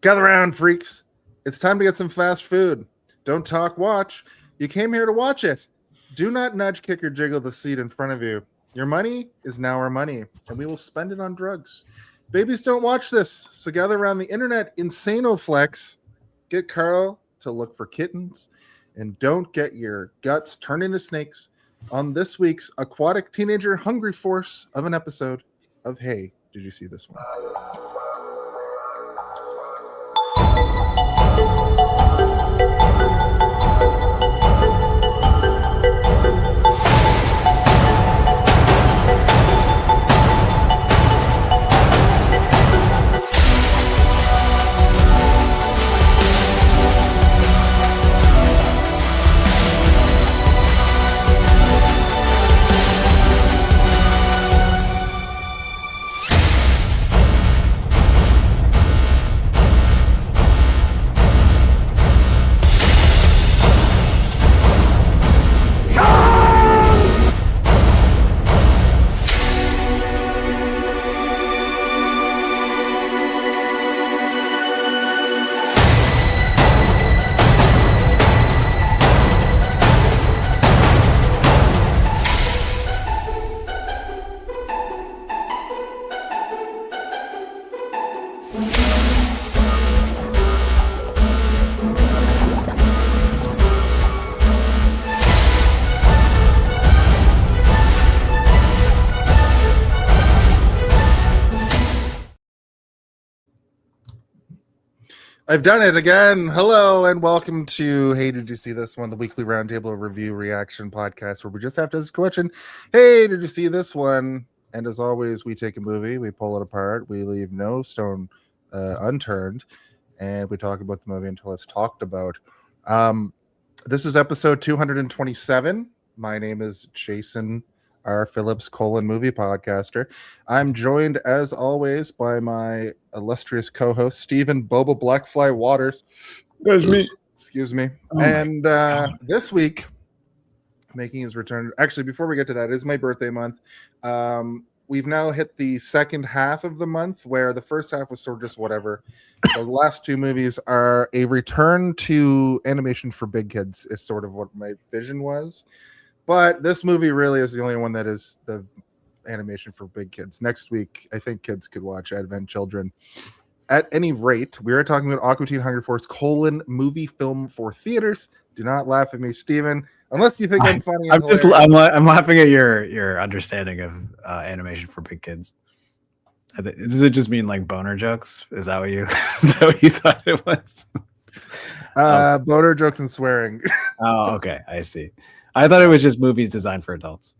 Gather around, freaks. It's time to get some fast food. Don't talk, watch. You came here to watch it. Do not nudge, kick, or jiggle the seat in front of you. Your money is now our money, and we will spend it on drugs. Babies don't watch this, so gather around the internet Insanoflex. Get Carl to look for kittens, and don't get your guts turned into snakes on this week's aquatic teenager hungry force of an episode of Hey, Did You See This One? I've done it again. Hello and welcome to Hey, Did You See This One? The weekly roundtable review reaction podcast where we just have to ask a question. Hey, did you see this one? And as always, we take a movie, we pull it apart, we leave no stone unturned, and we talk about the movie until it's talked about. This is episode 227. My name is Jason R. Phillips, movie podcaster. I'm joined, as always, by my illustrious co-host, Stephen Boba Blackfly Waters. That's me. Excuse me. And this week, making his return. Actually, before we get to that, it is my birthday month. We've now hit the second half of the month, where the first half was sort of just whatever. The last two movies are a return to animation for big kids, is sort of what my vision was. But this movie really is the only one that is the animation for big kids. Next week, I think kids could watch Advent Children. At any rate, we are talking about Aqua Teen Hunger Force : movie film for theaters. Do not laugh at me, Steven, unless you think I'm funny. I'm laughing at your understanding of animation for big kids. Does it just mean like boner jokes? Is that what you thought it was? Boner jokes and swearing. Oh, okay, I see. I thought it was just movies designed for adults.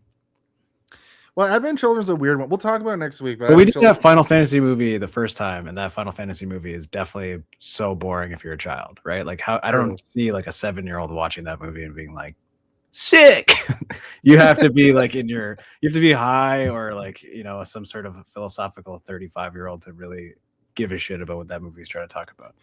Well, Advent Children's a weird one. We'll talk about it next week. But we did that Final Fantasy movie the first time, and that Final Fantasy movie is definitely so boring if you're a child, right? Like how I don't see like a 7-year-old watching that movie and being like, sick. You have to be like you have to be high or like, some sort of a philosophical 35-year-old to really give a shit about what that movie is trying to talk about.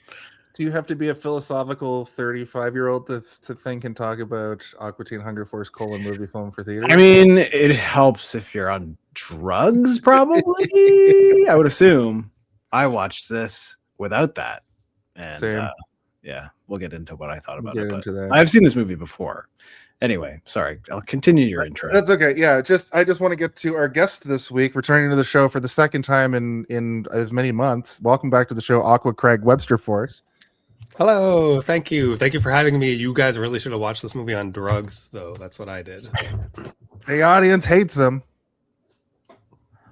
Do you have to be a philosophical 35-year-old to think and talk about Aqua Teen Hunger Force : movie film for theaters? I mean, it helps if you're on drugs, probably. I would assume. I watched this without that. And same. Yeah, we'll get into what I thought about it. But I've seen this movie before. Anyway, sorry. I'll continue your intro. That's okay. Yeah, I just want to get to our guest this week, returning to the show for the second time in as many months. Welcome back to the show, Aqua Craig Webster Force. Hello, thank you for having me. You guys really should have watched this movie on drugs, though. That's what I did. The audience hates him.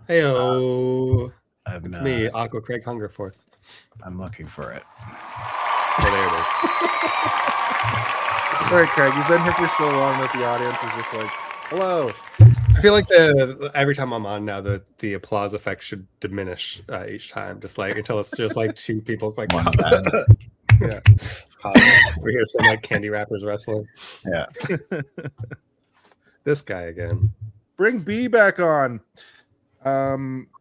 Heyo, it's me, Aqua Craig Hunger Force. I'm looking for it. Oh, there it is. All right, Craig, you've been here for so long that the audience is just like, hello. I feel like every time I'm on now, the applause effect should diminish each time, just like until it's just like two people like. Yeah, we hear some like candy wrappers wrestling. Yeah, this guy again. Bring B back on.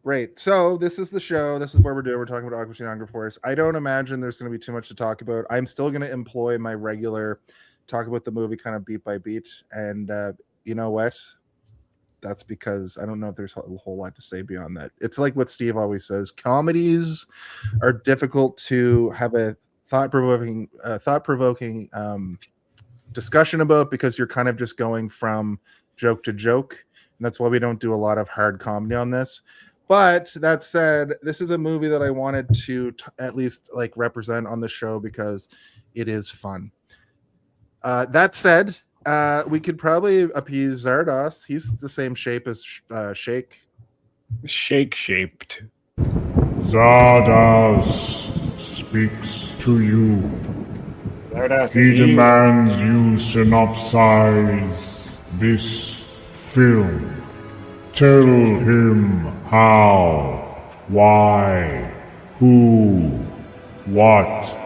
Right. So this is the show. This is what we're doing. We're talking about Aqua Teen Hunger Force. I don't imagine there's going to be too much to talk about. I'm still going to employ my regular talk about the movie kind of beat by beat. And you know what? that's because I don't know if there's a whole lot to say beyond that. It's like what Steve always says: comedies are difficult to have a thought-provoking discussion about because you're kind of just going from joke to joke, and that's why we don't do a lot of hard comedy on this. But that said, this is a movie that I wanted to at least like represent on the show because it is fun. That said, we could probably appease Zardos. He's the same shape as Shake. Shake-shaped. Zardos speaks to you. Zardos He is you. demands you synopsize this film. Tell him how, why, who, what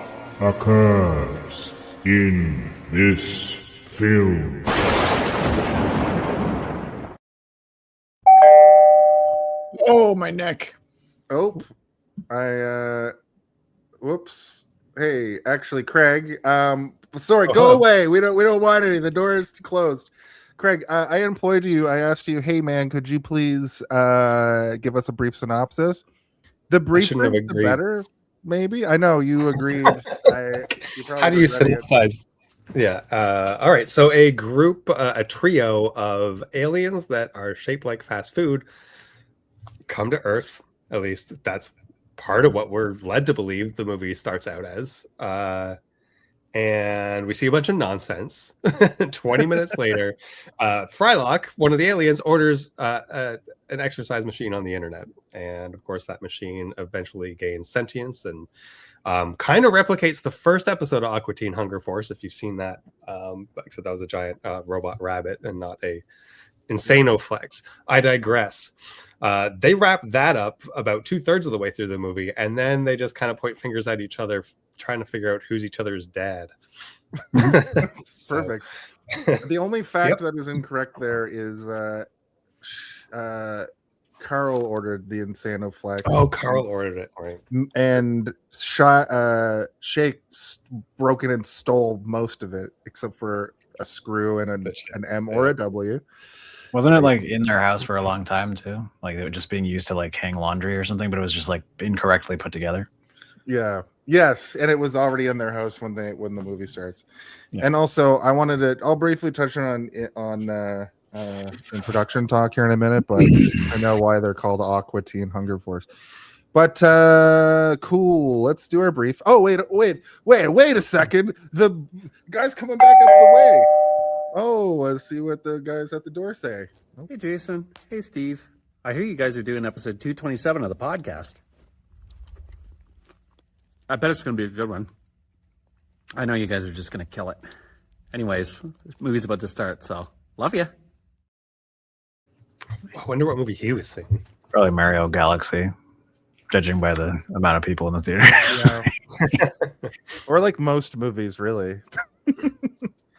occurs in this film. Oh, my neck. Oh, whoops. Hey, actually, Craig. Sorry, go away. We don't want any. The door is closed. Craig, I employed you. I asked you, hey man, could you please give us a brief synopsis? The briefer, the better. Maybe. I know you agreed. How do you synopsize? Yeah. All right. So a group, a trio of aliens that are shaped like fast food come to Earth. At least that's part of what we're led to believe the movie starts out as. And we see a bunch of nonsense. 20 minutes later, Frylock, one of the aliens, orders an exercise machine on the internet. And of course, that machine eventually gains sentience and kind of replicates the first episode of Aqua Teen Hunger Force, if you've seen that. Except that was a giant robot rabbit and not a Insanoflex. I digress. They wrap that up about 2/3 of the way through the movie, and then they just kind of point fingers at each other, trying to figure out who's each other's dad. Perfect. The only fact that is incorrect there is Carl ordered the Insanoflex. Oh, Carl ordered it, right? And Shake broken and stole most of it, except for a screw and an M or a W. Wasn't it like in their house for a long time too? Like they were just being used to like hang laundry or something, but it was just like incorrectly put together. Yeah. Yes, and it was already in their house when the movie starts. Yeah. And also, I'll briefly touch on in production talk here in a minute, but I know why they're called Aqua Teen Hunger Force. But cool. Let's do our brief. Oh, wait a second. The guy's coming back up the way. Oh, let's see what the guys at the door say. Oh. Hey, Jason. Hey, Steve. I hear you guys are doing episode 227 of the podcast. I bet it's going to be a good one. I know you guys are just going to kill it. Anyways, the movie's about to start, so love you. I wonder what movie he was seeing. Probably Mario Galaxy, judging by the amount of people in the theater. Yeah. Or like most movies, really.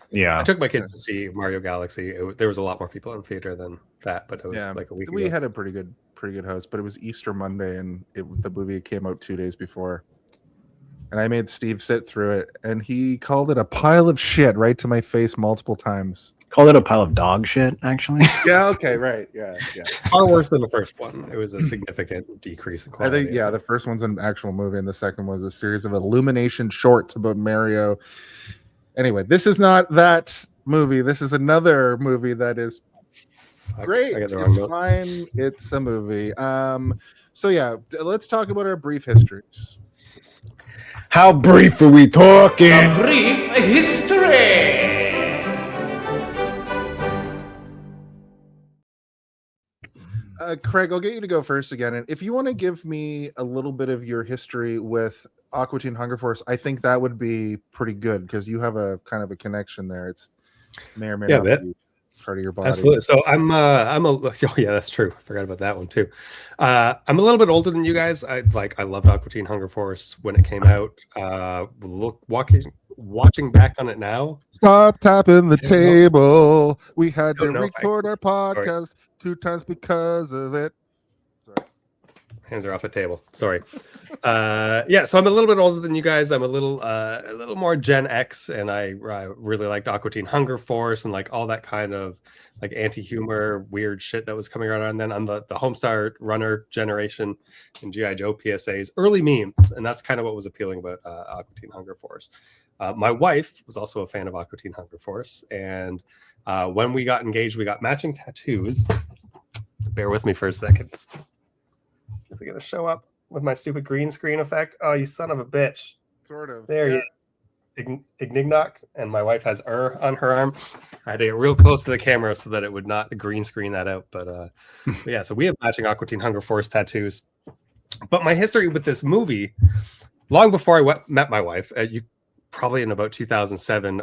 Yeah. I took my kids to see Mario Galaxy. There was a lot more people in theater than that, but it was like a week We ago. had a pretty good host, but it was Easter Monday, and the movie came out 2 days before. And I made Steve sit through it, and he called it a pile of shit right to my face multiple times. Called it a pile of dog shit, actually. Yeah, okay, right. Yeah. Far worse than the first one. It was a significant decrease in I quality. think, the first one's an actual movie, and the second was a series of Illumination shorts about Mario. Anyway, this is not that movie. This is another movie that is great. It's fine. It's a movie. So yeah, let's talk about our brief histories. How brief are we talking? A brief history. Craig, I'll get you to go first again. And if you want to give me a little bit of your history with Aqua Teen Hunger Force, I think that would be pretty good because you have a kind of a connection there. It's may or may not be part of your body. Absolutely. So oh yeah, that's true. Forgot about that one too. I'm a little bit older than you guys. I loved Aqua Teen Hunger Force when it came out. Watching back on it now. Stop tapping the table. We had to record our podcast 2 times because of it. Sorry. Hands are off the table. Sorry. Yeah, so I'm a little bit older than you guys. I'm a little more Gen X, and I really liked Aqua Teen Hunger Force and like all that kind of like anti-humor weird shit that was coming around. And then I'm the Homestar Runner generation and G.I. Joe PSAs, early memes, and that's kind of what was appealing about Aqua Teen Hunger Force. My wife was also a fan of Aqua Teen Hunger Force, and when we got engaged, we got matching tattoos. Bear with me for a second. Is it going to show up with my stupid green screen effect? Oh, you son of a bitch. Sort of. There you Ignignoc, and my wife has on her arm. I had to get real close to the camera so that it would not green screen that out. But yeah, so we have matching Aqua Teen Hunger Force tattoos. But my history with this movie, long before I met my wife, you probably in about 2007,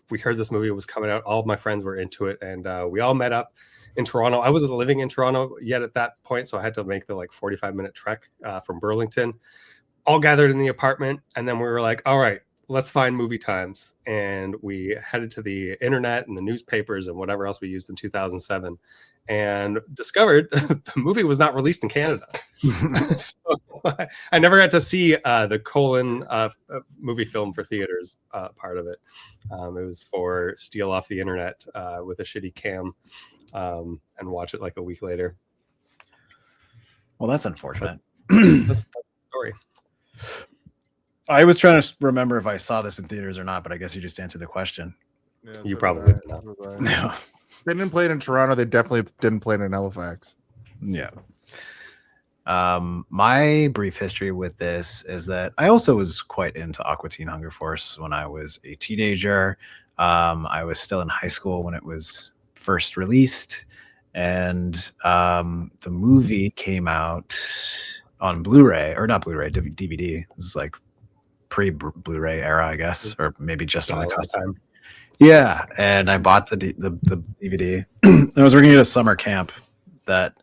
we heard this movie was coming out. All of my friends were into it, and we all met up in Toronto. I wasn't living in Toronto yet at that point, so I had to make the like 45-minute trek from Burlington. All gathered in the apartment, and then we were like, all right, let's find movie times. And we headed to the internet and the newspapers and whatever else we used in 2007 and discovered the movie was not released in Canada. So I never got to see the colon movie film for theaters part of it. It was for steal off the internet with a shitty cam and watch it like a week later. Well, that's unfortunate. That's the story. I was trying to remember if I saw this in theaters or not, but I guess you just answered the question. Yeah, You so probably did I. did not. So did I. No. They didn't play it in Toronto. They definitely didn't play it in Halifax. Yeah. My brief history with this is that I also was quite into Aqua Teen Hunger Force when I was a teenager. I was still in high school when it was first released, and the movie came out on Blu-ray, or not Blu-ray, DVD. It was like pre-Blu-ray era, I guess, or maybe just on the last time. Yeah, and I bought the DVD. I was working at a summer camp that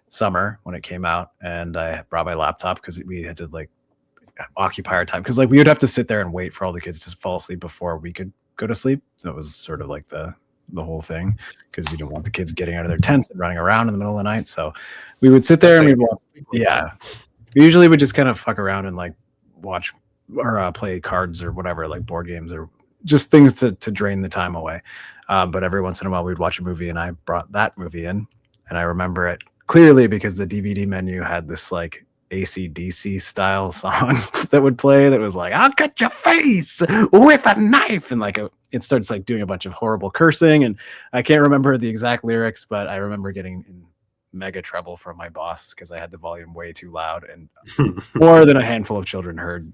summer when it came out, and I brought my laptop because we had to like occupy our time, because like we would have to sit there and wait for all the kids to fall asleep before we could go to sleep. That was sort of like the whole thing, because you don't want the kids getting out of their tents and running around in the middle of the night. So we would sit there and we'd watch. Yeah, we usually would just kind of fuck around and like watch or play cards or whatever, like board games or just things to drain the time away. But every once in a while we'd watch a movie, and I brought that movie in, and I remember it clearly because the DVD menu had this like AC/DC style song that would play that was like, I'll cut your face with a knife, and like it starts like doing a bunch of horrible cursing, and I can't remember the exact lyrics, but I remember getting in mega trouble from my boss because I had the volume way too loud, and more than a handful of children heard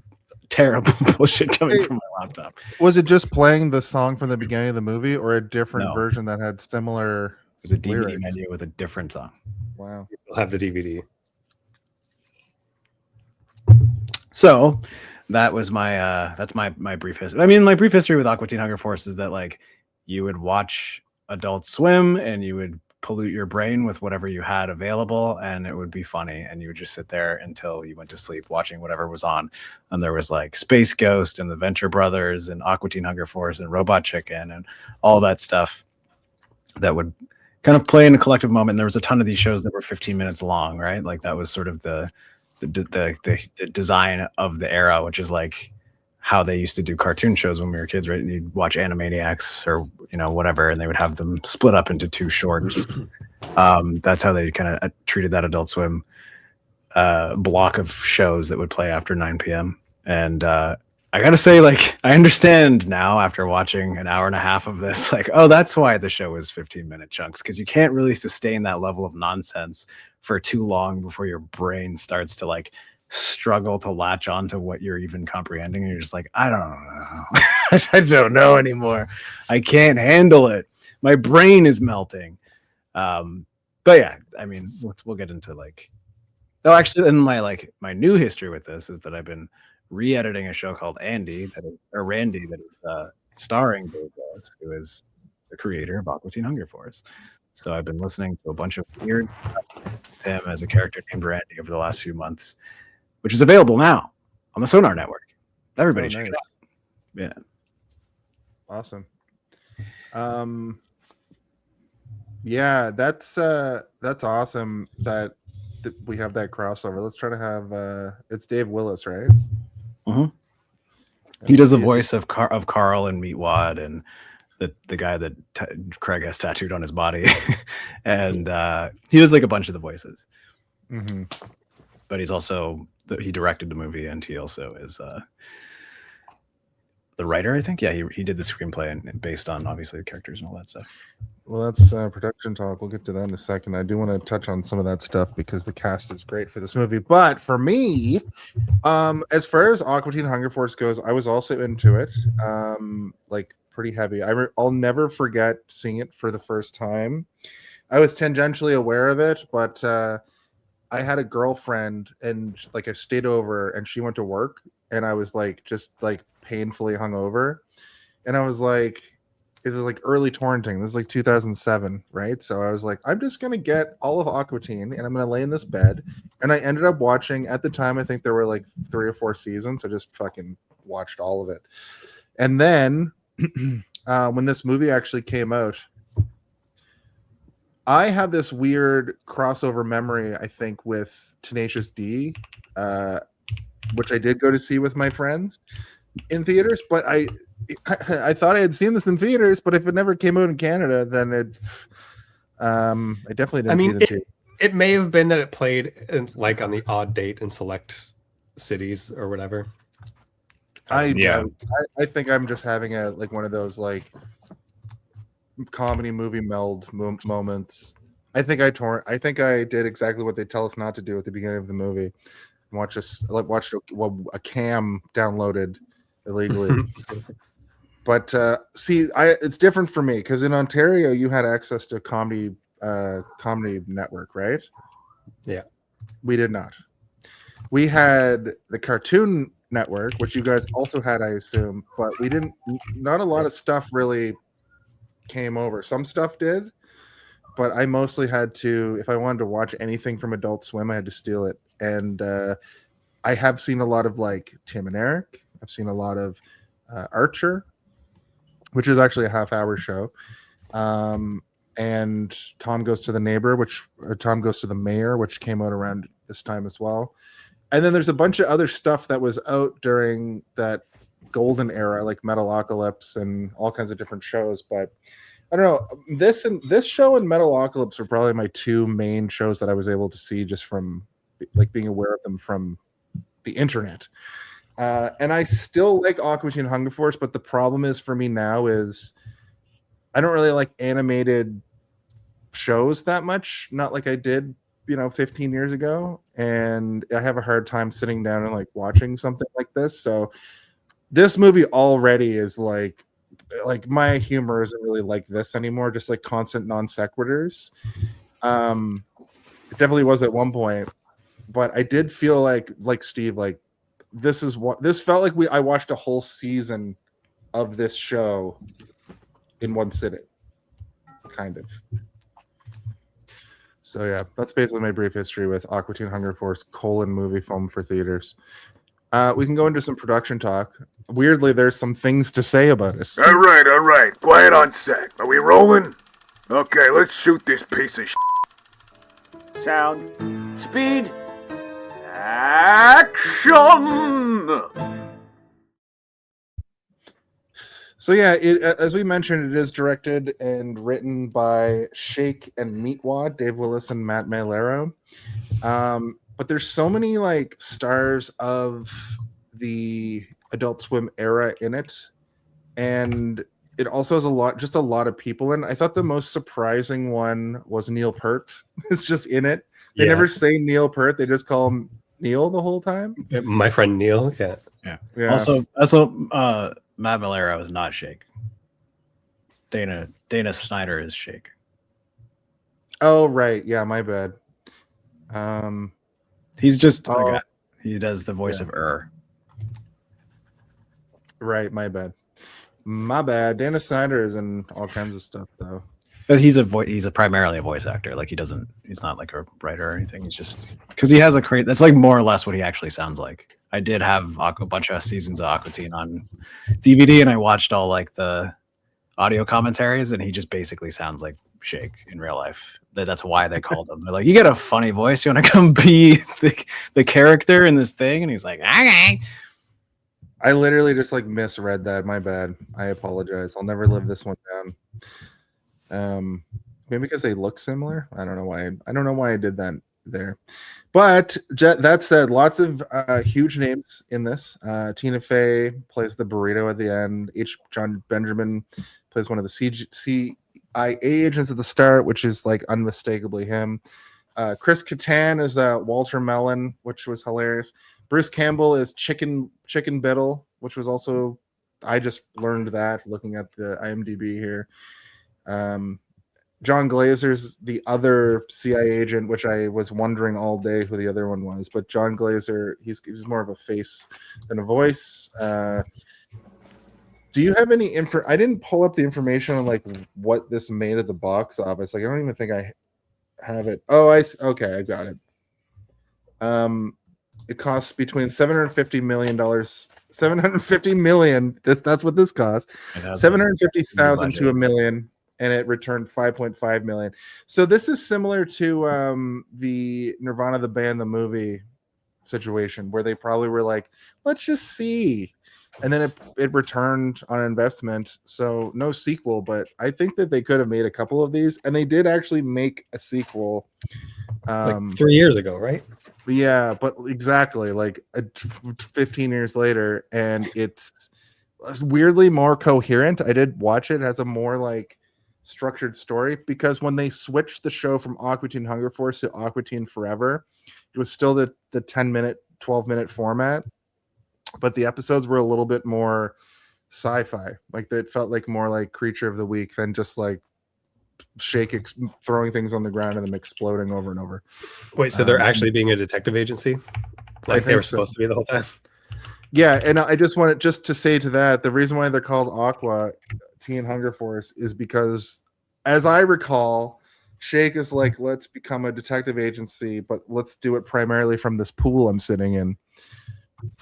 terrible bullshit coming from my laptop. Was it just playing the song from the beginning of the movie, or a different No. version that had similar? It was a DVD lyrics? menu with a different song. Wow. You'll have the DVD. So that was my that's my brief history. I mean, my brief history with Aqua Teen Hunger Force is that like you would watch Adult Swim and you would pollute your brain with whatever you had available, and it would be funny, and you would just sit there until you went to sleep watching whatever was on. And there was like Space Ghost and the Venture Brothers and Aqua Teen Hunger Force and Robot Chicken and all that stuff that would kind of play in a collective moment. And there was a ton of these shows that were 15 minutes long, right? Like that was sort of the design of the era, which is like how they used to do cartoon shows when we were kids, right? And you'd watch Animaniacs or, you know, whatever, and they would have them split up into two shorts. That's how they kind of treated that Adult Swim block of shows that would play after 9 p.m. And I gotta say, like, I understand now after watching an hour and a half of this, like, oh, that's why the show is 15-minute chunks, because you can't really sustain that level of nonsense for too long before your brain starts to like struggle to latch on to what you're even comprehending. And you're just like, I don't know. I don't know anymore. I can't handle it. My brain is melting. But yeah, I mean, we'll get into like, oh, actually, and my new history with this is that I've been re-editing a show called Randy that is starring Dave Willis, who is the creator of Aqua Teen Hunger Force. So I've been listening to a bunch of weird stuff with him as a character named Randy over the last few months, which is available now on the Sonar Network. Everybody check it out. Yeah. Awesome. Yeah, that's awesome that we have that crossover. Let's try to have it's Dave Willis, right? He does the voice of Carl and Meatwad and the guy that Craig has tattooed on his body, and he does like a bunch of the voices. Mm-hmm. But he's also he directed the movie, and he also is the writer, I think. Yeah, he did the screenplay and based on obviously the characters and all that stuff. Well, that's production talk. We'll get to that in a second. I do want to touch on some of that stuff because the cast is great for this movie. But for me, as far as Aqua Teen Hunger Force goes, I was also into it, like pretty heavy. I'll never forget seeing it for the first time. I was tangentially aware of it, but I had a girlfriend, and like I stayed over, and she went to work, and I was like just like painfully hungover, and I was like, it was like early torrenting. This is like 2007, right? So I was like, I'm just gonna get all of Aqua Teen, and I'm gonna lay in this bed. And I ended up watching. At the time, I think there were like 3 or 4 seasons. I just fucking watched all of it. And then when this movie actually came out, I have this weird crossover memory, I think, with Tenacious D, which I did go to see with my friends in theaters. But I thought I had seen this in theaters, but if it never came out in Canada, then I definitely didn't see it in theaters. It may have been that it played like on the odd date in select cities or whatever. I think I'm just having like one of those like comedy movie meld moments. I think I did exactly what they tell us not to do at the beginning of the movie. Watched a cam downloaded illegally. But see, it's different for me because in Ontario you had access to comedy network, right? Yeah, we did not. We had the Cartoon Network, which you guys also had, I assume, but we didn't. Not a lot of stuff really came over. Some stuff did, but I mostly had to. If I wanted to watch anything from Adult Swim, I had to steal it. And I have seen a lot of like Tim and Eric. I've seen a lot of Archer, which is actually a half-hour show, and Tom Goes to the Mayor, which came out around this time as well. And then there's a bunch of other stuff that was out during that golden era, like Metalocalypse and all kinds of different shows. But I don't know, this show and Metalocalypse were probably my 2 main shows that I was able to see just from like being aware of them from the internet. And I still like Aqua Teen Hunger Force, but the problem is for me now is I don't really like animated shows that much. Not like I did, 15 years ago. And I have a hard time sitting down and like watching something like this. So this movie already is like my humor isn't really like this anymore. Just like constant non sequiturs. It definitely was at one point, but I did feel like Steve, like this felt like I watched a whole season of this show in one sitting, kind of. So yeah, that's basically my brief history with Aqua Teen Hunger Force : movie film for theaters. We can go into some production talk. Weirdly, there's some things to say about it. All right. Quiet on set. Are we rolling? Okay, let's shoot this piece of shit. Sound. Speed. Action! So yeah, as we mentioned, it is directed and written by Shake and Meatwad, Dave Willis and Matt Maiellaro. But there's so many like stars of the Adult Swim era in it, and it also has a lot of people in. I thought the most surprising one was Neil Peart. It's just in it. They never say Neil Peart; they just call him Neil the whole time. My friend Neil. Yeah. Also, Matt Maiellaro is not Shake. Dana Snyder is Shake. Oh right, yeah, my bad. He's just a guy. He does the voice of Right, my bad. Dana Snyder is in all kinds of stuff though. But he's primarily a voice actor. Like he's not like a writer or anything. He's just because he has that's like more or less what he actually sounds like. I did have a bunch of seasons of Aqua Teen on DVD, and I watched all like the audio commentaries, and he just basically sounds like Shake in real life. That's why they called him. They're like, you got a funny voice. You want to come be the character in this thing? And he's like, okay. I literally just like misread that. My bad. I apologize. I'll never live this one down. Maybe because they look similar. I don't know why. I don't know why I did that there. But that said, lots of huge names in this. Tina Fey plays the burrito at the end. John Benjamin plays one of the CIA agents at the start, which is like unmistakably him. Chris Kattan is Walter Mellon, which was hilarious. Bruce Campbell is Chicken Biddle, which was also, I just learned that looking at the IMDb here. John Glazer's the other CIA agent, which I was wondering all day who the other one was. But John Glazer, he's more of a face than a voice. Do you have any info? I didn't pull up the information on like what this made at the box office. Like I don't even think I have it. Oh, okay, I got it. It costs between $750 million. $750 million. That's what this costs. $750,000 to $1 million. And it returned 5.5 million. So this is similar to the Nirvana the band the movie situation, where they probably were like, let's just see, and then it returned on investment. So no sequel, but I think that they could have made a couple of these, and they did actually make a sequel like 3 years ago, right? Yeah, but exactly like 15 years later, and it's weirdly more coherent. I did watch it. It has a more like structured story, because when they switched the show from Aqua Teen Hunger Force to Aqua Teen Forever, it was still the 10-minute 12-minute format, but the episodes were a little bit more sci-fi. Like it felt like more like Creature of the Week than just like Shake throwing things on the ground and them exploding over and over. Wait, so they're actually being a detective agency, like they were supposed to be the whole time? Yeah, and I just wanted to say to that, the reason why they're called Aqua Teen Hunger Force is because, as I recall, Shake is like, let's become a detective agency, but let's do it primarily from this pool I'm sitting in.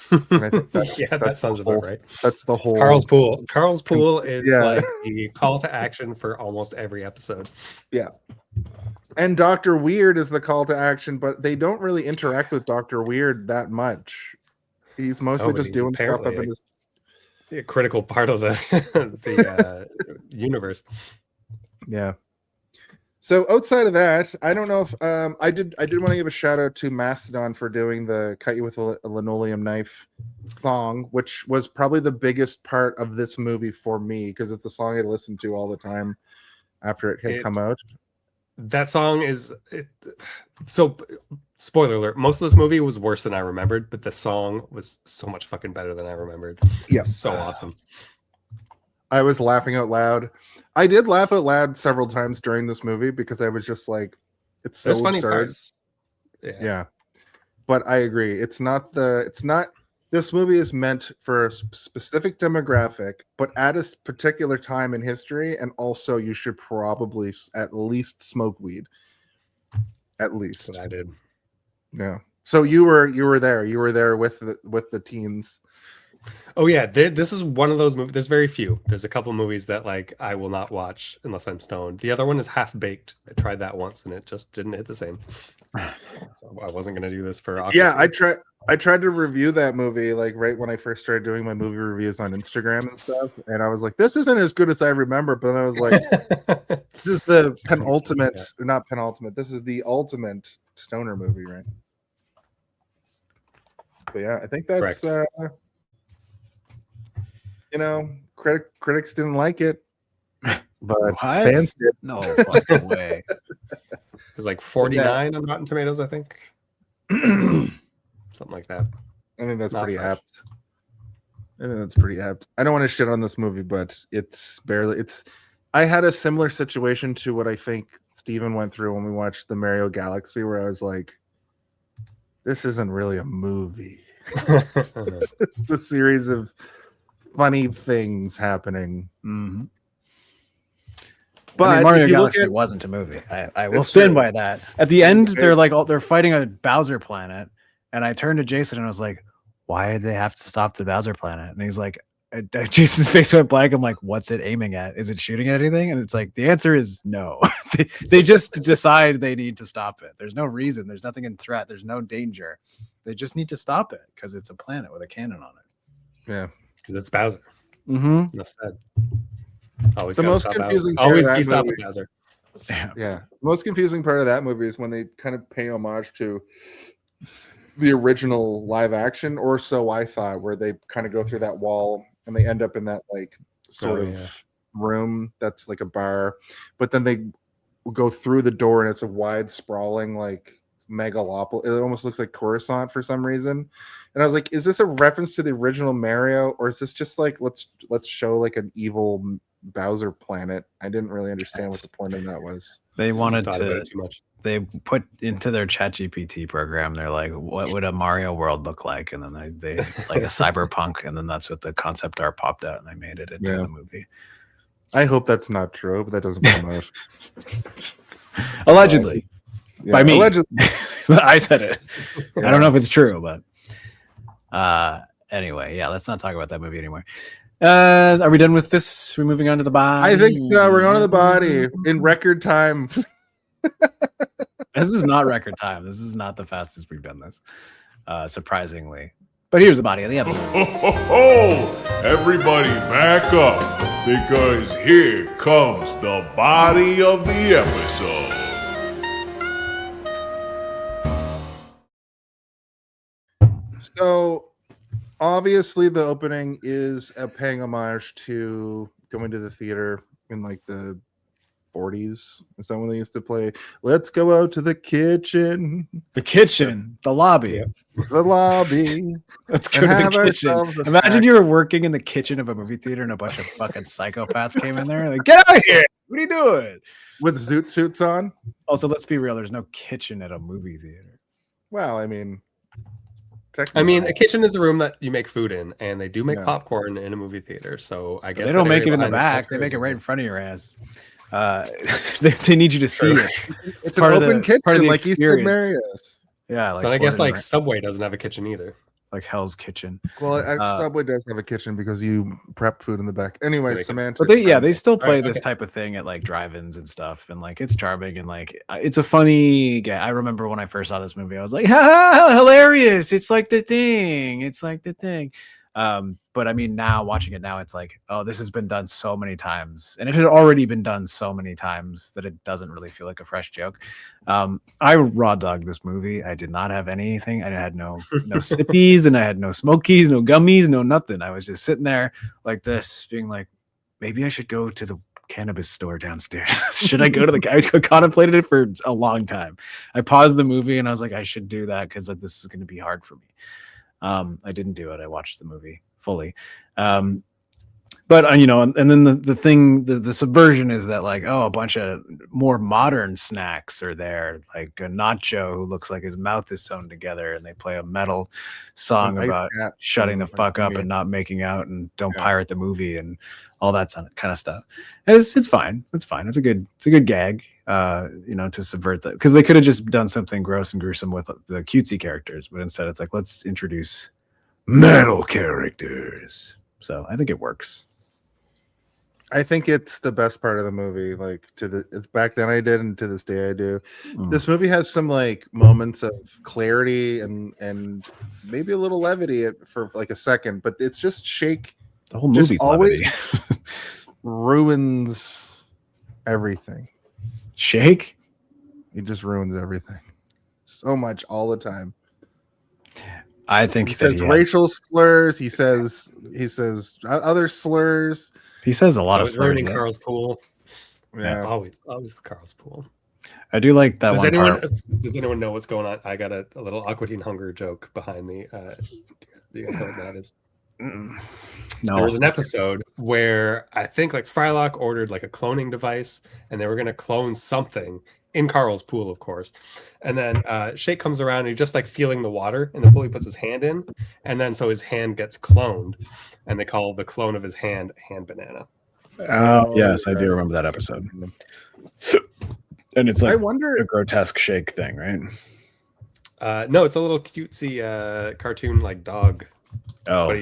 And I think that sounds about right. That's the whole Carl's Pool. Carl's Pool is like the call to action for almost every episode. Yeah. And Dr. Weird is the call to action, but they don't really interact with Dr. Weird that much. He's mostly just doing stuff up in his a critical part of the universe. Yeah. So outside of that, I don't know if I did want to give a shout out to Mastodon for doing the Cut You With a Linoleum Knife song, which was probably the biggest part of this movie for me, because it's a song I listened to all the time after it had come out. That song is so, spoiler alert, most of this movie was worse than I remembered, but the song was so much fucking better than I remembered. Yeah, so awesome. I was laughing out loud. I did laugh out loud several times during this movie because I was just like, it's so funny absurd. Parts. Yeah. But I agree. It's not this movie is meant for a specific demographic, but at a particular time in history, and also you should probably at least smoke weed. At least. That's what I did. Yeah. So you were there. You were there with the teens. Oh yeah, this is one of those movies. There's very few. There's a couple movies that like I will not watch unless I'm stoned. The other one is Half Baked. I tried that once and it just didn't hit the same. So I wasn't gonna do this for Aqua. Yeah, I tried to review that movie like right when I first started doing my movie reviews on Instagram and stuff, and I was like, this isn't as good as I remember. But I was like, this is the penultimate, or not penultimate. This is the ultimate stoner movie, right? But yeah, I think that's critics didn't like it, but fans did. No fucking way. It was like 49 on Rotten Tomatoes, I think. Something like that. I think that's pretty apt. I don't want to shit on this movie, but I had a similar situation to what I think Steven went through when we watched the Mario Galaxy, where I was like, this isn't really a movie. It's a series of funny things happening. Mm-hmm. But Mario Galaxy wasn't a movie. I will stand by that. At the end, they're fighting a Bowser planet, and I turned to Jason and I was like, "Why did they have to stop the Bowser planet?" And he's like, Jason's face went blank. I'm like, what's it aiming at? Is it shooting at anything? And it's like, the answer is no. They just decide they need to stop it. There's no reason. There's nothing in threat. There's no danger. They just need to stop it because it's a planet with a cannon on it. Yeah. Because it's Bowser. Mm-hmm. Enough said. Always The gotta most stop confusing Bowser. part Always of be that stopping movie- Bowser. Yeah. Most confusing part of that movie is when they kind of pay homage to the original live action, or so I thought, where they kind of go through that wall and they end up in that like sort of room that's like a bar, but then they go through the door and it's a wide sprawling like megalopolis. It almost looks like Coruscant for some reason. And I was like, is this a reference to the original Mario, or is this just like let's show like an evil Bowser planet? I didn't really understand what the point of that was. They wanted Thought about to. it too much. They put into their ChatGPT program. They're like, what would a Mario world look like? And then they like a cyberpunk, and then that's what the concept art popped out, and they made it into the movie. I hope that's not true, but that doesn't come out. Allegedly, by me. Allegedly. I said it. I don't know if it's true, but anyway, yeah. Let's not talk about that movie anymore. Are we done with this? We're moving on to the body. I think so. We're going to the body in record time. This is not record time. This is not the fastest we've done this, surprisingly. But here's the body of the episode. Everybody back up, because here comes the body of the episode. So obviously the opening is a paying homage to going to the theater in like the 40s. Is that when they used to play Let's Go Out to the Kitchen? The kitchen, the lobby. The lobby. Let's go And to have the kitchen. ourselves a Imagine snack. you were working in the kitchen of a movie theater and a bunch of fucking psychopaths came in there. Like, get out of here. What are you doing? With zoot suits on. Also, let's be real. There's no kitchen at a movie theater. Well, I mean, a kitchen is a room that you make food in, and they do make Yeah. popcorn in a movie theater. So I guess They don't that make it area in the behind back. They culture make is it right in a- front of your ass. They need you to see it. it's an part of the- open kitchen part of the like East experience. Marius. Yeah, So I guess Gordon like Subway doesn't have a kitchen either. like Hell's Kitchen. Well, Subway does have a kitchen because you prep food in the back. Anyway, semantics. But they still play Right, this okay. type of thing at like drive-ins and stuff, and like it's charming and like it's a funny. I remember when I first saw this movie, I was like, "Ha, hilarious! It's like the thing. It's like the thing." But I mean, now watching it now, it's like, oh, this has been done so many times, and it had already been done so many times that it doesn't really feel like a fresh joke. I raw dogged this movie. I did not have anything. I had no sippies, and I had no smokies, no gummies, no nothing. I was just sitting there like this, being like, maybe I should go to the cannabis store downstairs. Should I go to the? I contemplated it for a long time. I paused the movie and I was like, I should do that because like this is going to be hard for me. I didn't do it. I watched the movie fully. But and then the thing, the subversion is that like, oh, a bunch of more modern snacks are there, like a nacho who looks like his mouth is sewn together, and they play a metal song about shutting the fuck up and not making out and don't pirate the movie and all that kind of stuff. And it's fine. It's fine. It's a good gag, to subvert that, because they could have just done something gross and gruesome with the cutesy characters, but instead it's like, let's introduce metal characters. So I think it works. I think it's the best part of the movie. Like back then I did, and to this day I do. This movie has some like moments of clarity and maybe a little levity for like a second, but it's just Shake. The whole movie's always levity. ruins everything. Shake? He just ruins everything so much all the time. I think he says racial slurs. He says other slurs. He says a lot of slurs. Learning Carl's pool. Yeah, always the Carl's pool. I do like that. Does anyone know what's going on? I got a little Aqua Teen Hunger joke behind me. Do you guys know what that is? No. There was an episode where I think like Frylock ordered like a cloning device, and they were going to clone something in Carl's pool, of course. And then Shake comes around and he's just like feeling the water in the pool. He puts his hand in, and then so his hand gets cloned, and they call the clone of his hand Banana. Oh yes, I do remember that episode. And it's like I wonder a grotesque Shake thing, right? No, it's a little cutesy cartoon like dog Oh, but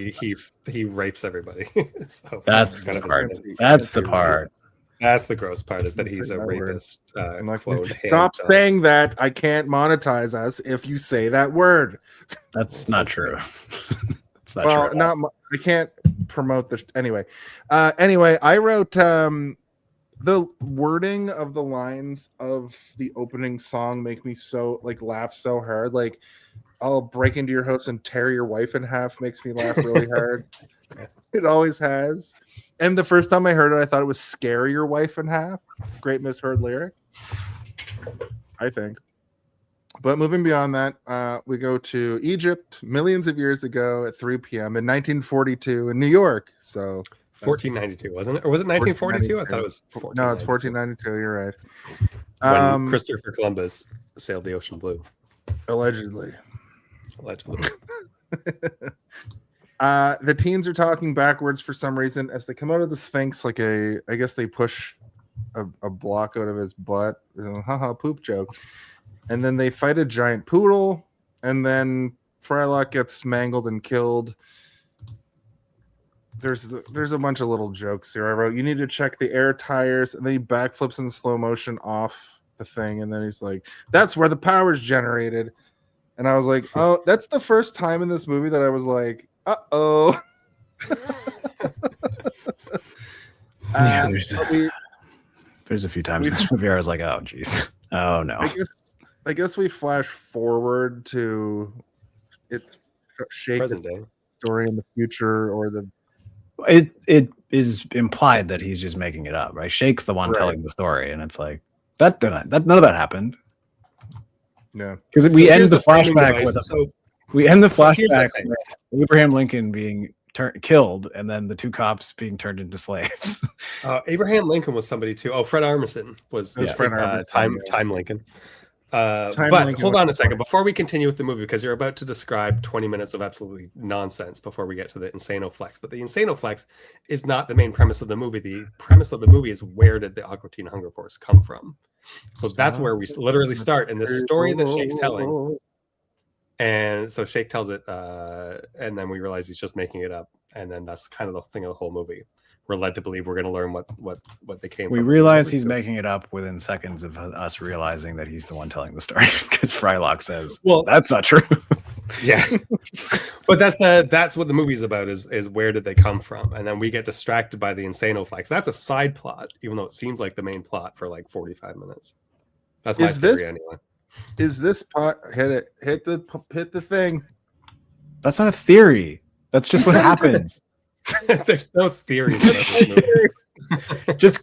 he rapes everybody. So that's kind the of a part. scene. That's the part. That's the gross part, is that he's a Say that word. rapist. I'm not Cloned gonna- hand Stop dog. saying that. I can't monetize us if you say that word. That's not true. It's not Well, true. at all. I can't promote the anyway. Anyway, I wrote the wording of the lines of the opening song make me so laugh so hard. Like, I'll break into your house and tear your wife in half makes me laugh really hard. It always has. And the first time I heard it, I thought it was scare your wife in half. Great misheard lyric, I think. But moving beyond that, we go to Egypt millions of years ago at 3 p.m. in 1942 in New York. So 1492, wasn't it? Or was it 1942? I thought it was 1492. No, it's 1492. You're right. When Christopher Columbus sailed the ocean blue. Allegedly. The teens are talking backwards for some reason as they come out of the Sphinx. I guess they push a block out of his butt. Haha, poop joke. And then they fight a giant poodle, and then Frylock gets mangled and killed. There's a bunch of little jokes here. I wrote, you need to check the air tires, and then he backflips in slow motion off the thing, and then he's like, that's where the power's generated. And I was like, oh, that's the first time in this movie that I was like, uh-oh. Yeah, there's a few times in this movie I was like, oh, geez. Oh, no. I guess we flash forward to it's Shake's story in the future, or the it is implied that he's just making it up, right? Shake's the one telling the story, and it's like that none of that happened. Yeah, because we end the flashback with Abraham Lincoln being killed, and then the two cops being turned into slaves. Abraham Lincoln was somebody too. Oh, Fred Armisen was Time Lincoln. But hold on a second before we continue with the movie, because you're about to describe 20 minutes of absolutely nonsense before we get to the Insanoflex. But the Insanoflex is not the main premise of the movie. The premise of the movie is, where did the Aqua Teen Hunger Force come from? So that's where we literally start in this story that Shake's telling. And so Shake tells it, and then we realize he's just making it up. And then that's kind of the thing of the whole movie. We're led to believe we're going to learn what they came from. We realize he's making it up within seconds of us realizing that he's the one telling the story, because Frylock says, well, that's not true. Yeah. But that's what the movie's about, is where did they come from? And then we get distracted by the Insanoflex. That's a side plot, even though it seems like the main plot for like 45 minutes. That's my theory anyway. Is this pot hit the thing? That's not a theory. That's just what happens. There's no theory.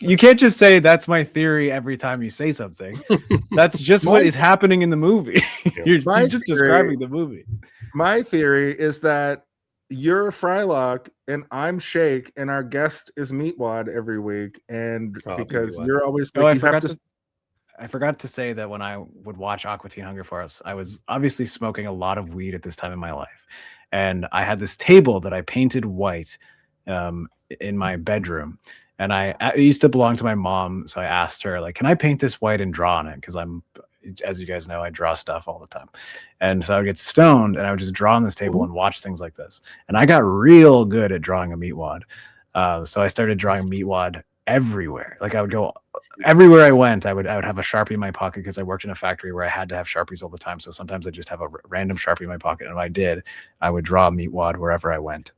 You can't just say that's my theory every time you say something. That's just what is happening in the movie. You're just describing the movie. My theory is that you're Frylock and I'm Shake, and our guest is Meatwad every week, and because you're always I forgot to say that when I would watch Aqua Teen Hunger Force, I was obviously smoking a lot of weed at this time in my life. And I had this table that I painted white in my bedroom. And it used to belong to my mom. So I asked her, like, can I paint this white and draw on it? Because as you guys know, I draw stuff all the time. And so I would get stoned and I would just draw on this table and watch things like this. And I got real good at drawing a Meatwad. So I started drawing Meatwad everywhere. Like, I would go everywhere I went. I would have a Sharpie in my pocket, because I worked in a factory where I had to have Sharpies all the time. So sometimes I just have a random Sharpie in my pocket. And if I did, I would draw Meatwad wherever I went.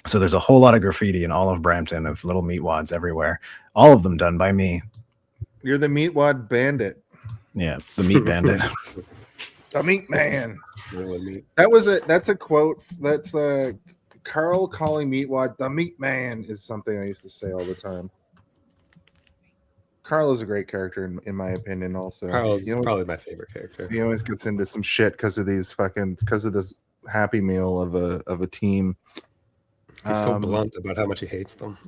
So there's a whole lot of graffiti in all of Brampton of little Meatwads everywhere. All of them done by me. You're the Meatwad bandit. Yeah, the meat bandit. The meat man. That's a quote. That's Carl calling Meatwad the meat man is something I used to say all the time. Carl is a great character in my opinion. Also, Carl's probably my favorite character. He always gets into some shit because of this Happy Meal of a team. He's so blunt about how much he hates them.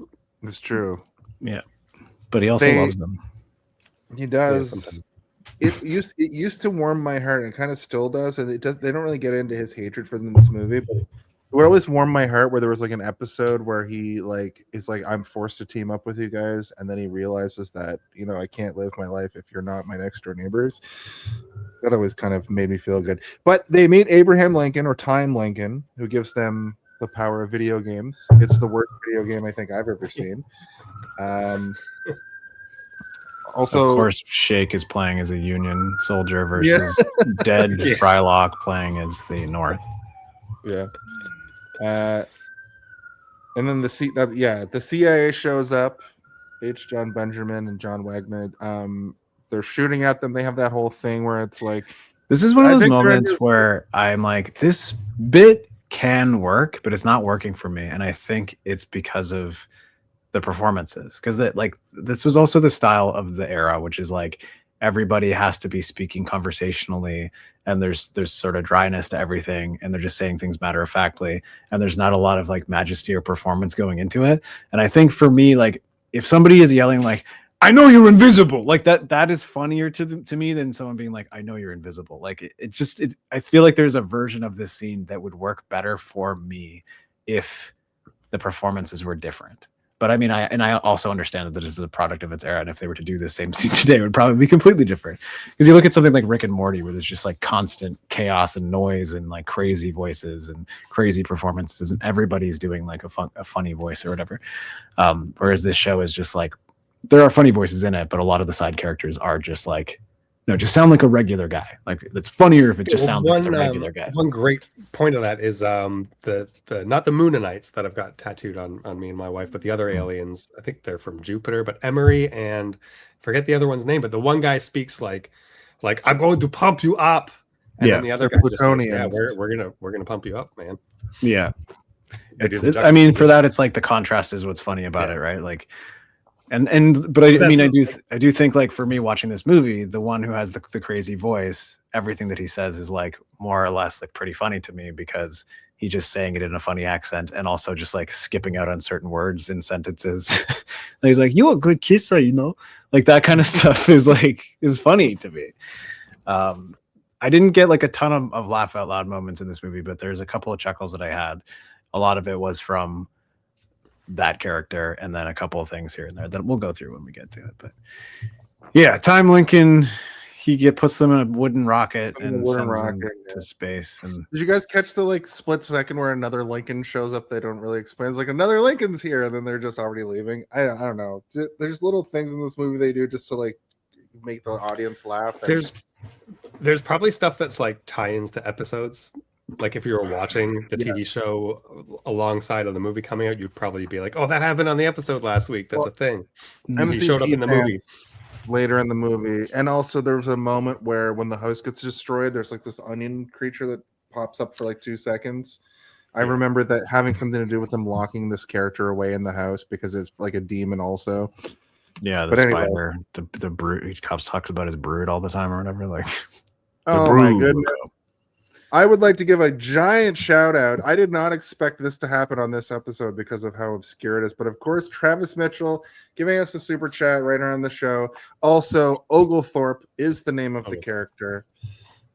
It's true. Yeah, but he also loves them. He does. Yeah, it used to warm my heart, and it kind of still does. And it does. They don't really get into his hatred for them in this movie, but it would always warm my heart where there was like an episode where he is like, I'm forced to team up with you guys, and then he realizes that I can't live my life if you're not my next door neighbors. That always kind of made me feel good. But they meet Abraham Lincoln, or Time Lincoln, who gives them the power of video games. It's the worst video game I think I've ever seen. Also, of course, Shake is playing as a Union soldier versus dead Frylock playing as the North. Yeah. And then the CIA shows up. H. John Benjamin and John Wagner. They're shooting at them. They have that whole thing where it's like, this is one of those moments where I'm like, this bit can work, but it's not working for me. And I think it's because of the performances, because this was also the style of the era, which is like everybody has to be speaking conversationally, and there's sort of dryness to everything, and they're just saying things matter-of-factly, and there's not a lot of like majesty or performance going into it. And I think for me, like, if somebody is yelling like, I know you're invisible, like that is funnier to me than someone being like, I know you're invisible. Like I feel like there's a version of this scene that would work better for me if the performances were different. But I mean, I also understand that this is a product of its era, and if they were to do the same scene today, it would probably be completely different. Because you look at something like Rick and Morty, where there's just like constant chaos and noise and like crazy voices and crazy performances, and everybody's doing like a funny voice or whatever. Whereas this show is just like, there are funny voices in it, but a lot of the side characters are just like, no, just sound like a regular guy. Like, it's funnier if it just sounds like it's a regular guy. One great point of that is the not the Moonanites that I've got tattooed on me and my wife, but the other aliens. I think they're from Jupiter, but Emery and forget the other one's name. But the one guy speaks like I'm going to pump you up, and then the other guy's just like, yeah, we're gonna pump you up, man. Yeah, I mean, for that, it's like the contrast is what's funny about it, right? Like. But I mean, I do think, like, for me watching this movie, the one who has the crazy voice, everything that he says is like more or less like pretty funny to me, because he's just saying it in a funny accent and also just like skipping out on certain words in sentences. He's like, "You're a good kisser," you know, like that kind of stuff is funny to me. I didn't get like a ton of laugh out loud moments in this movie, but there's a couple of chuckles that I had. A lot of it was from that character, and then a couple of things here and there that we'll go through when we get to it. But yeah, Time Lincoln, he puts them in a wooden rocket and sends them to space. And did you guys catch the like split second where another Lincoln shows up? They don't really explain. It's like another Lincoln's here, and then they're just already leaving. I don't know. There's little things in this movie they do just to like make the audience laugh. There's probably stuff that's like tie-ins to episodes. Like if you were watching the TV show alongside of the movie coming out, you'd probably be like, "Oh, that happened on the episode last week. That's a thing." And he showed up in the movie later in the movie. And also there was a moment where when the house gets destroyed, there's like this onion creature that pops up for like 2 seconds. I remember that having something to do with them locking this character away in the house because it's like a demon also. Yeah, the spider, the brood. He talks about his brood all the time or whatever. Like, oh my goodness. I would like to give a giant shout out. I did not expect this to happen on this episode because of how obscure it is. But of course, Travis Mitchell giving us a super chat right around the show. Also, Oglethorpe is the name of the character.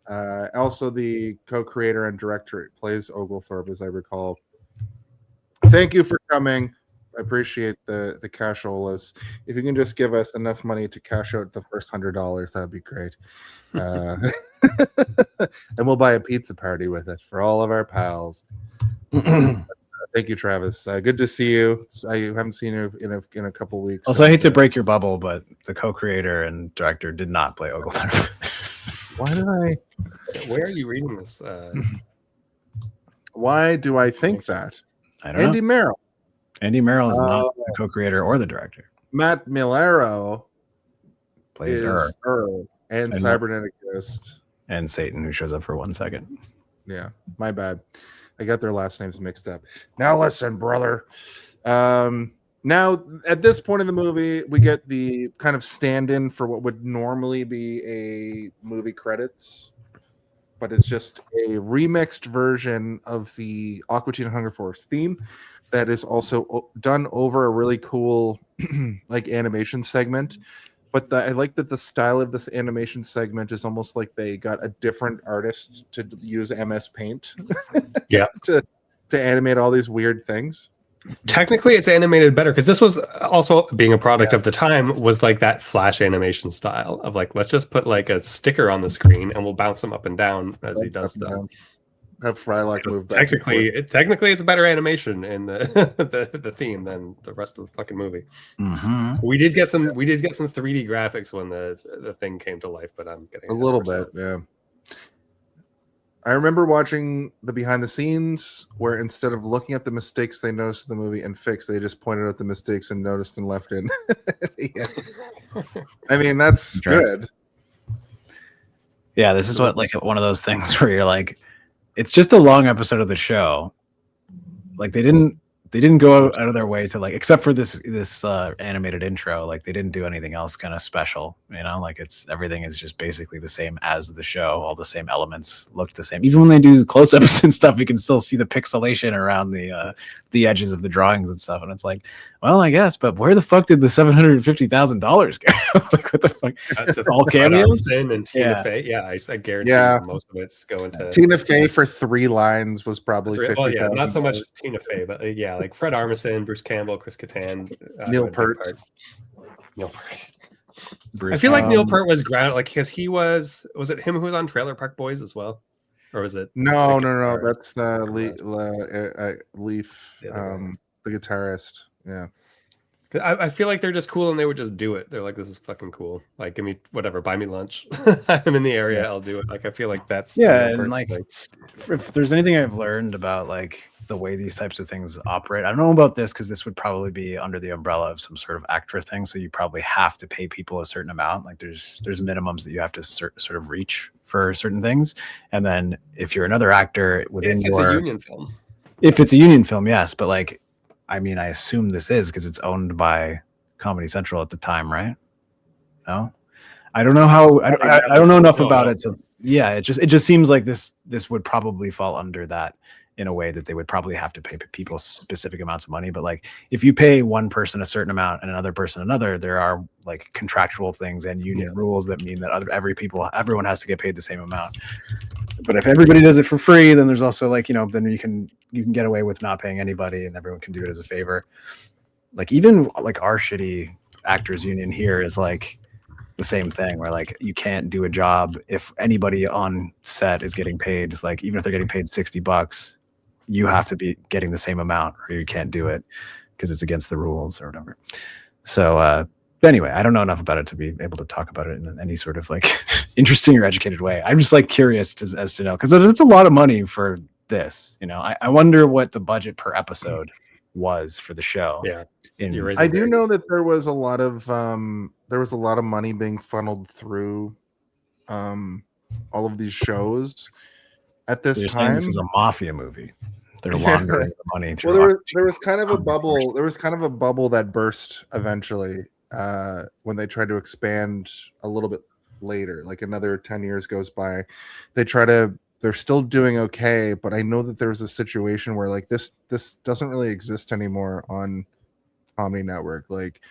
Also, the co-creator and director plays Oglethorpe, as I recall. Thank you for coming. I appreciate the casholas. If you can just give us enough money to cash out the first $100, that'd be great. And we'll buy a pizza party with it for all of our pals. Thank you, Travis. Good to see you. I haven't seen you in a couple weeks. Also, I hate to break your bubble, but the co-creator and director did not play Oglethorpe. Why did I? Where are you reading this? Why do I think that? I don't know. Andy Merrill. Andy Merrill is not the co-creator or the director. Matt Maiellaro plays Earl and Cybernetic Ghost. And Satan, who shows up for 1 second. Yeah, my bad. I got their last names mixed up. Now listen, brother. Now, at this point in the movie, we get the kind of stand-in for what would normally be a movie credits, but it's just a remixed version of the Aqua Teen Hunger Force theme that is also done over a really cool like animation segment. But I like that the style of this animation segment is almost like they got a different artist to use MS Paint to animate all these weird things. Technically, it's animated better because this was also being a product of the time, was like that flash animation style of like, let's just put like a sticker on the screen and we'll bounce him up and down as he does stuff. Have Frylock move back. Technically, it's a better animation in the theme than the rest of the fucking movie. We did get some 3D graphics when the thing came to life, but I'm getting a little bit. Yeah. I remember watching the behind the scenes where instead of looking at the mistakes they noticed in the movie and fixed, they just pointed out the mistakes and noticed and left in. Yeah. I mean, that's good. Yeah, this is what like one of those things where you're like, it's just a long episode of the show. Like they didn't go out of their way to like, except for this animated intro, like they didn't do anything else kind of special, you know, like everything is just basically the same as the show. All the same elements looked the same. Even when they do close-ups and stuff, you can still see the pixelation around the edges of the drawings and stuff. And it's like, well, I guess, but where the fuck did the $750,000 go? Like, what the fuck? All cameos and Tina Fey. Yeah, I guarantee most of it's going to Tina Fey for 3 lines was probably $50,000. Well, yeah, not so much Tina Fey, but yeah, like Fred Armisen, Bruce Campbell, Chris Kattan, Neil Peart. Neil Peart. I feel like Neil Peart was grounded, like because he was it him who was on Trailer Park Boys as well, or was it? No, that's Leaf, the guitarist. Yeah. I feel like they're just cool and they would just do it. They're like, this is fucking cool. Like, give me whatever, buy me lunch. I'm in the area, I'll do it. Like, I feel like that's and like if there's anything I've learned about like the way these types of things operate, I don't know about this because this would probably be under the umbrella of some sort of actor thing. So you probably have to pay people a certain amount. Like there's minimums that you have to sort of reach for certain things. And then if you're another actor within it's a union film. If it's a union film, yes, but like. I mean, I assume this is because it's owned by Comedy Central at the time, right? No, I don't know how. I don't know enough about it. So yeah, it just seems like this would probably fall under that in a way that they would probably have to pay people specific amounts of money. But like, if you pay one person a certain amount and another person another, there are like contractual things and union rules that mean that everyone has to get paid the same amount. But if everybody does it for free, then there's also like, you know, then you can get away with not paying anybody and everyone can do it as a favor. Like even like our shitty actors union here is like the same thing where like you can't do a job if anybody on set is getting paid, like even if they're getting paid $60, you have to be getting the same amount or you can't do it because it's against the rules or whatever. So anyway, I don't know enough about it to be able to talk about it in any sort of like interesting or educated way. I'm just like curious as to know, because it's a lot of money for this, you know. I wonder what the budget per episode was for the show. Yeah, I do know that there was a lot of money being funneled through all of these shows at this time. This is a mafia movie. They're laundering the money through. Well, there was kind of a bubble. There was kind of a bubble that burst eventually when they tried to expand a little bit later. Like another 10 years goes by, they're still doing okay, but I know that there's a situation where like this doesn't really exist anymore on Comedy Network. Like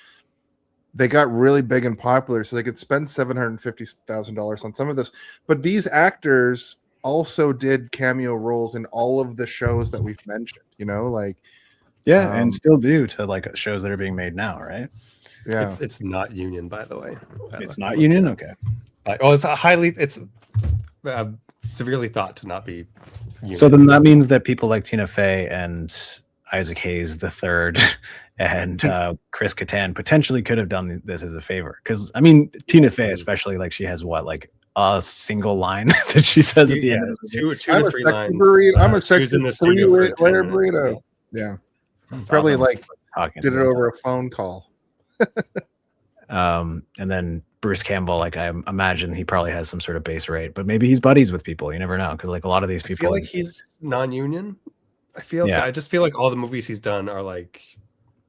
they got really big and popular, so they could spend $750,000 on some of this. But these actors also did cameo roles in all of the shows that we've mentioned, you know, like and still do to like shows that are being made now, right? Yeah, it's not union, by the way. It's not union. Okay. It's severely thought to not be union. So then that means that people like Tina Fey and Isaac Hayes III and Chris Kattan potentially could have done this as a favor, because I mean Tina Fey especially, like she has what, a single line that she says at the end of two to three lines. I'm a sexy three-layer burrito. Yeah, probably awesome. Did it over a phone call. And then Bruce Campbell, like I imagine he probably has some sort of base rate, but maybe he's buddies with people. You never know, because like a lot of these people, I feel like he's non-union. I just feel like all the movies he's done are like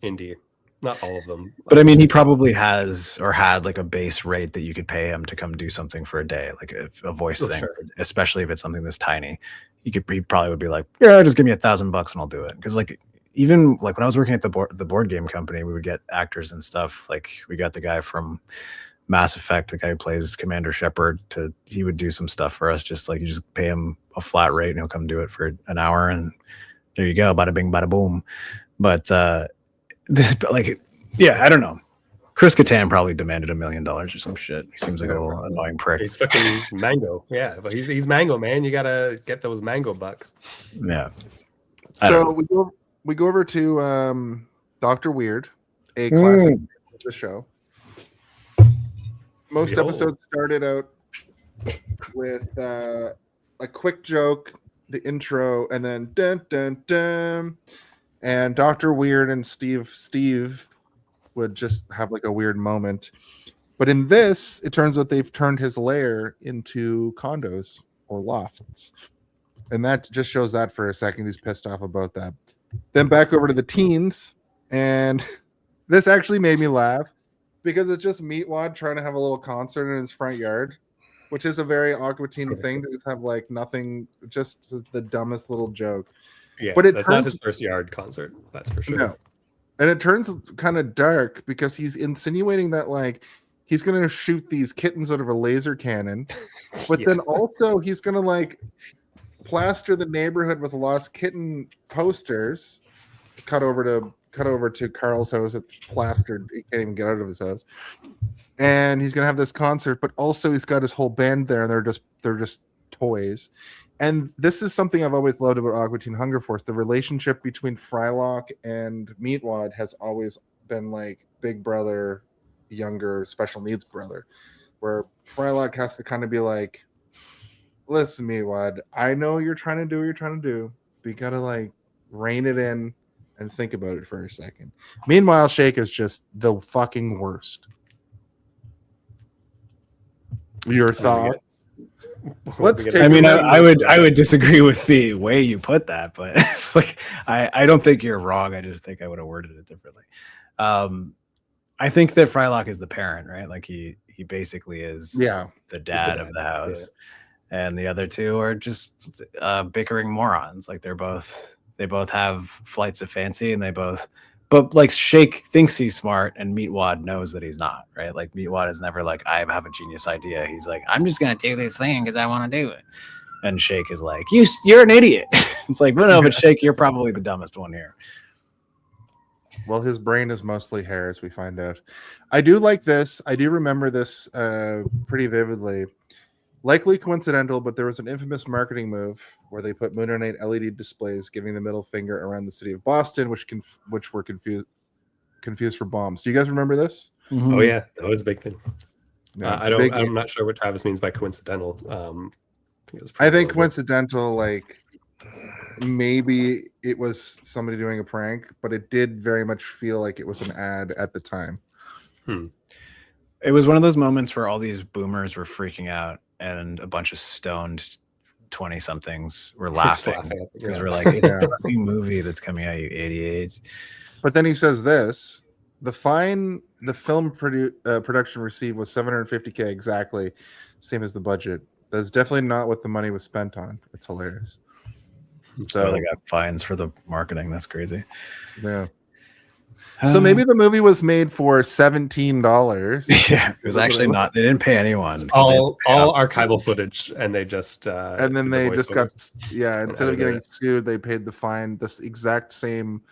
indie. Not all of them. But I mean, he probably has or had like a base rate that you could pay him to come do something for a day, like a voice thing, sure. Especially if it's something this tiny. He probably would be like, yeah, just give me $1,000 and I'll do it. Because like even like when I was working at the board game company, we would get actors and stuff. Like we got the guy from Mass Effect, the guy who plays Commander Shepard, he would do some stuff for us. Just like you just pay him a flat rate and he'll come do it for an hour and there you go, bada bing, bada boom. But this, like, yeah, I don't know. Chris Kattan probably demanded $1 million or some shit. He seems like a little annoying prick. He's fucking Mango. Yeah, but he's Mango, man. You gotta get those Mango bucks. Yeah. So we go over to Dr. Weird, a classic of the show. Most episodes started out with a quick joke, the intro, and then dun dun dun. And Dr. Weird and Steve would just have like a weird moment. But in this, it turns out they've turned his lair into condos or lofts. And that just shows that for a second. He's pissed off about that. Then back over to the teens. And this actually made me laugh because it's just Meatwad trying to have a little concert in his front yard, which is a very Aqua teen thing to just have like nothing, just the dumbest little joke. Yeah, but that's not his first yard concert. That's for sure. No. And it turns kind of dark because he's insinuating that like he's going to shoot these kittens out of a laser cannon, but then also he's going to like plaster the neighborhood with lost kitten posters. Cut over to Carl's house. It's plastered. He can't even get out of his house. And he's going to have this concert, but also he's got his whole band there, and they're just toys. And this is something I've always loved about Aqua Teen Hunger Force. The relationship between Frylock and Meatwad has always been like big brother, younger, special needs brother, where Frylock has to kind of be like, listen, Meatwad, I know you're trying to do what you're trying to do, but you got to like rein it in and think about it for a second. Meanwhile, Shake is just the fucking worst. Your thoughts? I would disagree with the way you put that, but like I don't think you're wrong. I just think I would have worded it differently. I think that Frylock is the parent, right? Like he basically is the dad of the house, and the other two are just bickering morons. Like they both have flights of fancy, and but like Shake thinks he's smart, and Meatwad knows that he's not, right? Like Meatwad is never like, I have a genius idea. He's like, I'm just gonna do this thing because I want to do it. And Shake is like, you're an idiot. It's like, well, no, but Shake, you're probably the dumbest one here. Well, his brain is mostly hair, as we find out. I do like this. I do remember this pretty vividly. Likely coincidental, but there was an infamous marketing move where they put Moon and Night LED displays giving the middle finger around the city of Boston, which were confused for bombs. Do you guys remember this? Mm-hmm. Oh yeah, that was a big thing. No, I'm not sure what Travis means by coincidental. I think coincidental, like maybe it was somebody doing a prank, but it did very much feel like it was an ad at the time. It was one of those moments where all these boomers were freaking out, and a bunch of stoned 20-somethings were laughing because we're like, it's a fucking movie that's coming out, you idiots. But then he says this: the fine the film production received was $750K, exactly same as the budget. That's definitely not what the money was spent on. It's hilarious. So they got fines for the marketing. That's crazy. Yeah. So maybe the movie was made for $17. Yeah, it was actually not. They didn't pay anyone. All archival footage, and they just and then they just got instead of getting sued, they paid the fine. This exact same,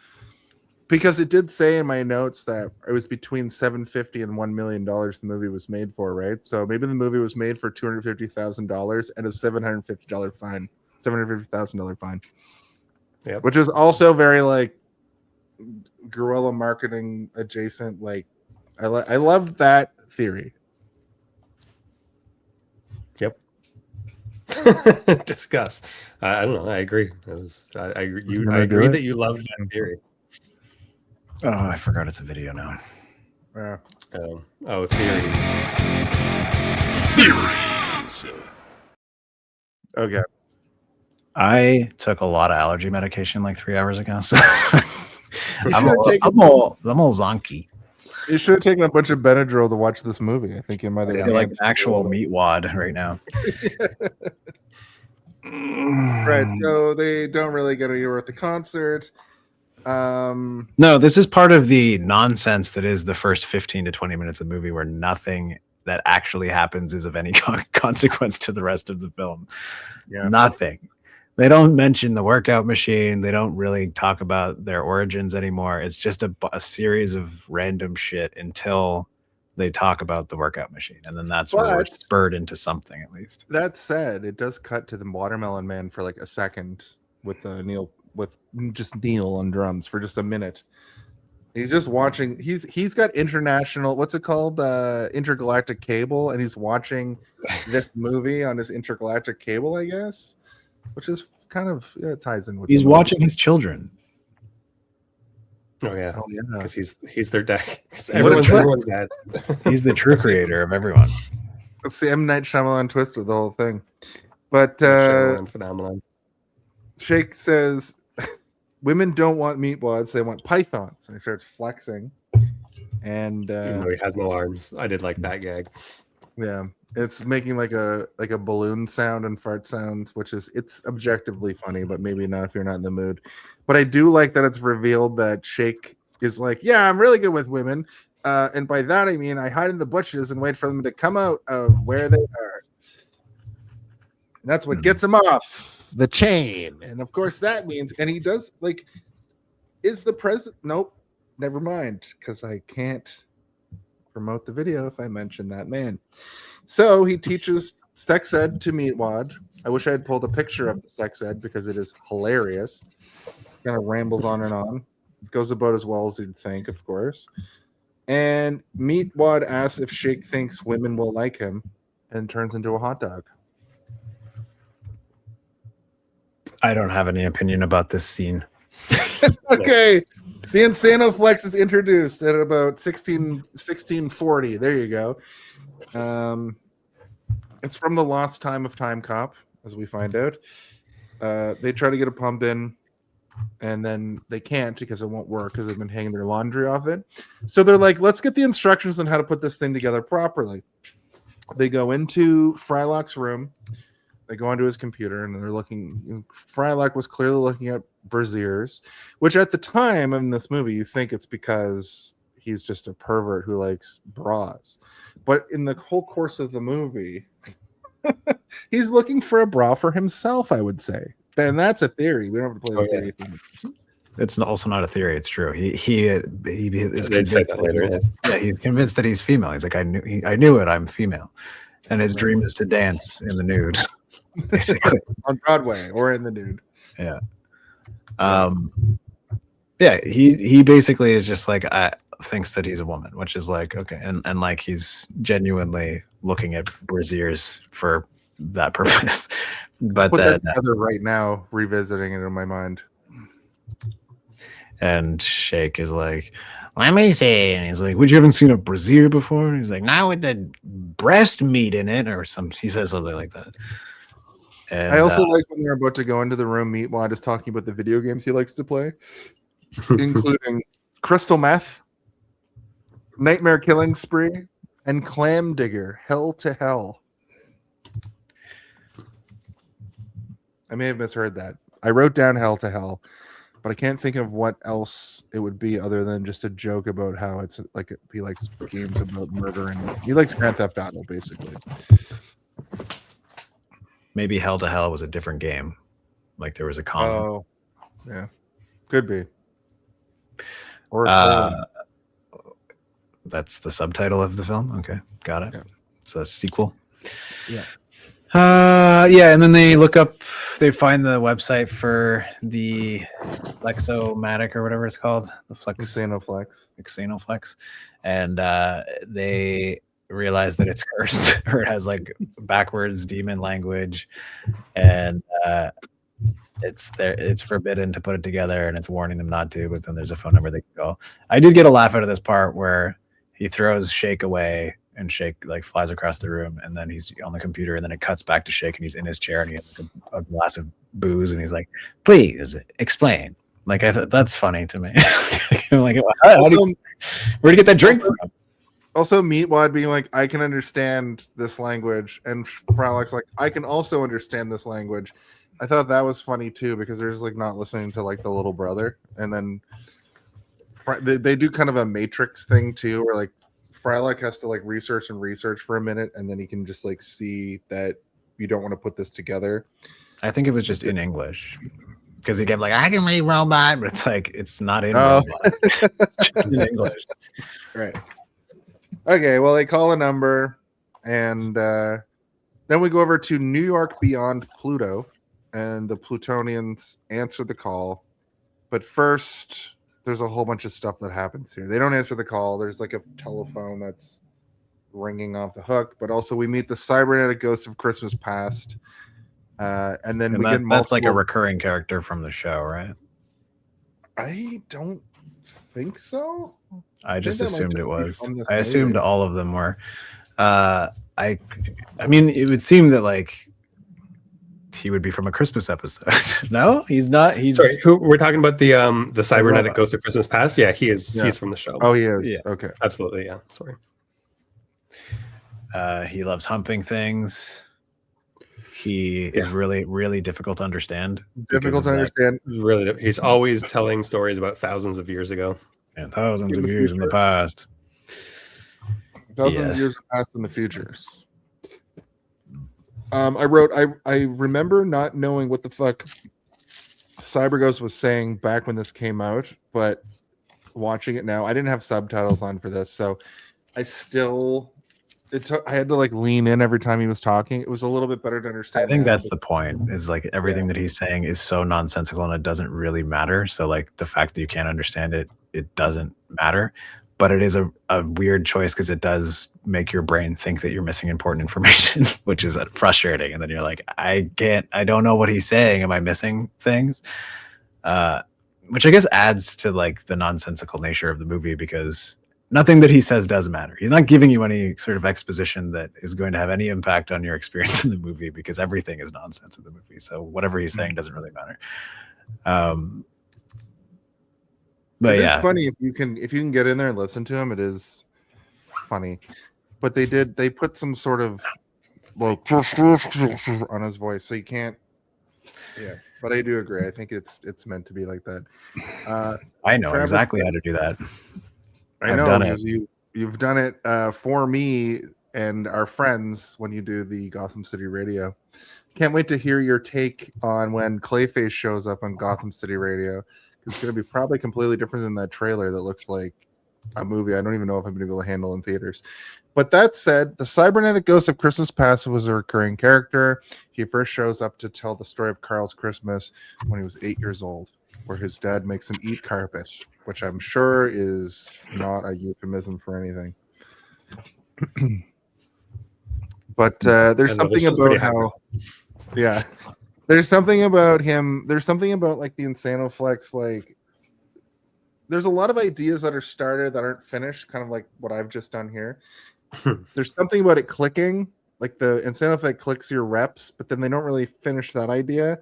because it did say in my notes that it was between $750,000 and $1 million. The movie was made for, right? So maybe the movie was made for $250,000 and a $750 fine, $750,000 fine. Yeah, which is also very like guerrilla marketing adjacent. Like I love that theory. Yep. Discuss. I don't know. I agree. I agree that you loved that theory. Oh, I forgot it's a video now. Yeah. Theories. Okay. I took a lot of allergy medication like 3 hours ago, so I'm all zonky. You should have taken a bunch of Benadryl to watch this movie. I think you might have like actual Meatwad right now. Right, so they don't really get anywhere at the concert. No, this is part of the nonsense that is the first 15 to 20 minutes of the movie where nothing that actually happens is of any consequence to the rest of the film. Yeah. Nothing. They don't mention the workout machine. They don't really talk about their origins anymore. It's just a series of random shit until they talk about the workout machine, and then that's where we're But- spurred into something at least. That said, it does cut to the Watermelon Man for like a second with Neil on drums for just a minute. He's just watching. He's got international. What's it called? Intergalactic cable, and he's watching this movie on his intergalactic cable, I guess, which is kind of ties in with. He's the movie. watching his children. Oh yeah, Oh yeah. because he's their dad. What a Everyone's dad. He's the true creator of everyone. That's the M. Night Shyamalan twist of the whole thing. But Phenomenon. Shake says women don't want meatwads, they want pythons. And he starts flexing. And Even though he has no arms, I did like that gag. yeah, it's making like a balloon sound and fart sounds, which is it's objectively funny, but maybe not if you're not in the mood. But I do like that it's revealed that Shake is like, yeah, I'm really good with women. And by that I mean I hide in the bushes and wait for them to come out of where they are. And that's what gets him off the chain. And of course that means, and he does like, is the president? Nope, never mind, because I can't promote the video if I mention that man. So he teaches sex ed to Meatwad. I wish I had pulled a picture of the sex ed because it is hilarious. Kind of rambles on and on. It goes about as well as you'd think, of course. And Meatwad asks if Shake thinks women will like him and turns into a hot dog. I don't have any opinion about this scene. Okay. The Insano Flex is introduced at about 1640. There you go. It's from the Lost Time of Time Cop, as we find out. They try to get a pump in, and then they can't because it won't work because they've been hanging their laundry off it. So they're like, let's get the instructions on how to put this thing together properly. They go into Frylock's room. They go onto his computer and they're looking. Frylock was clearly looking at brassieres, which at the time in this movie, you think it's because he's just a pervert who likes bras. But in the whole course of the movie, he's looking for a bra for himself, I would say. And that's a theory. We don't have to play the theory thing. It's also not a theory. It's true. He is They'd say that later. Yeah, he's convinced that he's female. He's like, I knew it. I'm female, and his dream is to dance in the nude, basically On Broadway or in the nude. Yeah. Yeah. He basically is just like thinks that he's a woman, which is like okay, and like he's genuinely looking at brassieres for that purpose. But Put then that together right now, revisiting it in my mind. And Shake is like, let me see. And he's like, would you haven't seen a brassiere before? And he's like, not with the breast meat in it, or some. He says something like that. And, I also like when they're about to go into the room, Meatwad is talking about the video games he likes to play, including Crystal Meth, Nightmare Killing Spree, and Clam Digger, Hell to Hell. I may have misheard that. I wrote down Hell to Hell, but I can't think of what else it would be other than just a joke about how it's like he likes games about murder and he likes Grand Theft Auto, basically. maybe Hell to Hell was a different game. Like there was a common. Oh, yeah, could be. Or that's the subtitle of the film. Okay, got it. Yeah. It's a sequel. Yeah. Yeah, and then they look up, they find the website for the Flexomatic or whatever it's called, the Xenoflex, and they realize that it's cursed or it has like backwards demon language, and it's forbidden to put it together, and it's warning them not to. But then there's a phone number they can call. I did get a laugh out of this part where he throws Shake away. And Shake like flies across the room, and then he's on the computer, and then it cuts back to Shake, and he's in his chair, and he has like a glass of booze, and he's like, "Please explain." Like I thought that's funny to me. I'm like, where'd you get that drink from? Also, Meatwad being like, "I can understand this language," and Froloc's like, "I can also understand this language." I thought that was funny too because they're just like not listening to like the little brother, and then they do kind of a Matrix thing too, where like. Frylock has to like research for a minute, and then he can just like see that you don't want to put this together. I think it was just in English. Because he kept like, I can read robot, but it's like it's not in Oh. robot. Just in English. Right. Okay, well, they call a number, and then we go over to New York beyond Pluto, and the Plutonians answer the call. But first, there's a whole bunch of stuff that happens here. They don't answer the call. There's like a telephone that's ringing off the hook, but also we meet the cybernetic ghost of Christmas past. And then we get multiple... That's like a recurring character from the show, right? I don't think so. I just assumed it was. I movie. assumed all of them were. I mean, it would seem that like he would be from a Christmas episode. No, he's not. He's sorry. Who we're talking about the cybernetic ghost of Christmas Past? Yeah, he is. Yeah. He's from the show. Oh, he is. Yeah. Okay, absolutely. Yeah. Sorry. He loves humping things. He is really, really difficult to understand. Difficult to understand. Really, he's always telling stories about thousands of years ago and thousands of years in the past. Thousands of years past in the futures. I wrote. I remember not knowing what the fuck CyberGhost was saying back when this came out, but watching it now, I didn't have subtitles on for this, so I still. I had to like lean in every time he was talking. It was a little bit better to understand. I think that's the point, is like everything that he's saying is so nonsensical and it doesn't really matter. So like the fact that you can't understand it, it doesn't matter. But it is a weird choice because it does make your brain think that you're missing important information, which is frustrating. And then you're like, I don't know what he's saying. Am I missing things? Which I guess adds to like the nonsensical nature of the movie, because nothing that he says does matter. He's not giving you any sort of exposition that is going to have any impact on your experience in the movie, because everything is nonsense in the movie. So whatever he's saying doesn't really matter. But it's funny if you can get in there and listen to him. It is funny, but they put some sort of like on his voice, so you can't. Yeah, but I do agree. I think it's meant to be like that. I know exactly how to do that. I know you've done it for me and our friends when you do the Gotham City Radio. Can't wait to hear your take on when Clayface shows up on Gotham City Radio. It's going to be probably completely different than that trailer that looks like a movie I don't even know if I'm going to be able to handle in theaters. But that said, the cybernetic ghost of Christmas Past was a recurring character. He first shows up to tell the story of Carl's Christmas when he was 8 years old, where his dad makes him eat carpet, which I'm sure is not a euphemism for anything. But there's something about how, yeah, there's something about him. There's something about like the Insanoflex. Like, there's a lot of ideas that are started that aren't finished, kind of like what I've just done here. There's something about it clicking, like the Insanoflex clicks your reps, but then they don't really finish that idea.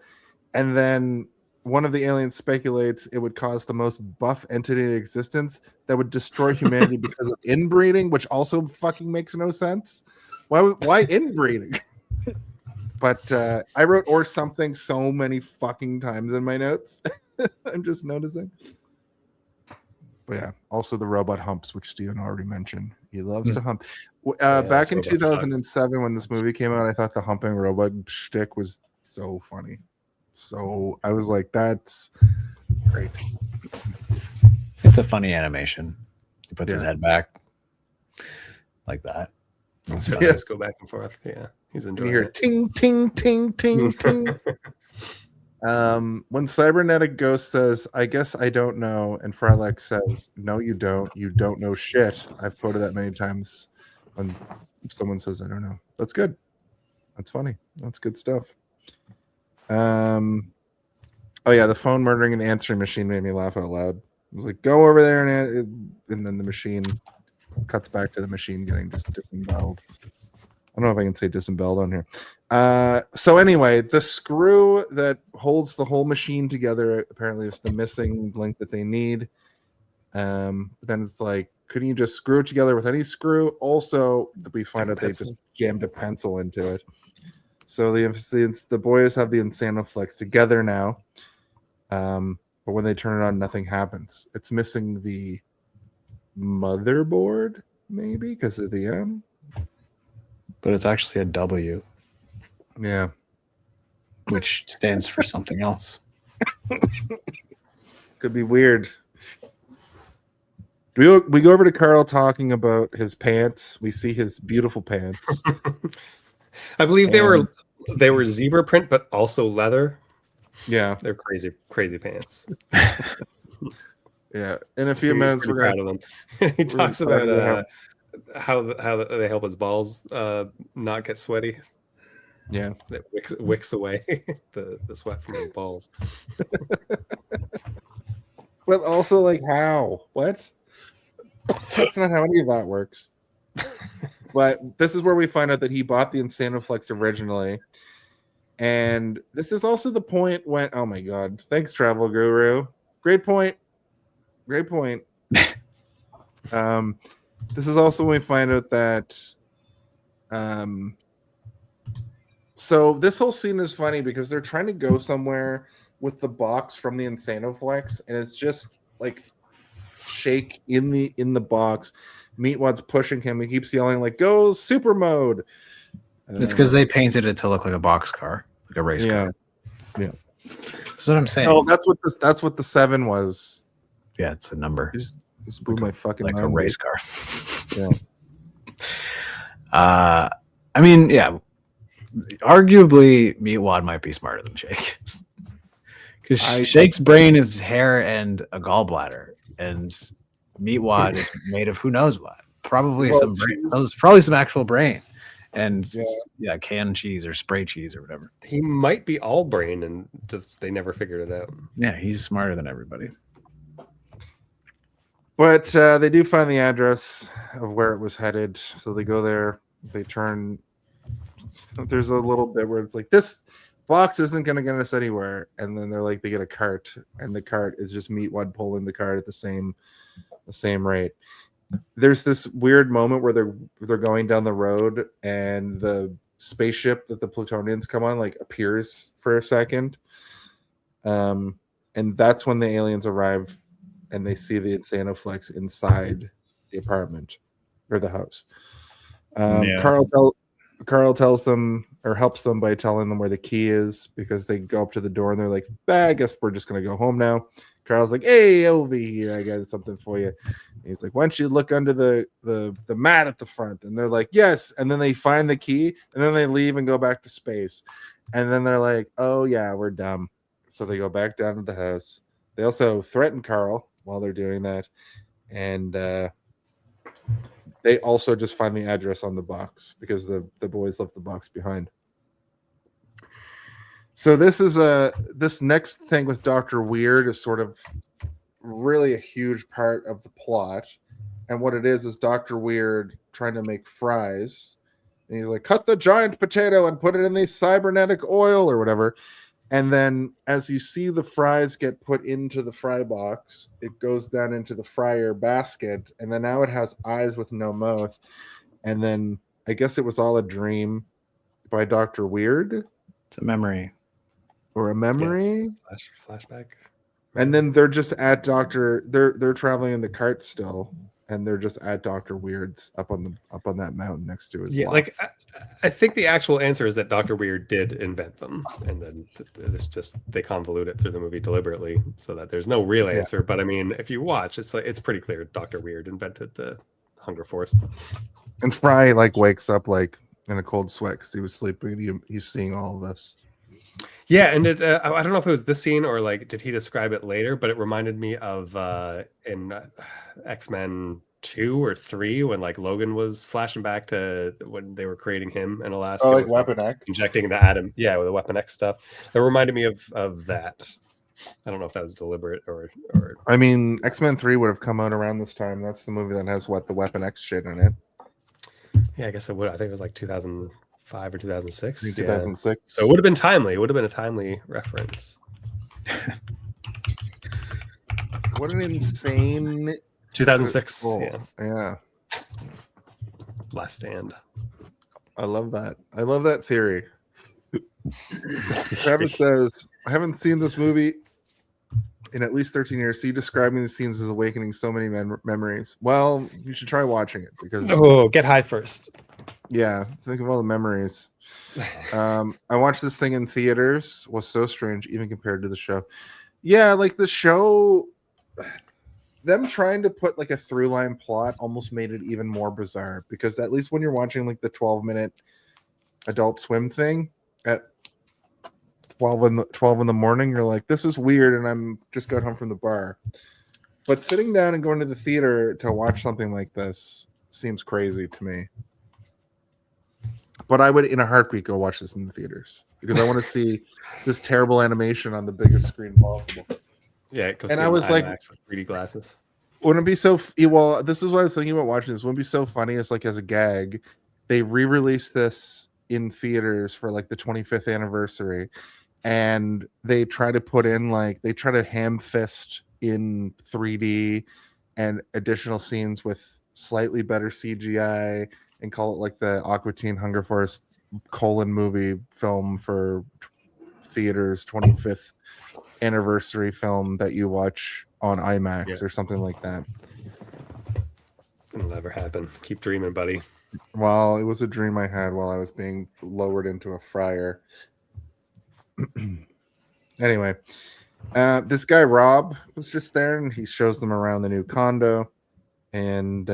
And then one of the aliens speculates it would cause the most buff entity in existence that would destroy humanity because of inbreeding, which also fucking makes no sense. Why inbreeding? But I wrote or something so many fucking times in my notes. I'm just noticing. But yeah, also the robot humps, which Steven already mentioned. He loves to hump. Back in 2007, when this movie came out, I thought the humping robot shtick was so funny. So I was like, that's great. It's a funny animation. He puts his head back like that. Just go back and forth. Yeah, he's enjoying you hear it. Ting, ting, ting, ting, ting. When Cybernetic Ghost says, I guess I don't know, and Frylex says, no, you don't know shit. I've quoted that many times when someone says, I don't know. That's good. That's funny. That's good stuff. Oh yeah, the phone murdering and answering machine made me laugh out loud. I was like, go over there, and then the machine cuts back to the machine getting just disemboweled. I don't know if I can say disemboweled on here. So anyway, the screw that holds the whole machine together apparently is the missing link that they need. Then it's like, couldn't you just screw it together with any screw? Also, we find out they just jammed a pencil into it. So the boys have the Insanoflex together now. But when they turn it on, nothing happens. It's missing the motherboard, maybe, because of the M. But it's actually a W. Yeah. which stands for something else. Could be weird. We go over to Carl talking about his pants. We see his beautiful pants. I believe they were zebra print, but also leather. Yeah, They're crazy pants. yeah. In a few minutes, we're proud gonna. of them. He talks excited about how they help his balls not get sweaty. Yeah, That wicks away the sweat from his balls. but also like how? What? That's not how any of that works. But this is where we find out that he bought the Insanoflex originally. And this is also the point when, oh my God, thanks, Travel Guru. Great point. Great point. This is also when we find out that, so this whole scene is funny because they're trying to go somewhere with the box from the Insanoflex, and it's just like Shake in the box. Meatwad's pushing him. He keeps yelling like, "Go super mode!" It's because they painted it to look like a box car, like a race car. Yeah. That's what I'm saying. Oh, that's what the 7 was. Yeah, it's a number. Just blew my fucking like mind. a race car. Yeah. I mean, yeah. Arguably, Meatwad might be smarter than Shake. Because Shake's brain is hair and a gallbladder, and Meatwad is made of who knows what. Probably some brain. Probably some actual brain. And yeah, canned cheese or spray cheese or whatever. He might be all brain, and just they never figured it out. Yeah, he's smarter than everybody. But they do find the address of where it was headed, so they go there. They turn. There's a little bit where it's like, this box isn't going to get us anywhere, and then they're like, they get a cart, and the cart is just Meatwad pulling the cart at the same rate. There's this weird moment where they're going down the road, and the spaceship that the Plutonians come on like appears for a second, and that's when the aliens arrive, and they see the Insanoflex inside the apartment or the house. Carl tells them, or helps them by telling them where the key is, because they go up to the door and they're like, I guess we're just going to go home now. Carl's like, hey, over here, I got something for you. And he's like, why don't you look under the mat at the front? And they're like, yes. And then they find the key, and then they leave and go back to space. And then they're like, oh, yeah, we're dumb. So they go back down to the house. They also threaten Carl while they're doing that. And they also just find the address on the box because the boys left the box behind. So this next thing with Dr. Weird is sort of really a huge part of the plot. And what it is Dr. Weird trying to make fries. And he's like, cut the giant potato and put it in the cybernetic oil or whatever. And then as you see the fries get put into the fry box, it goes down into the fryer basket. And then now it has eyes with no mouth. And then I guess it was all a dream by Dr. Weird. It's a memory. Or a memory. Yeah, flashback. And then they're just at they're traveling in the cart still. And they're just at Dr. Weird's up on that mountain next to his loft. Like I think the actual answer is that Dr. Weird did invent them, and then it's just they convolute it through the movie deliberately so that there's no real answer. But I mean, if you watch, it's pretty clear Dr. Weird invented the Hunger Force. And Fry like wakes up like in a cold sweat because he was sleeping. He's seeing all of this. Yeah, and I don't know if it was this scene or like did he describe it later, but it reminded me of in X-Men 2 or 3 when like Logan was flashing back to when they were creating him in Alaska. Oh, like Weapon X, injecting the atom, with the Weapon X stuff. That reminded me of that. I don't know if that was deliberate or. I mean, X-Men 3 would have come out around this time. That's the movie that has the Weapon X shit in it. Yeah, I guess it would. I think it was like 2005 or 2006. 2006. Yeah. So it would have been timely. It would have been a timely reference. What an insane 2006. Yeah. Last Stand. I love that. I love that theory. Travis says, I haven't seen this movie in at least 13 years. So you describing the scenes as awakening so many memories. Well, you should try watching it because get high first. Yeah, think of all the memories. I watched this thing in theaters. Was so strange, even compared to the show. Yeah, like the show, them trying to put like a through line plot almost made it even more bizarre, because at least when you're watching like the 12-minute Adult Swim thing at 12 in the morning, you're like, this is weird, and I'm just got home from the bar. But sitting down and going to the theater to watch something like this seems crazy to me. But I would, in a heartbeat, go watch this in the theaters, because I want to see this terrible animation on the biggest screen possible. Yeah, go And see I was like, with 3D glasses. Wouldn't it be so? Well, this is what I was thinking about watching this. Wouldn't it be so funny as like as a gag, they re-released this in theaters for like the 25th anniversary, and they try to put in like they try to ham fist in 3D and additional scenes with slightly better CGI and call it like the Aqua Teen Hunger Force : movie film for theaters 25th anniversary film that you watch on IMAX or something like that. It'll never happen. Keep dreaming, buddy. Well, it was a dream I had while I was being lowered into a fryer. Anyway, this guy Rob was just there, and he shows them around the new condo, and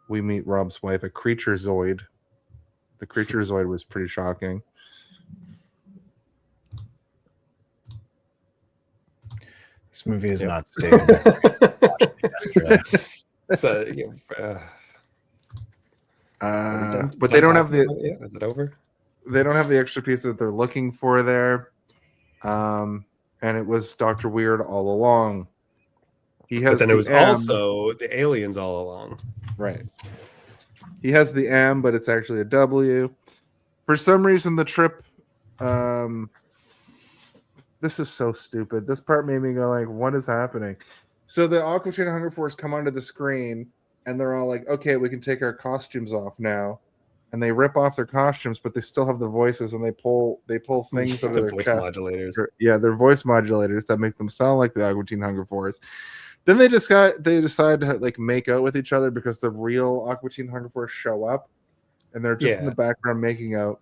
we meet Rob's wife, a creature Zoid. The creature Zoid was pretty shocking. This movie is not stable. Yesterday. But they don't have the. Is it over? They don't have the extra piece that they're looking for there. And it was Dr. Weird all along. He has. But then the it was M. also the aliens all along. Right. He has the M, but it's actually a W. For some reason, the trip. This is so stupid. This part made me go like, "What is happening?" So the Aqua Teen Hunger Force come onto the screen, and they're all like, "Okay, we can take our costumes off now." And they rip off their costumes, but they still have the voices, and they pull things out of their voice chest. modulators. Yeah, they're voice modulators that make them sound like the Aqua Teen Hunger Force. Then they decide to like make out with each other because the real Aqua Teen Hunger Force show up, and they're just in the background making out.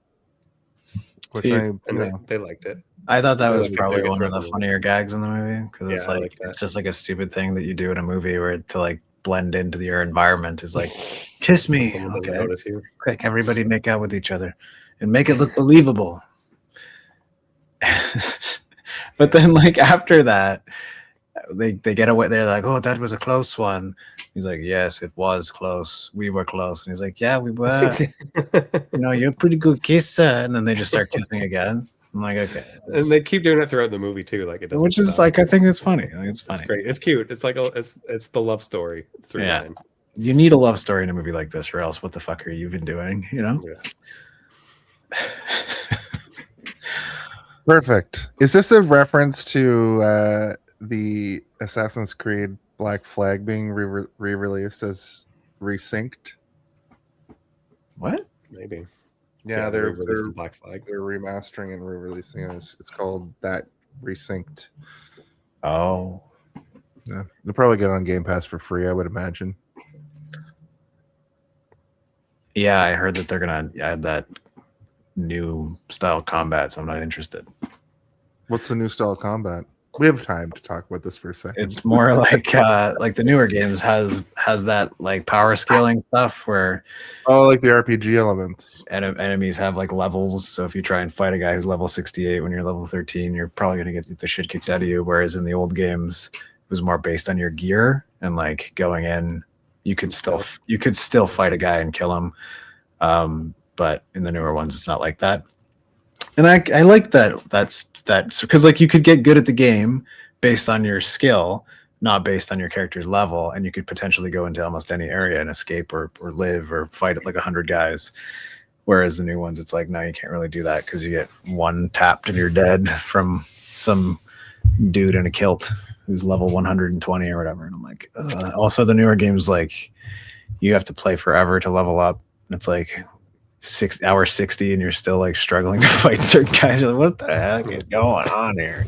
Which they liked it. I thought that So was like probably they're one of the through. funnier gags in the movie, because it's Yeah, I like like that. it's just like a stupid thing that you do in a movie where to like blend into your environment is like, kiss me, Someone doesn't okay, notice you. quick, everybody make out with each other and make it look believable. But then like after that, they get away. They're like, oh, that was a close one. He's like, yes, it was close. We were close. And he's like, yeah, we were. You're a pretty good kisser. And then they just start kissing again. I'm like, okay. And they keep doing it throughout the movie too. Like it doesn't. Which is stop. like, I think it's funny. I think it's funny. It's great. It's cute. It's like it's the love story through line. You need a love story in a movie like this, or else what the fuck are you even doing? Yeah. Perfect. Is this a reference to the Assassin's Creed Black Flag being re-released as resynced? What? Maybe. Yeah, they're they're releasing Black Flag. they're remastering and re-releasing it. It's called that resynced. Oh. Yeah, they'll probably get it on Game Pass for free, I would imagine. Yeah, I heard that they're gonna add that new style combat, so I'm not interested. What's the new style of combat? We have time to talk about this for a second. It's more like the newer games has that like power scaling stuff where like the RPG elements. enemies have like levels. So if you try and fight a guy who's level 68 when you're level 13, you're probably gonna get the shit kicked out of you. Whereas in the old games, it was more based on your gear and like going in, you could still fight a guy and kill him. But in the newer ones, it's not like that. And I like that. That's because like you could get good at the game based on your skill, not based on your character's level, and you could potentially go into almost any area and escape or live or fight at like 100 guys. Whereas the new ones, it's like, no, you can't really do that because you get one tapped and you're dead from some dude in a kilt who's level 120 or whatever. And I'm like, ugh. Also the newer games, like you have to play forever to level up. And it's like 6 hours 60 and you're still like struggling to fight certain guys. You're like, what the heck is going on here?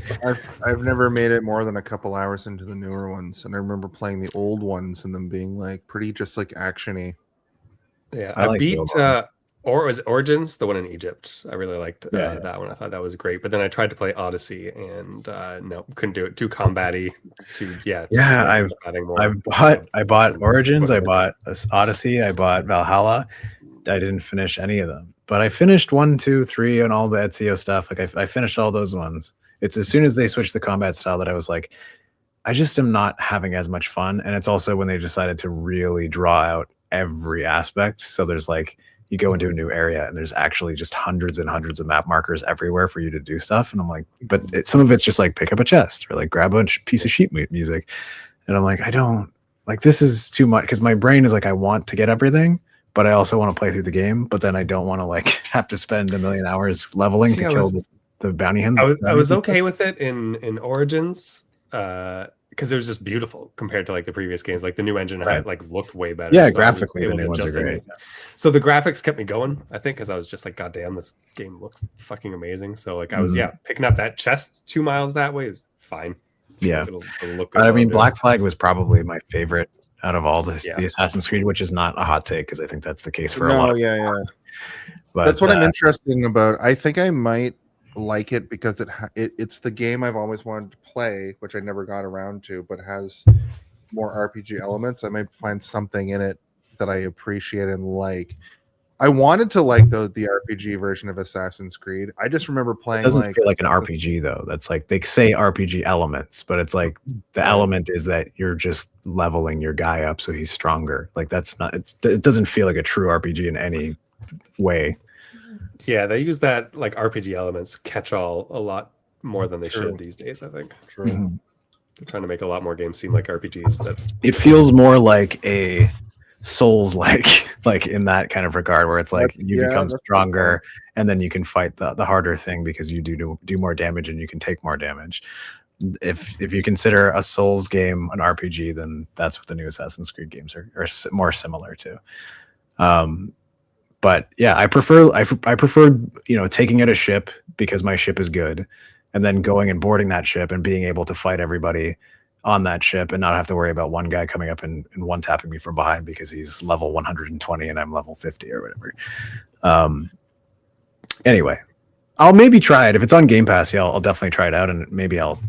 I've never made it more than a couple hours into the newer ones, and I remember playing the old ones and them being like pretty just like actiony. Yeah, I like beat Or was it Origins, the one in Egypt? I really liked Yeah. that one. I thought that was great. But then I tried to play Odyssey, and no, couldn't do it. Too combat-y. I bought Origins, I bought Odyssey, I bought Valhalla. I didn't finish any of them, but I finished 1, 2, 3, and all the Ezio stuff. Like I finished all those ones. It's as soon as they switched the combat style that I was like, I just am not having as much fun. And it's also when they decided to really draw out every aspect. So there's like, you go into a new area and there's actually just hundreds and hundreds of map markers everywhere for you to do stuff. And I'm like, but some of it's just like pick up a chest or like grab a piece of sheet music. And I'm like, I don't like, this is too much, because my brain is like, I want to get everything, but I also want to play through the game. But then I don't want to like have to spend a million hours leveling to kill the bounty hunts. I was okay with it in Origins. Because it was just beautiful compared to like the previous games. Like the new engine had like looked way better. Yeah, so graphically the new ones are great. So the graphics kept me going, I think, because I was just like, God damn, this game looks fucking amazing. So like I was picking up that chest 2 miles that way is fine. Yeah, it'll look good. I mean, Black Flag was probably my favorite out of all the Assassin's Creed, which is not a hot take because I think that's the case for a lot. Yeah. But that's what I'm interested about. I think I might like it because it's the game I've always wanted to play, which I never got around to, but has more RPG elements. I might find something in it that I appreciate and like. I wanted to like the RPG version of Assassin's Creed. I just remember playing. It doesn't feel like an RPG though. That's like they say RPG elements, but it's like the element is that you're just leveling your guy up so he's stronger. Like that's not. It doesn't feel like a true RPG in any way. Yeah, they use that like RPG elements catch all a lot more than they should these days, I think. True. Mm-hmm. They're trying to make a lot more games seem like RPGs. That it feels more like a Souls like in that kind of regard where it's like you become stronger and then you can fight the harder thing because you do more damage and you can take more damage. If you consider a Souls game an RPG, then that's what the new Assassin's Creed games are more similar to. But yeah, I prefer taking out a ship because my ship is good, and then going and boarding that ship and being able to fight everybody on that ship and not have to worry about one guy coming up and one tapping me from behind because he's level 120 and I'm level 50 or whatever. Anyway, I'll maybe try it if it's on Game Pass. Yeah, I'll definitely try it out and maybe I'll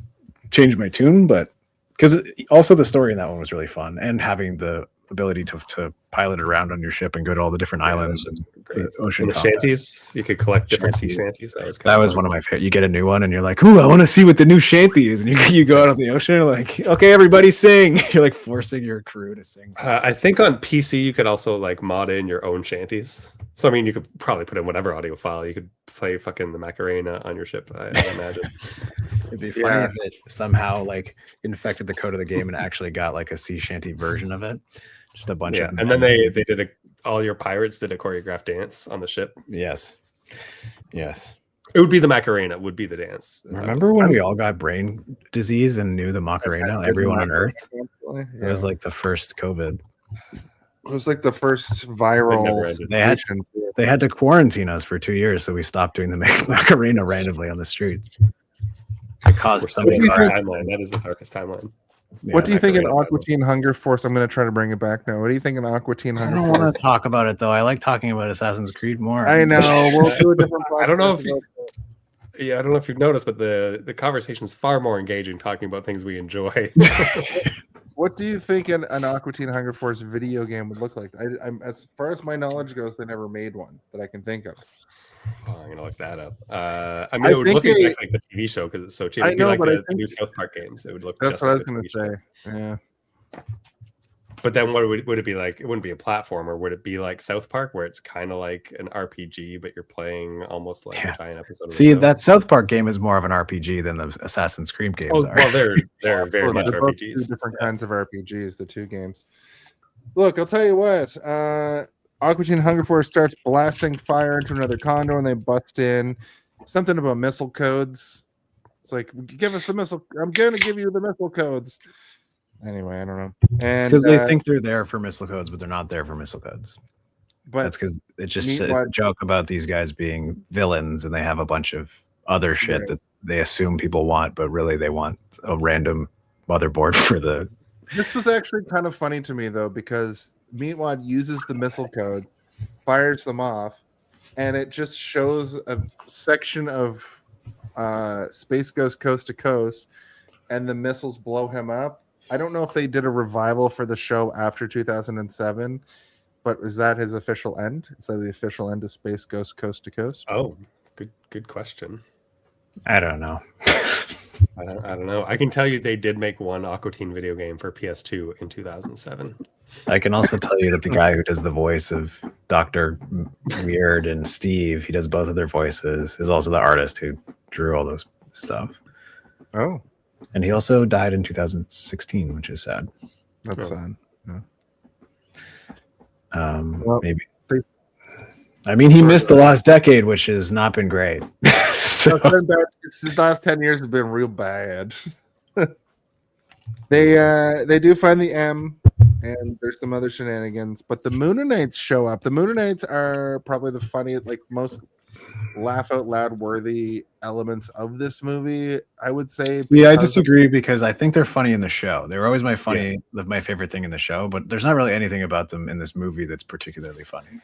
change my tune. But because also the story in that one was really fun and having the ability to pilot around on your ship and go to all the different islands and the ocean. And the shanties, you could collect different sea shanties. That was one of my favorite. You get a new one and you're like, "Ooh, I want to see what the new shanty is." And you go out on the ocean and like, "Okay, everybody sing." You're like forcing your crew to sing. I think on PC you could also like mod in your own shanties. So I mean, you could probably put in whatever audio file. You could play fucking the Macarena on your ship. I imagine. It'd be funny if it somehow like infected the code of the game and actually got like a sea shanty version of it. Just a bunch of, and then they did all your pirates did a choreographed dance on the ship. Yes. It would be the Macarena. Would be the dance. Remember when we all got brain disease and knew the Macarena? Everyone on Earth. It was like the first COVID. It was like the first viral. They had to quarantine us for 2 years, so we stopped doing the Macarena randomly on the streets. It caused something. Timeline. That is the darkest timeline. Yeah, what do you think in Aqua Teen Hunger Force? I'm going to try to bring it back now. What do you think in Aqua Teen Hunger Force? I don't want to talk about it though. I like talking about Assassin's Creed more. I know. We'll do a different. I don't know if you've noticed, but the conversation is far more engaging talking about things we enjoy. What do you think an Aqua Teen Hunger Force video game would look like? I'm as far as my knowledge goes, they never made one that I can think of. Oh, I'm gonna look that up. I mean, it would look like the TV show because it's so cheap. It'd be like the new South Park games. It would look. That's what I was gonna say. Yeah. But then, what would it be like? It wouldn't be a platformer. Would it be like South Park, where it's kind of like an RPG, but you're playing almost like a giant episode? See, that South Park game is more of an RPG than the Assassin's Creed games are. Well, they're very much RPGs. Two different kinds of RPGs. The two games. Look, I'll tell you what. Aqua Teen Hunger Force starts blasting fire into another condo and they bust in. Something about missile codes. It's like, give us the missile. I'm going to give you the missile codes. Anyway, I don't know. And because they think they're there for missile codes, but they're not there for missile codes. But that's because it's a joke about these guys being villains and they have a bunch of other shit that they assume people want, but really they want a random motherboard for the. This was actually kind of funny to me though, because Meatwad uses the missile codes, fires them off, and it just shows a section of space goes coast to coast, and the missiles blow him up. I don't know if they did a revival for the show after 2007, but is that his official end? Is that the official end of Space Goes Coast to Coast? Oh, good question. I don't know. I don't know. I can tell you they did make one Aqua Teen video game for PS2 in 2007. I can also tell you that the guy who does the voice of Dr. Weird and Steve, he does both of their voices, is also the artist who drew all those stuff. Oh, and he also died in 2016, which is sad. That's sad. Yeah. Well, maybe. I mean, he missed the last decade, which has not been great. So. The last 10 years has been real bad. They do find the M, and there's some other shenanigans, but the Moonanites show up. The Moonanites are probably the funniest, like most laugh out loud worthy elements of this movie, I would say. Yeah, I disagree because I think they're funny in the show. They were always my favorite thing in the show, but there's not really anything about them in this movie that's particularly funny.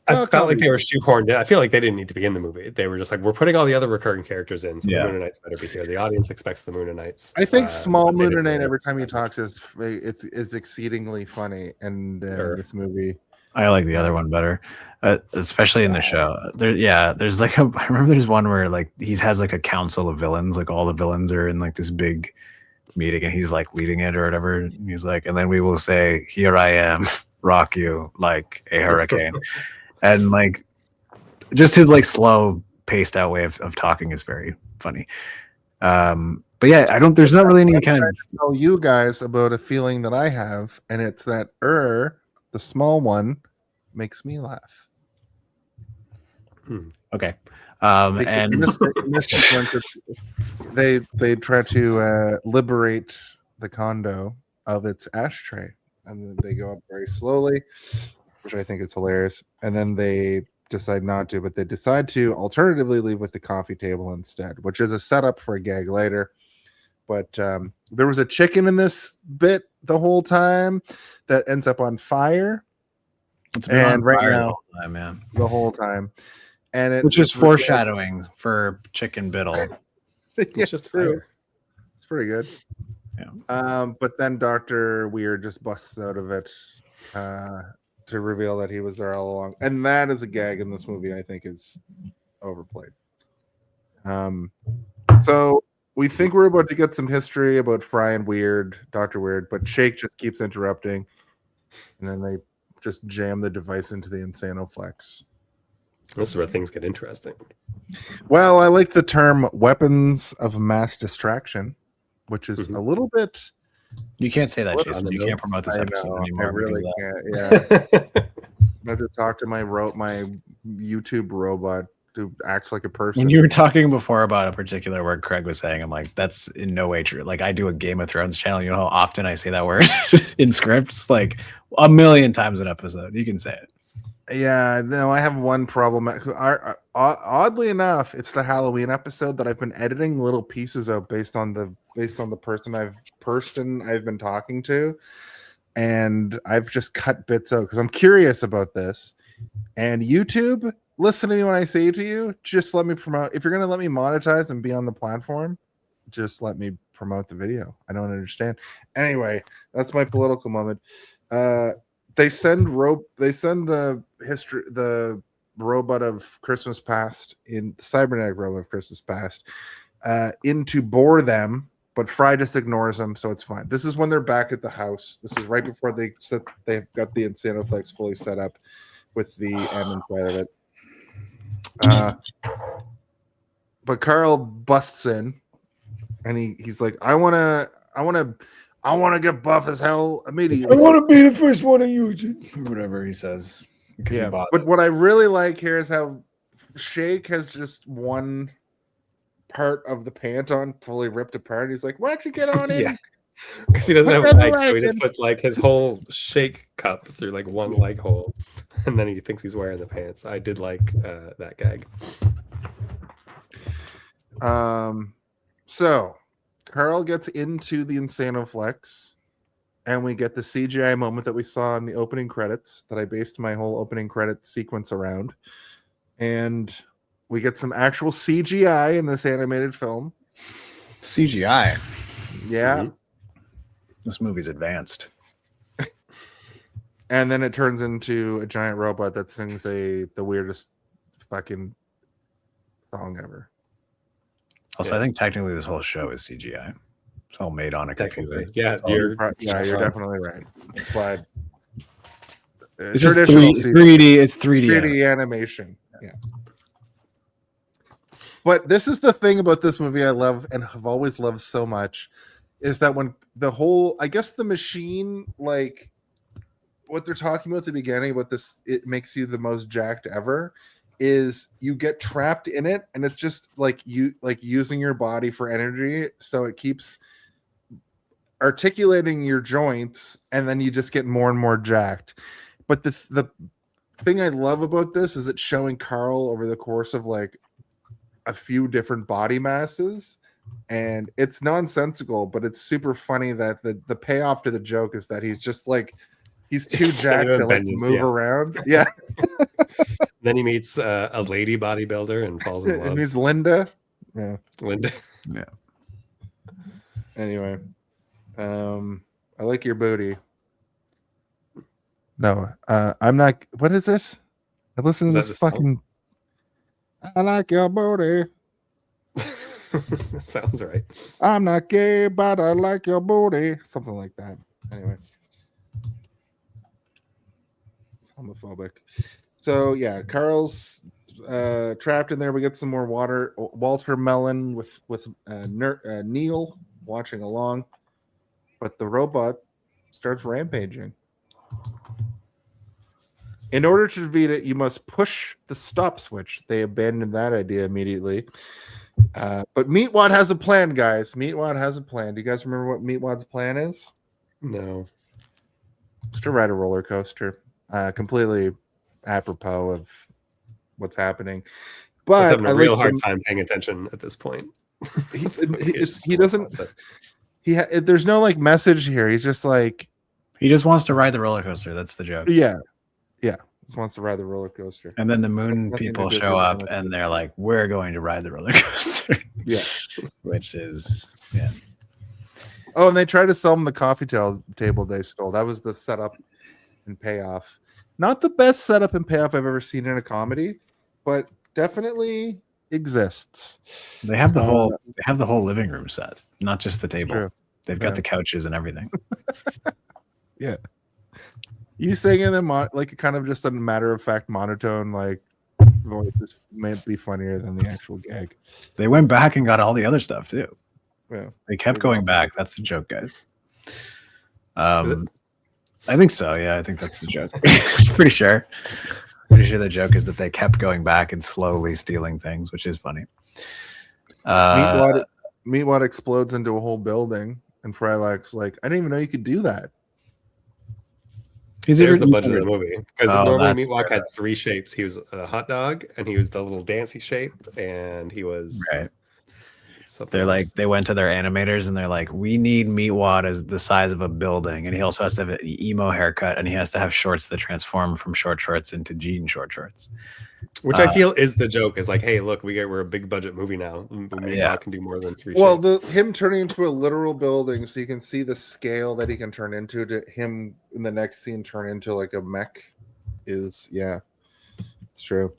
I felt like they were shoehorned in. I feel like they didn't need to be in the movie. They were just like, we're putting all the other recurring characters in, so the Moonanites better be here. The audience expects the Moonanites. I think small Moonanite every time he talks is exceedingly funny, and this movie. I like the other one better, especially in the show. There's like I remember there's one where like he has like a council of villains, like all the villains are in like this big meeting, and he's like leading it or whatever. And he's like, and then we will say, "Here I am, rock you like a hurricane." And like just his like slow paced out way of talking is very funny. But yeah, there's not really any kind of tell you guys about a feeling that I have, and it's that the small one makes me laugh. Okay. And they try to liberate the condo of its ashtray, and then they go up very slowly, which I think is hilarious. And then they decide not to, but they decide to alternatively leave with the coffee table instead, which is a setup for a gag later. But there was a chicken in this bit the whole time that ends up on fire. And right now, the whole time. And which is foreshadowing for Chicken Biddle. It's just true. It's pretty good. Yeah. But then Dr. Weird just busts out of it to reveal that he was there all along. And that is a gag in this movie I think is overplayed. So we think we're about to get some history about Fry and Weird, Dr. Weird, but Shake just keeps interrupting. And then they just jam the device into the Insanoflex. This is where things get interesting. Well, I like the term weapons of mass distraction, which is a little bit... You can't say that, Jason. You can't promote this episode anymore. I really can't. Yeah. I have to talk to my YouTube robot who acts like a person. When you were talking before about a particular word Craig was saying, I'm like, that's in no way true. Like I do a Game of Thrones channel. You know how often I say that word in scripts? Like 1,000,000 times an episode. You can say it. Yeah, no, I have one problem. Oddly enough, it's the Halloween episode that I've been editing little pieces of based on the person I've been talking to, and I've just cut bits out because I'm curious about this. And YouTube, listen to me when I say to you, just let me promote. If you're gonna let me monetize and be on the platform, just let me promote the video. I don't understand. Anyway, that's my political moment. They send the robot of Christmas Past in the cybernetic robot of Christmas Past in to bore them, but Fry just ignores them, so it's fine. This is when they're back at the house. This is right before they've got the Insanoflex fully set up with the M inside of it. But Carl busts in, and he's like, I wanna get buff as hell immediately. I want to be the first one to use it. Whatever he says. Yeah, but what I really like here is how Shake has just one part of the pant on fully ripped apart. He's like, why don't you get on in? Yeah, because he doesn't have legs, so he just puts like his whole shake cup through like one leg hole, and then he thinks he's wearing the pants. I did like that gag. So Carl gets into the Insanoflex, and we get the CGI moment that we saw in the opening credits that I based my whole opening credit sequence around. And we get some actual CGI in this animated film. CGI. Yeah. Mm-hmm. This movie's advanced. And then it turns into a giant robot that sings the weirdest fucking song ever. Also, I think technically this whole show is CGI. It's all made on a computer. Yeah, You're definitely right. But It's just traditional 3D. It's 3D. 3D animation. Yeah. But this is the thing about this movie I love and have always loved so much is that when the whole, I guess the machine, like what they're talking about at the beginning about this, it makes you the most jacked ever, is you get trapped in it and it's just like you like using your body for energy. So it keeps articulating your joints and then you just get more and more jacked. But the thing I love about this is it's showing Carl over the course of like a few different body masses, and it's nonsensical, but it's super funny that the payoff to the joke is that he's just like he's too jacked to like move around. Yeah. Then he meets a lady bodybuilder and falls in love. It means Linda. Yeah. Linda. Yeah. Anyway, I like your booty. No, I'm not. What is it? I listen to this fucking. I like your booty. That sounds right. I'm not gay, but I like your booty. Something like that. Anyway. It's homophobic. So, yeah, Carl's trapped in there. We get some more Walter Melon with Neil watching along. But the robot starts rampaging. In order to defeat it, you must push the stop switch. They abandoned that idea immediately. But Meatwad has a plan, guys. Meatwad has a plan. Do you guys remember what Meatwad's plan is? No. Just to ride a roller coaster. Completely apropos of what's happening. But He's having a real hard time paying attention at this point. He doesn't. There's no like message here. He's just like he just wants to ride the roller coaster. That's the joke. Yeah. Just wants to ride the roller coaster. And then the moon people show up and they're like, we're going to ride the roller coaster. Yeah. Which is, yeah. Oh, and they tried to sell them the coffee table they stole. That was the setup and payoff. Not the best setup and payoff I've ever seen in a comedy, but definitely exists. They have the whole living room set, not just the table. True. They've got the couches and everything. Yeah. You singing them like kind of just a matter of fact monotone like voices might be funnier than the actual gag. They went back and got all the other stuff too. Yeah. They kept going back. That's the joke, guys. I think so. Yeah, I think that's the joke. Pretty sure the joke is that they kept going back and slowly stealing things, which is funny. Meatwad explodes into a whole building, and Frylock's like, I didn't even know you could do that. There's the budget of the movie. Because normally Meatwad had 3 shapes. He was a hot dog, and he was the little dancey shape, and he was right. They went to their animators and they're like, we need Meatwad as the size of a building, and he also has to have an emo haircut, and he has to have shorts that transform from short shorts into jean short shorts. Which I feel is the joke. Is like, hey, look, we're a big budget movie now. Meatwad can do more than 3 shapes. Him turning into a literal building, so you can see the scale that he can turn into. To him in the next scene, turn into like a mech. It's true.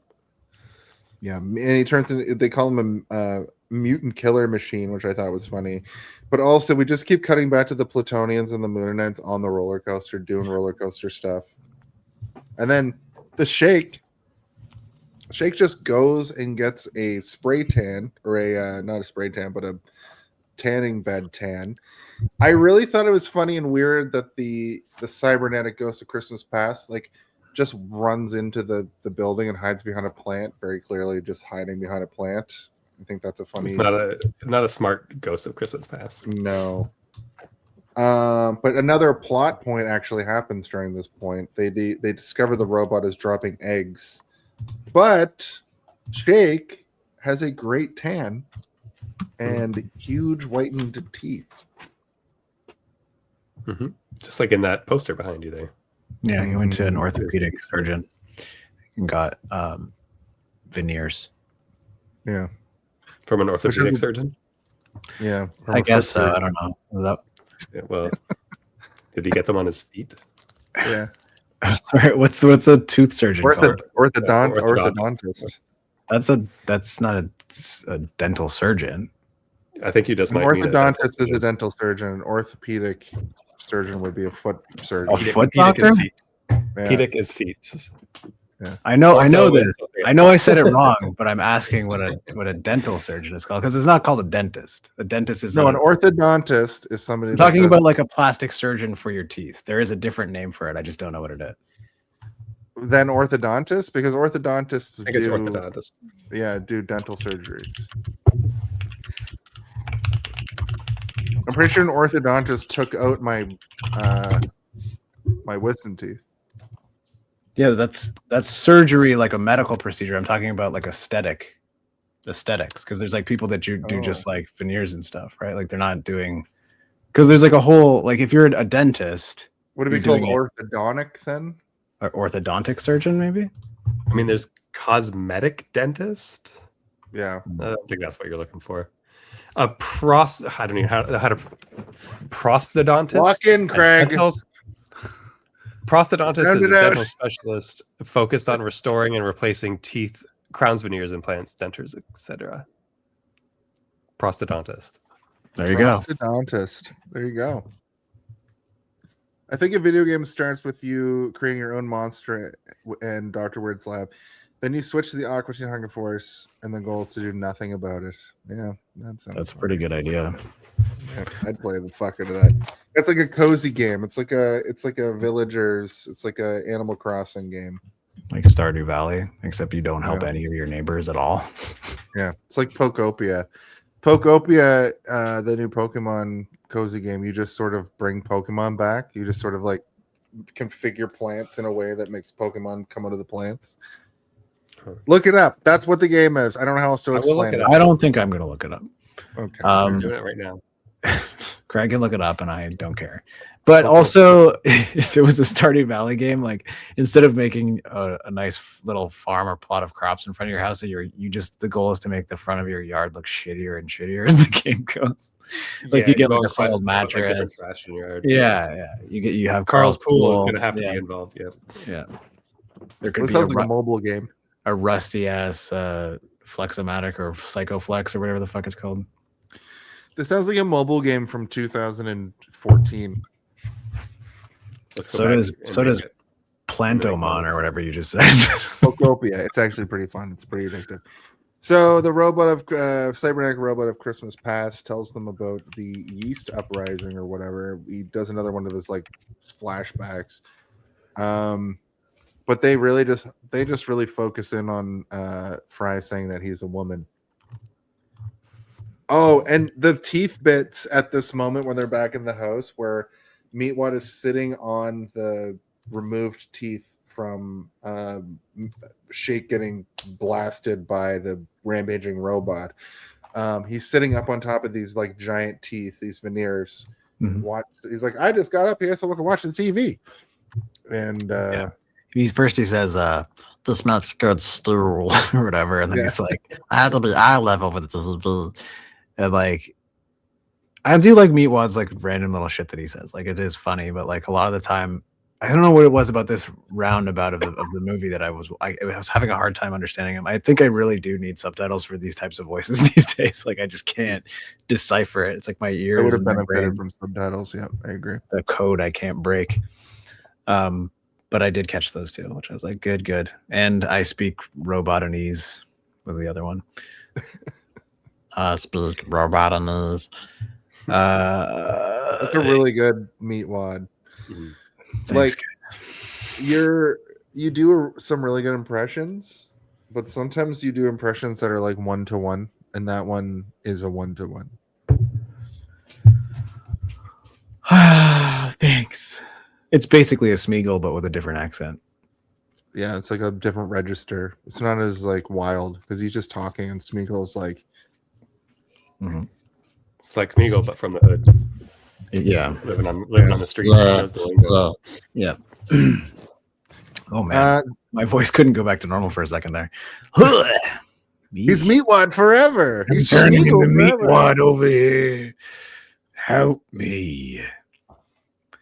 Yeah, and he turns into. They call him a mutant killer machine, which I thought was funny. But also, we just keep cutting back to the Plutonians and the Mooninites on the roller coaster, doing roller coaster stuff, and then the Shake just goes and gets a spray tan, or not a spray tan, but a tanning bed tan. I really thought it was funny and weird that the cybernetic Ghost of Christmas Past like just runs into the building and hides behind a plant, very clearly just hiding behind a plant. I think that's a funny. It's not a smart Ghost of Christmas Past. No. But another plot point actually happens during this point. They discover the robot is dropping eggs. But Shake has a great tan and huge whitened teeth. Mm-hmm. Just like in that poster behind you there. Yeah, he went to an orthopedic surgeon and got veneers. Yeah. From an orthopedic is- surgeon. Yeah. I guess so. I don't know. Yeah, well, did he get them on his feet? Yeah. I'm sorry. What's a tooth surgeon called? Orthodontist. That's not a dental surgeon. I think you just An might mean orthodontist is a dental surgeon. An orthopedic surgeon would be a foot surgeon. A foot Pedic doctor? is feet. Yeah. Pedic is feet. I know this. is- I know I said it wrong, but I'm asking what a dental surgeon is called because it's not called a dentist. A dentist is No, an orthodontist is somebody. I'm talking about like a plastic surgeon for your teeth. There is a different name for it. I just don't know what it is. than orthodontist, because orthodontists I think it's orthodontist. do dental surgeries. I'm pretty sure an orthodontist took out my my wisdom teeth. Yeah, that's surgery, like a medical procedure. I'm talking about like aesthetics, because there's like people that do just like veneers and stuff, right? Like they're not doing, because there's like a whole, like if you're a dentist, Would it be called orthodontic then? or orthodontic surgeon, maybe. I mean, there's cosmetic dentist. Yeah. I don't think that's what you're looking for. I don't know how to prosthodontist. Walk in, Craig. Prosthodontist Sound is a it out. dental specialist focused on restoring and replacing teeth, crowns, veneers, implants, dentures, etc. Prosthodontist. There you go. Orthodontist. There you go. I think a video game starts with you creating your own monster in Dr. Weird's lab. Then you switch to the Aqua Teen Hunger Force, and the goal is to do nothing about it. Yeah, that's a pretty good idea. Yeah, I'd play the fuck out of that. It's like a cozy game. It's like a villagers. It's like a Animal Crossing game. Like Stardew Valley, except you don't help any of your neighbors at all. Yeah, it's like Pokopia. Pokopia, the new Pokemon cozy game. You just sort of bring Pokemon back. You just sort of like configure plants in a way that makes Pokemon come out of the plants. Look it up. That's what the game is. I don't know how else to explain it. I don't think I'm going to look it up. Okay, I'm doing it right now. Craig can look it up, and I don't care. But also, if it was a Stardew Valley game, like instead of making a nice little farm or plot of crops in front of your house, the goal is to make the front of your yard look shittier and shittier as the game goes. Like you get like a soiled mattress. Trash in your yard. Yeah. You have Carl's pool is pool. going to have to be involved. Yeah. There could This be sounds like a mobile game. a rusty ass Flexomatic or Psychoflex or whatever the fuck it's called. This sounds like a mobile game from 2014. So does Plantomon or whatever you just said. Pokopia. It's actually pretty fun. It's pretty addictive. So the robot of cybernetic robot of Christmas Past tells them about the yeast uprising or whatever. He does another one of his like flashbacks. But they just really focus in on Fry saying that he's a woman. Oh, and the teeth bits at this moment when they're back in the house where Meatwad is sitting on the removed teeth from Shake getting blasted by the rampaging robot. He's sitting up on top of these like giant teeth, these veneers. Mm-hmm. He's like, I just got up here so we can watch the TV. And he says, this makes good stew or whatever. And then he's like, I have to be eye level with the TV. And like, I do like Meatwad's like random little shit that he says. Like it is funny, but like a lot of the time, I don't know what it was about this roundabout of the movie that I was having a hard time understanding him. I think I really do need subtitles for these types of voices these days. Like I just can't decipher it. It's like my ears. I would have benefited from subtitles. Yeah, I agree. The code I can't break. But I did catch those two, which I was like, good. And I speak Robotanese was the other one. Speak Robotanese. That's a really good Meatwad. Like you do some really good impressions, but sometimes you do impressions that are like 1-to-1, and that one is a 1-to-1. Thanks. It's basically a Smeagol, but with a different accent. Yeah, it's like a different register. It's not as like wild because he's just talking, and Smeagol's like, it's like Smeagol, but from the hood. Yeah, living on the street. Yeah. Oh man, my voice couldn't go back to normal for a second there. He's meatwad forever. I'm He's turning into Schmeagle forever. meatwad over here. Help me.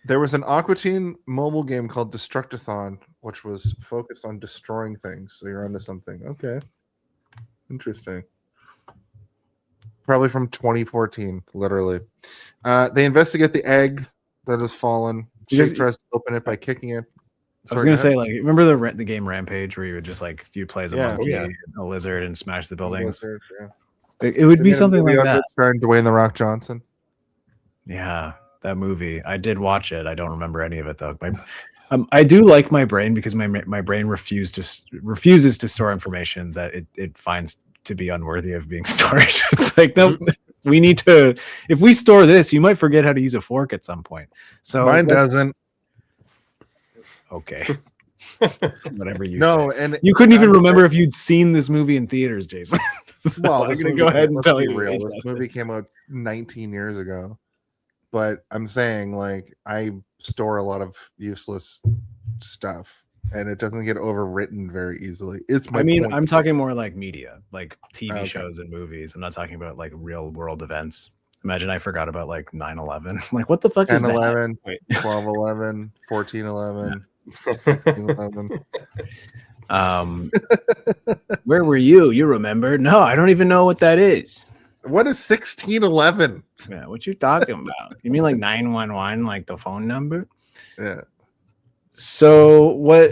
There was an Aqua Teen mobile game called Destructathon, which was focused on destroying things. So you're onto something. Okay. Interesting. Probably from 2014, literally. They investigate the egg that has fallen. Jake tries to open it by kicking it. I was gonna say, like, remember the game Rampage where you would just like you play as a monkey, yeah. a lizard, and smash the buildings. Lizard, yeah. It would be something like that. Starring Dwayne the Rock Johnson. Yeah, that movie. I did watch it. I don't remember any of it though. I do like my brain because my brain refuses to store information that it finds to be unworthy of being stored. It's like, no, we need to. If we store this, you might forget how to use a fork at some point. So mine doesn't. Okay. Whatever you No, say. and You couldn't even remember if you'd seen this movie in theaters, Jason. So well, I'm gonna go ahead and tell you. Real. This movie came out 19 years ago, but I'm saying, like, I store a lot of useless stuff, and it doesn't get overwritten very easily. It's my point. I'm talking more like media, like TV shows and movies. I'm not talking about like real world events. Imagine I forgot about like 9/11. Like, what the fuck is 10/11, that? 12/11, 14/11. 16/11. Where were you? You remember? No, I don't even know what that is. What is 16/11? Yeah, what you talking about? You mean like 911, like the phone number? Yeah. So what?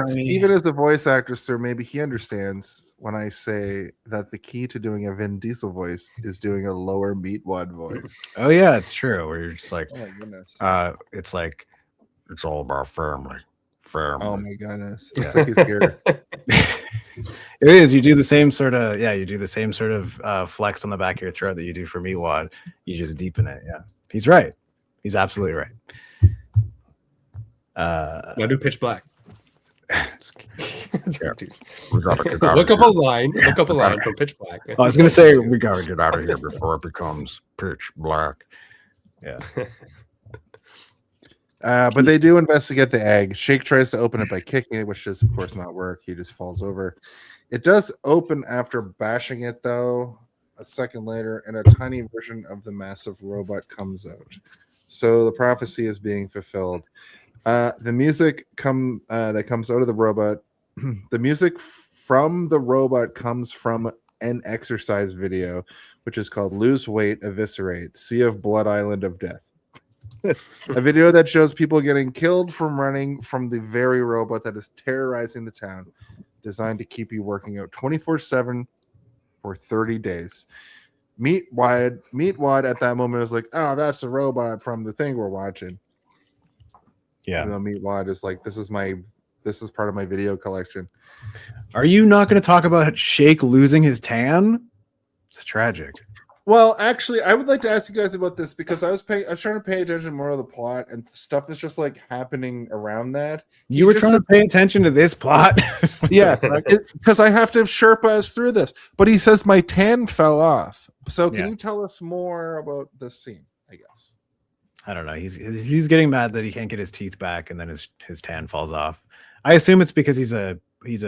Steven is the voice actor, sir. Maybe he understands when I say that the key to doing a Vin Diesel voice is doing a lower meatwad voice. Oh yeah, it's true. Where you're just like, Oh my goodness. it's like it's all about family. Oh my goodness. Yeah. It's like he's here. It is. You do the same sort of flex on the back of your throat that you do for meatwad. You just deepen it. Yeah, he's right. He's absolutely right. Now do Pitch Black. Look up a line. Look up a line from Pitch Black. I was gonna say we gotta get out of here before it becomes pitch black. Yeah. But they do investigate the egg. Shake tries to open it by kicking it, which does, of course, not work. He just falls over. It does open after bashing it, though, a second later, and a tiny version of the massive robot comes out. So the prophecy is being fulfilled. The music that comes out of the robot, the music from the robot comes from an exercise video, which is called Lose Weight, Eviscerate, Sea of Blood Island of Death. A video that shows people getting killed from running from the very robot that is terrorizing the town, designed to keep you working out 24/7 for 30 days. Meatwad at that moment is like, oh, that's the robot from the thing we're watching. Yeah. Even though Meatwad is like, this is part of my video collection. Are you not going to talk about Shake losing his tan? It's tragic. Well, actually, I would like to ask you guys about this because I was trying to pay attention more to the plot and stuff is just like happening around that. You were trying to pay attention to this plot? Yeah, because I have to Sherpa us through this. But he says my tan fell off. So can you tell us more about this scene, I guess? I don't know. He's getting mad that he can't get his teeth back and then his tan falls off. I assume it's because he's a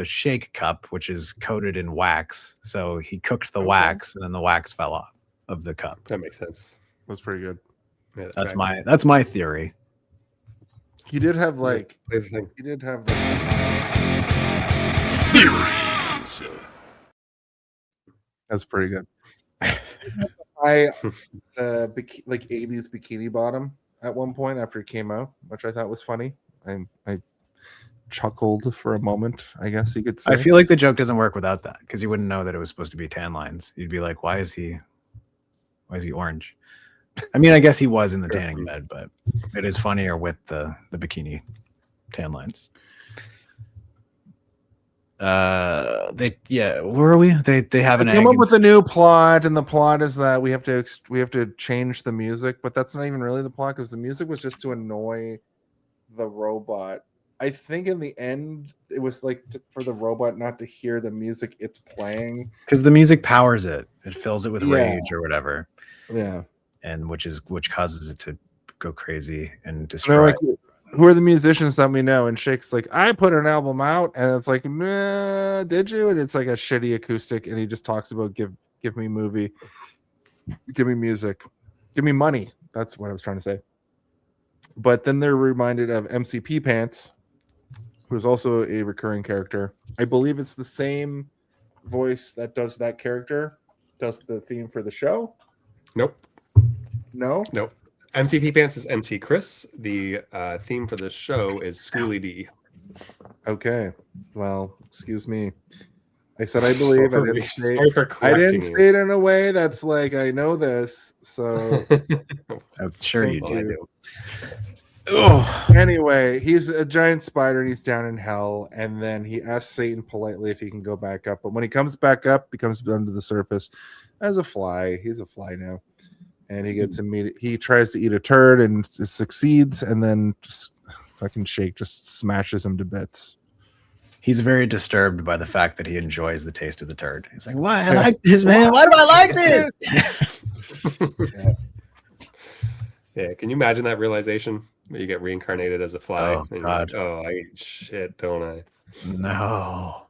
shake cup, which is coated in wax. So he cooked the wax and then the wax fell off of the cup. That makes sense. That's pretty good. Yeah, that's my theory. He did have like theories. That's pretty good. I like 80s bikini bottom at one point after it came out, which I thought was funny. I chuckled for a moment, I guess you could say. I feel like the joke doesn't work without that because you wouldn't know that it was supposed to be tan lines. You'd be like, why is he orange? I mean, I guess he was in the tanning bed, but it is funnier with the bikini tan lines. Where are we? They have an come up with a new plot, and the plot is that we have to change the music, but that's not even really the plot because the music was just to annoy the robot. I think in the end it was like for the robot not to hear the music it's playing because the music powers it fills it with rage or whatever, and which causes it to go crazy and destroy. who are the musicians that we know? And Shake's like, I put an album out, and it's like, nah, did you? And it's like a shitty acoustic, and he just talks about give me movie, give me music, give me money. That's what I was trying to say. But then they're reminded of MCP Pants, who's also a recurring character. I believe it's the same voice that does that character, does the theme for the show. Nope. No? Nope. MCP Pants is MC Chris. The theme for the show is Schooly D. Okay. Well, excuse me. I said I believe. I didn't say it in a way that's like I know this. So I'm sure you do. Oh, anyway, he's a giant spider and he's down in hell. And then he asks Satan politely if he can go back up. But when he comes back up, he comes under the surface as a fly. He's a fly now. And he gets he tries to eat a turd and succeeds. And then just fucking Shake just smashes him to bits. he's very disturbed by the fact that he enjoys the taste of the turd. He's like, why? I like this, man. Why do I like this? Yeah. Can you imagine that realization? Where you get reincarnated as a fly. Oh, and God. Like, oh, I eat shit, don't I? No.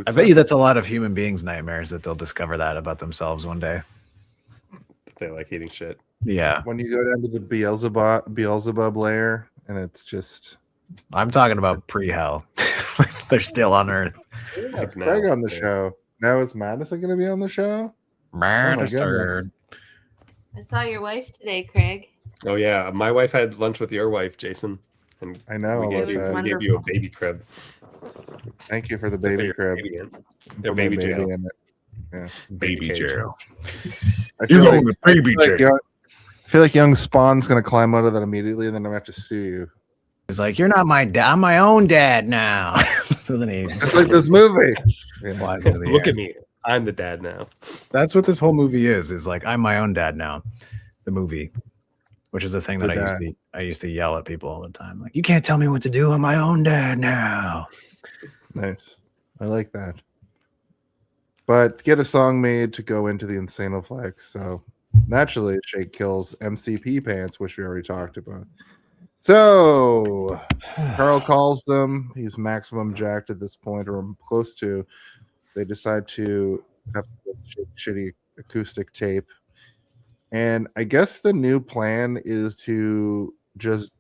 I bet you that's a lot of human beings' nightmares that they'll discover that about themselves one day. They like eating shit. Yeah. When you go down to the Beelzebub layer, and it's just... I'm talking about pre-hell. They're still on Earth. It's Craig on the show. Now is Madison going to be on the show? Madison. I saw your wife today, Craig. Oh yeah, my wife had lunch with your wife, Jason, and I know. we gave you a baby crib. Thank you for the baby crib. The baby jail. In it. Yeah. Baby jail. I feel like young Spawn's going to climb out of that immediately, and then I'm going to have to sue you. He's like, you're not my dad. I'm my own dad now. Just like this movie. Yeah. Look at me. I'm the dad now. That's what this whole movie is like, I'm my own dad now. The movie, which is a thing that I used to yell at people all the time. Like, you can't tell me what to do. I'm my own dad now. Nice. I like that. But get a song made to go into the Insanoflex. So naturally, Shake kills MCP Pants, which we already talked about. So Carl calls them. He's maximum jacked at this point, or close to. They decide to have shitty acoustic tape. And I guess the new plan is to just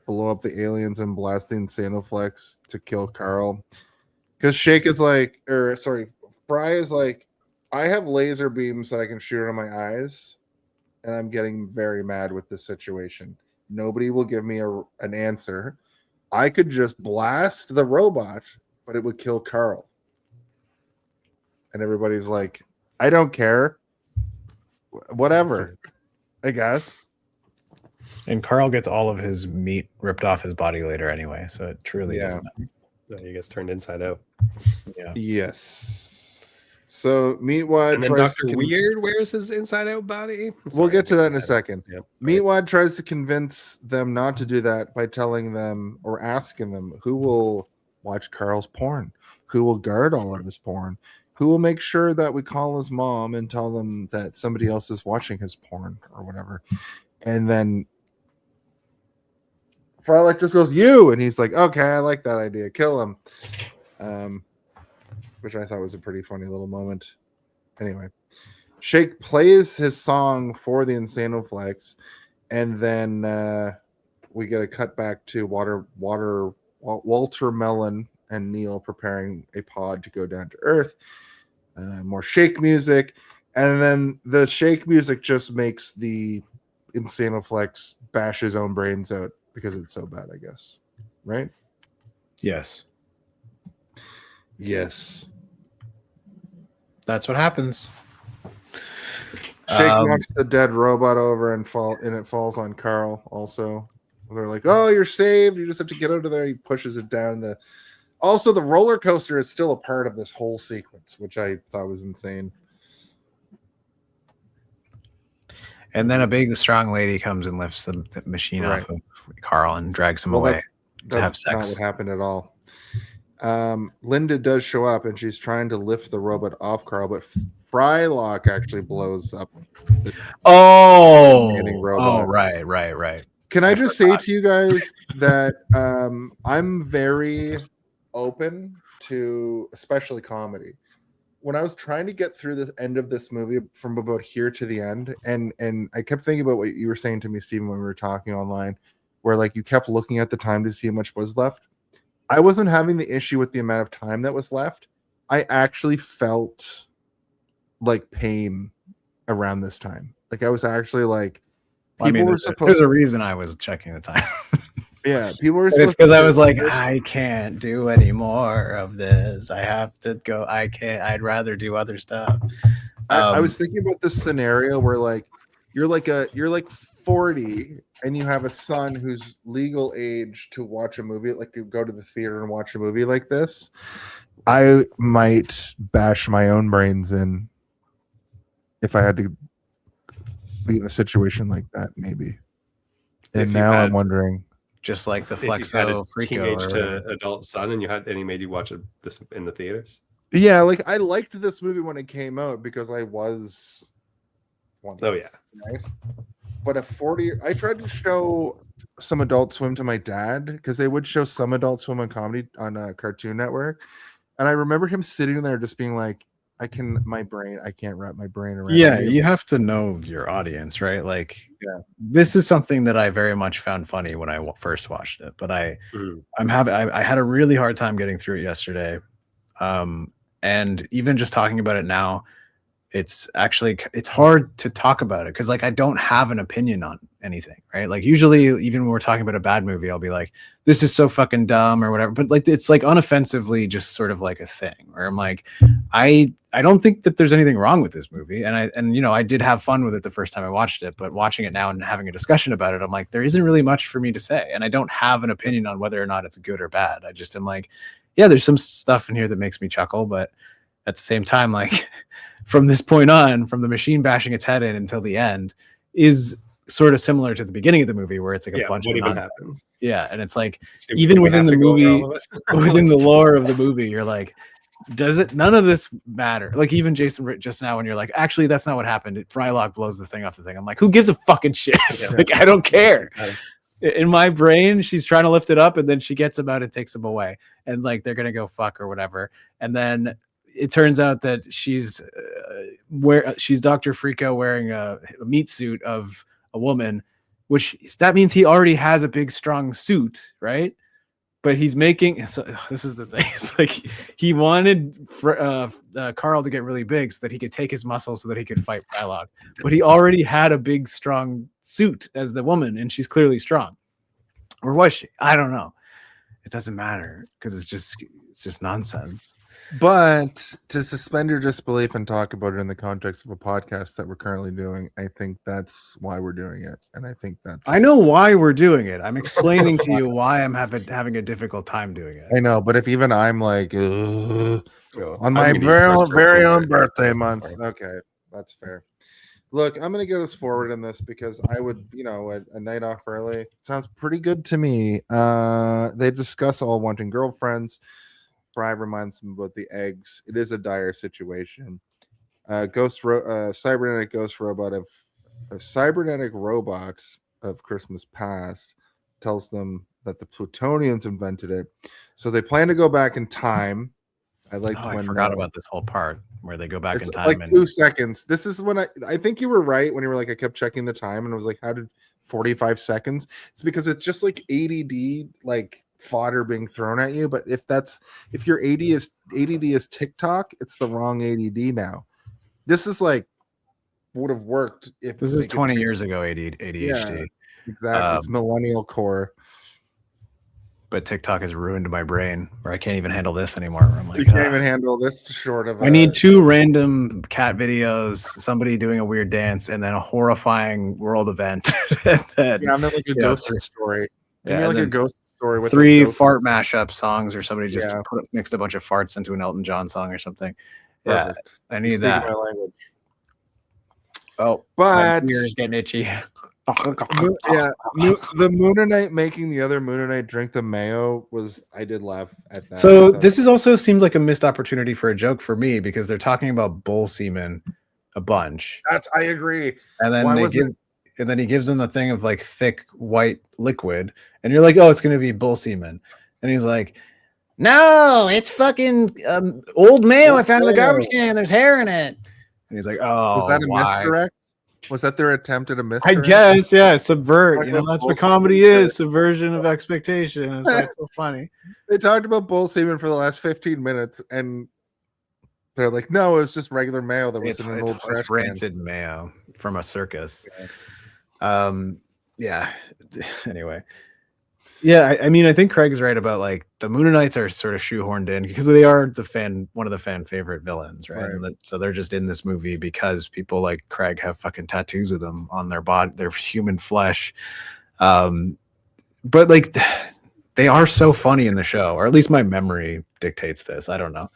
blow up the aliens and blast the Insanoflex to kill Carl. Because Shake is like, Fry is like, I have laser beams that I can shoot on my eyes, and I'm getting very mad with this situation. Nobody will give me an answer. I could just blast the robot, but it would kill Carl. And everybody's like, I don't care. Whatever, I guess. And Carl gets all of his meat ripped off his body later anyway, so it truly doesn't matter. He gets turned inside out. Yeah. Yes. So Meatwad and then Dr. Weird wears his inside out body. We'll get to that in a second. Yep. Meatwad tries to convince them not to do that by telling them or asking them who will watch Carl's porn, who will guard all of his porn, who will make sure that we call his mom and tell them that somebody else is watching his porn or whatever. And then Frylock just goes, you, and he's like, okay, I like that idea. Kill him. Which I thought was a pretty funny little moment. Anyway, Shake plays his song for the Insanoflex, and then we get a cut back to Walter Mellon and Neil preparing a pod to go down to Earth. More Shake music, and then the Shake music just makes the Insanoflex bash his own brains out because it's so bad, I guess. Right? Yes. Yes. That's what happens. Shake knocks the dead robot over and it falls on Carl also. They're like, oh, you're saved. You just have to get out of there. He pushes it down. Also, the roller coaster is still a part of this whole sequence, which I thought was insane. And then a big, strong lady comes and lifts the machine off of Carl and drags him away to have sex. That's not what happened at all. Linda does show up and she's trying to lift the robot off Carl, but Frylock actually blows up the robot. Right. Can I just say to you guys that I'm very open to especially comedy. When I was trying to get through the end of this movie from about here to the end, and I kept thinking about what you were saying to me, Stephen, when we were talking online, where like you kept looking at the time to see how much was left. I wasn't having the issue with the amount of time that was left. I actually felt like pain around this time. Like I was actually like, people were supposed. There's a reason I was checking the time. Yeah, people were. It's because I was like, I can't do any more of this. I have to go. I can't. I'd rather do other stuff. I was thinking about this scenario where like you're like 40 and you have a son who's legal age to watch a movie, like you go to the theater and watch a movie like this. I might bash my own brains in if I had to be in a situation like that, maybe. And now I'm wondering. Just like the If you had Flexo a Freako teenage to adult son, and he made you watch this in the theaters. Yeah, like I liked this movie when it came out because I was 20. Oh yeah, right? But at 40, I tried to show some Adult Swim to my dad because they would show some Adult Swim on comedy on Cartoon Network, and I remember him sitting there just being like, I can't wrap my brain around. Yeah, you have to know your audience, right? Like, yeah, this is something that I very much found funny when I first watched it, but I had a really hard time getting through it yesterday, and even just talking about it now, it's hard to talk about it because like I don't have an opinion on anything, right? Like usually, even when we're talking about a bad movie, I'll be like, "This is so fucking dumb" or whatever. But like it's like unoffensively just sort of like a thing where I'm like, I don't think that there's anything wrong with this movie, and I did have fun with it the first time I watched it, but watching it now and having a discussion about it, I'm like, there isn't really much for me to say, and I don't have an opinion on whether or not it's good or bad. I just am like, yeah, there's some stuff in here that makes me chuckle, but at the same time, like from this point on, from the machine bashing its head in until the end, is sort of similar to the beginning of the movie where it's like a bunch of nonsense. Happens. Yeah, and it's like even within the movie, within the lore of the movie, you're like, does it? None of this matter. Like even Jason just now, when you're like, actually, that's not what happened. Frylock blows the thing off the thing. I'm like, who gives a fucking shit? Yeah. Like I don't care. In my brain, she's trying to lift it up, and then she gets him out and takes him away, and like they're gonna go fuck or whatever, and then it turns out that she's Dr. Freako wearing a meat suit of a woman, which that means he already has a big strong suit, right? But he's making this is the thing. It's like he wanted Carl to get really big so that he could take his muscles so that he could fight Frylock. But he already had a big strong suit as the woman, and she's clearly strong. Or was she? I don't know. It doesn't matter because it's just nonsense. But to suspend your disbelief and talk about it in the context of a podcast that we're currently doing, I think that's why we're doing it. And I think I know why we're doing it. I'm explaining to you why I'm having a difficult time doing it. I know, but if even I'm like, on my very own birthday month. Okay, that's fair. Look, I'm going to get us forward in this because I would, a night off early sounds pretty good to me. They discuss all wanting girlfriends. Fry reminds him about the eggs. It is a dire situation. Cybernetic robot of Christmas past tells them that the Plutonians invented it. So they plan to go back in time. I forgot about this whole part where they go back in time. Like 2 seconds. This is when I think you were right when you were like, I kept checking the time and I was like, how did 45 seconds? It's because it's just like ADD, like fodder being thrown at you. But if your ADD is TikTok, it's the wrong ADD now. This is like would have worked if this is 20 years ago. ADHD. Yeah, exactly. It's millennial core. But TikTok has ruined my brain where I can't even handle this anymore. I'm like, you can't even handle this short of. I need 2 random cat videos, somebody doing a weird dance, and then a horrifying world event. I'm then like a ghost story. Give me like a ghost story with 3 fart mashup songs, or somebody just mixed a bunch of farts into an Elton John song or something. Perfect. Yeah, I need that. My language. Oh, but my ears getting itchy. The Moonanite making the other Moonanite drink the mayo I did laugh at that. So this is also seems like a missed opportunity for a joke for me because they're talking about bull semen a bunch. I agree. And then and then he gives them a thing of like thick white liquid, and you're like, oh, it's gonna be bull semen, and he's like, no, it's fucking old mayo I found in the garbage can. There's hair in it, and he's like, oh, Was that a why? misdirect? Was that their attempt at a I misdirect? guess, yeah, subvert. You know, about that's bull what comedy semen. is: subversion of expectation. It's why it's so funny. They talked about bull semen for the last 15 minutes, and they're like, no, it was just regular mayo that was in an old trash can. rancid mayo from a circus. Yeah. Anyway, yeah. I mean, I think Craig's right about like the Moonanites are sort of shoehorned in because they are one of the fan favorite villains, right? And so they're just in this movie because people like Craig have fucking tattoos of them on their body, their human flesh. But like, they are so funny in the show, or at least my memory dictates this. I don't know.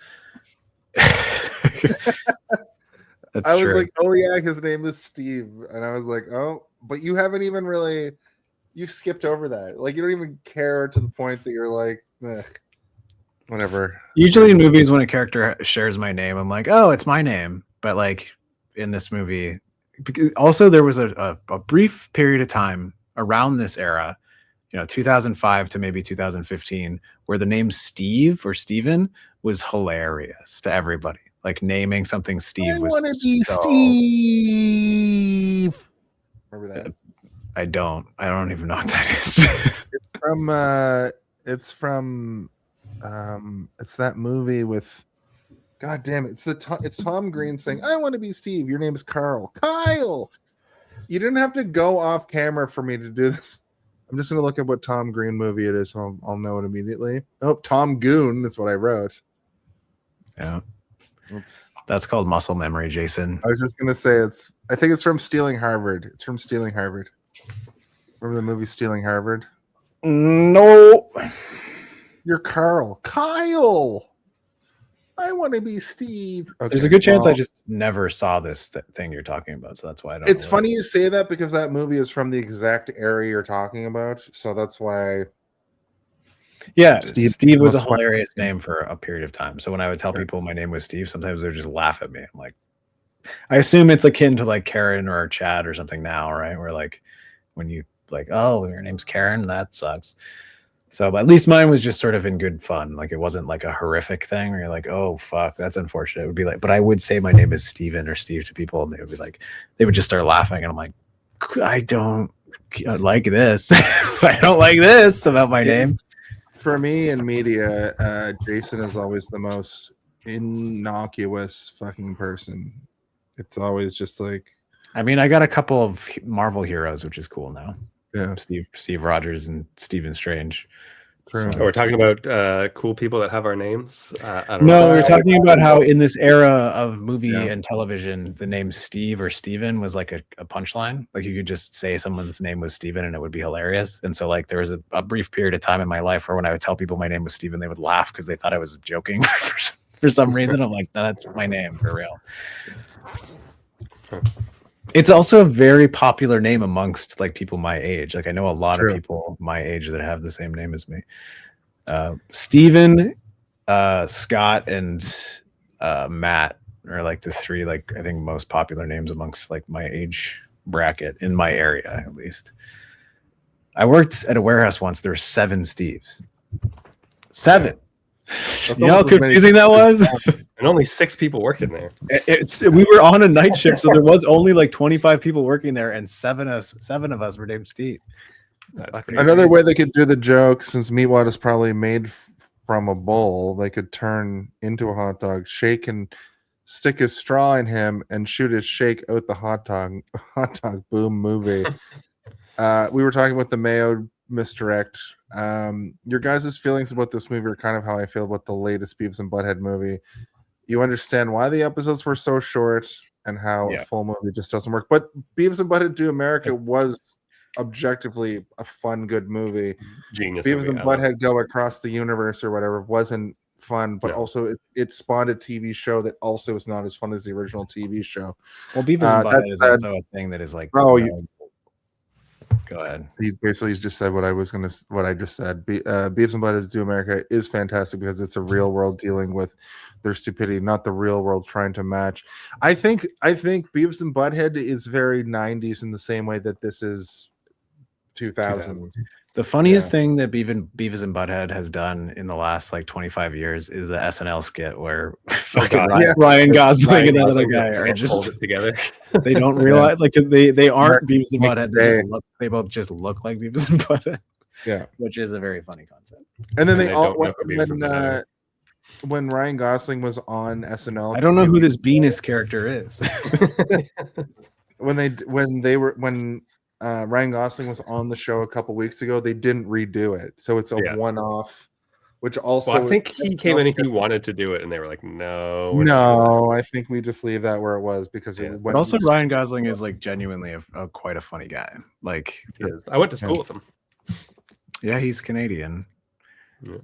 I was like, oh yeah, his name is Steve, and I was like, oh, but you haven't even really, you skipped over that. Like, you don't even care to the point that you're like, whatever. Usually in movies, when a character shares my name, I'm like, oh, it's my name. But like in this movie, also there was a brief period of time around this era, 2005 to maybe 2015, where the name Steve or Steven was hilarious to everybody. Like naming something Steve was want to be so... Steve. Remember that? I don't even know what that is. It's from it's that movie with, God damn it, it's Tom Green saying, I want to be Steve, your name is Kyle. You didn't have to go off camera for me to do this. I'm just gonna look at what Tom Green movie it is, so I'll know it immediately. Oh, Tom Goon, that's what I wrote. Yeah. That's called muscle memory, Jason. I was just gonna say I think it's from Stealing Harvard. It's from Stealing Harvard. Remember the movie Stealing Harvard? No. You're Carl. Kyle. I want to be Steve. Okay, there's a good chance I just never saw this thing you're talking about, so that's why I don't. It's funny you say that because that movie is from the exact area you're talking about, so that's why. Yeah, Steve was a hilarious name for a period of time. So when I would tell people my name was Steve, sometimes they would just laugh at me. I'm like, I assume it's akin to like Karen or Chad or something now, right? Where like when you like, oh, your name's Karen, that sucks. So but at least mine was just sort of in good fun. Like it wasn't like a horrific thing where you're like, oh fuck, that's unfortunate. It would be like, but I would say my name is Steven or Steve to people, and they would be like, they would just start laughing, and I'm like, I don't like this. I don't like this about my name. For me in media, Jason is always the most innocuous fucking person. It's always just like, I mean, I got a couple of Marvel heroes, which is cool now. Yeah, Steve Rogers and Stephen Strange. So, we're talking about cool people that have our names. I don't no, know. we're talking about how in this era of movie and television, the name Steve or Steven was like a punchline. Like you could just say someone's name was Steven and it would be hilarious. And so like there was a brief period of time in my life where when I would tell people my name was Steven, they would laugh because they thought I was joking for some reason. I'm like, no, that's my name for real. It's also a very popular name amongst like people my age. Like I know a lot of people my age that have the same name as me. Steven, Scott, and Matt are like the three like I think most popular names amongst like my age bracket in my area at least. I worked at a warehouse once. There were 7 Steves. 7. You know how confusing that was? And only 6 people working there. We were on a night shift, so there was only like 25 people working there, and 7 of us were named Steve. Another way they could do the joke, since meatwad is probably made from a bull, they could turn into a hot dog, shake and stick his straw in him, and shoot his shake out the hot dog boom movie. We were talking about the Mayo misdirect. Your guys' feelings about this movie are kind of how I feel about the latest Beavis and Butthead movie. You understand why the episodes were so short and how a full movie just doesn't work. But Beavis and Butthead Do America was objectively a fun, good movie. Genius. Beavis and Butthead Go Across the Universe or whatever wasn't fun, but also it spawned a TV show that also is not as fun as the original TV show. Well, Beavis and Butthead is also a thing that is like. Go Go ahead. He basically just said what I just said. Beavis and Butthead to America is fantastic because it's a real world dealing with their stupidity, not the real world trying to match. I think Beavis and Butthead is very 90s in the same way that this is 2000. The funniest thing that Beavis and Butthead has done in the last like 25 years is the SNL skit where Ryan Gosling and that other guy are just together. They don't realize like they aren't Beavis and Butthead. They both just look like Beavis and Butthead. Yeah, which is a very funny concept. And then they all when Ryan Gosling was on SNL. I don't know who this Venus character is. when Ryan Gosling was on the show a couple weeks ago, they didn't redo it, so it's a one-off. Which also, I think he came in and he wanted to do it, and they were like, "No, I think we just leave that where it was because." But also, Ryan Gosling is like genuinely quite a funny guy. Like, I went to school with him. Yeah, he's Canadian. Yeah.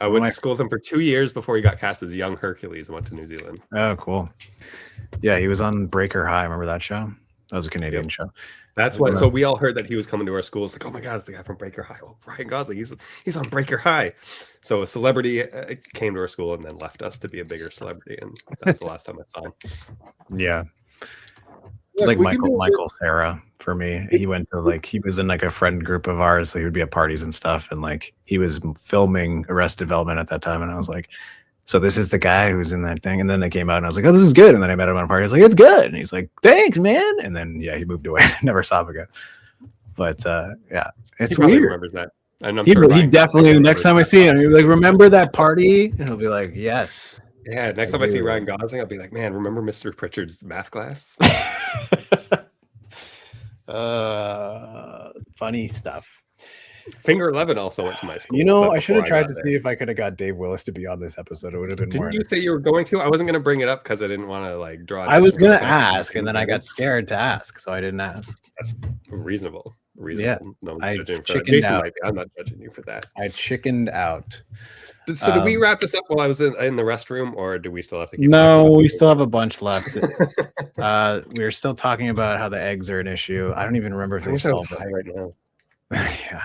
I went to school with him for 2 years before he got cast as young Hercules and went to New Zealand. Oh, cool. Yeah, he was on Breaker High. Remember that show? That was a Canadian show. That's what. So we all heard that he was coming to our school. It's like, oh my god, it's the guy from Breaker High. Oh, Ryan Gosling. He's on Breaker High. So a celebrity came to our school and then left us to be a bigger celebrity, and that's the last time I saw him. Yeah. It's like Michael Cera for me. He went to he was in like a friend group of ours, so he would be at parties and stuff, and like he was filming Arrested Development at that time, and I was like, so this is the guy who's in that thing. And then they came out and I was like, oh, this is good. And then I met him on a party. I was like, it's good. And he's like, thanks, man. And then, he moved away. Never saw him again. But it's he weird. Remembers that. And I'm he sure definitely, next time I see him, he'll be like, remember that party? And he'll be like, yes. Yeah. Next time I see Ryan Gosling, I'll be like, man, remember Mr. Pritchard's math class? Funny stuff. Finger 11 also went to my school. I should have tried to see if I could have got Dave Willis to be on this episode. It would have been more. Didn't you say you were going to? I wasn't going to bring it up because I didn't want to draw. I was going to ask, and then I got scared to ask, so I didn't ask. That's reasonable. Yeah, no, I chickened out. I'm not judging you for that. I chickened out. So did we wrap this up while I was in the restroom, or do we still have to keep we still have a bunch left. We're still talking about how the eggs are an issue. I don't even remember if I wish I was high right now. Yeah.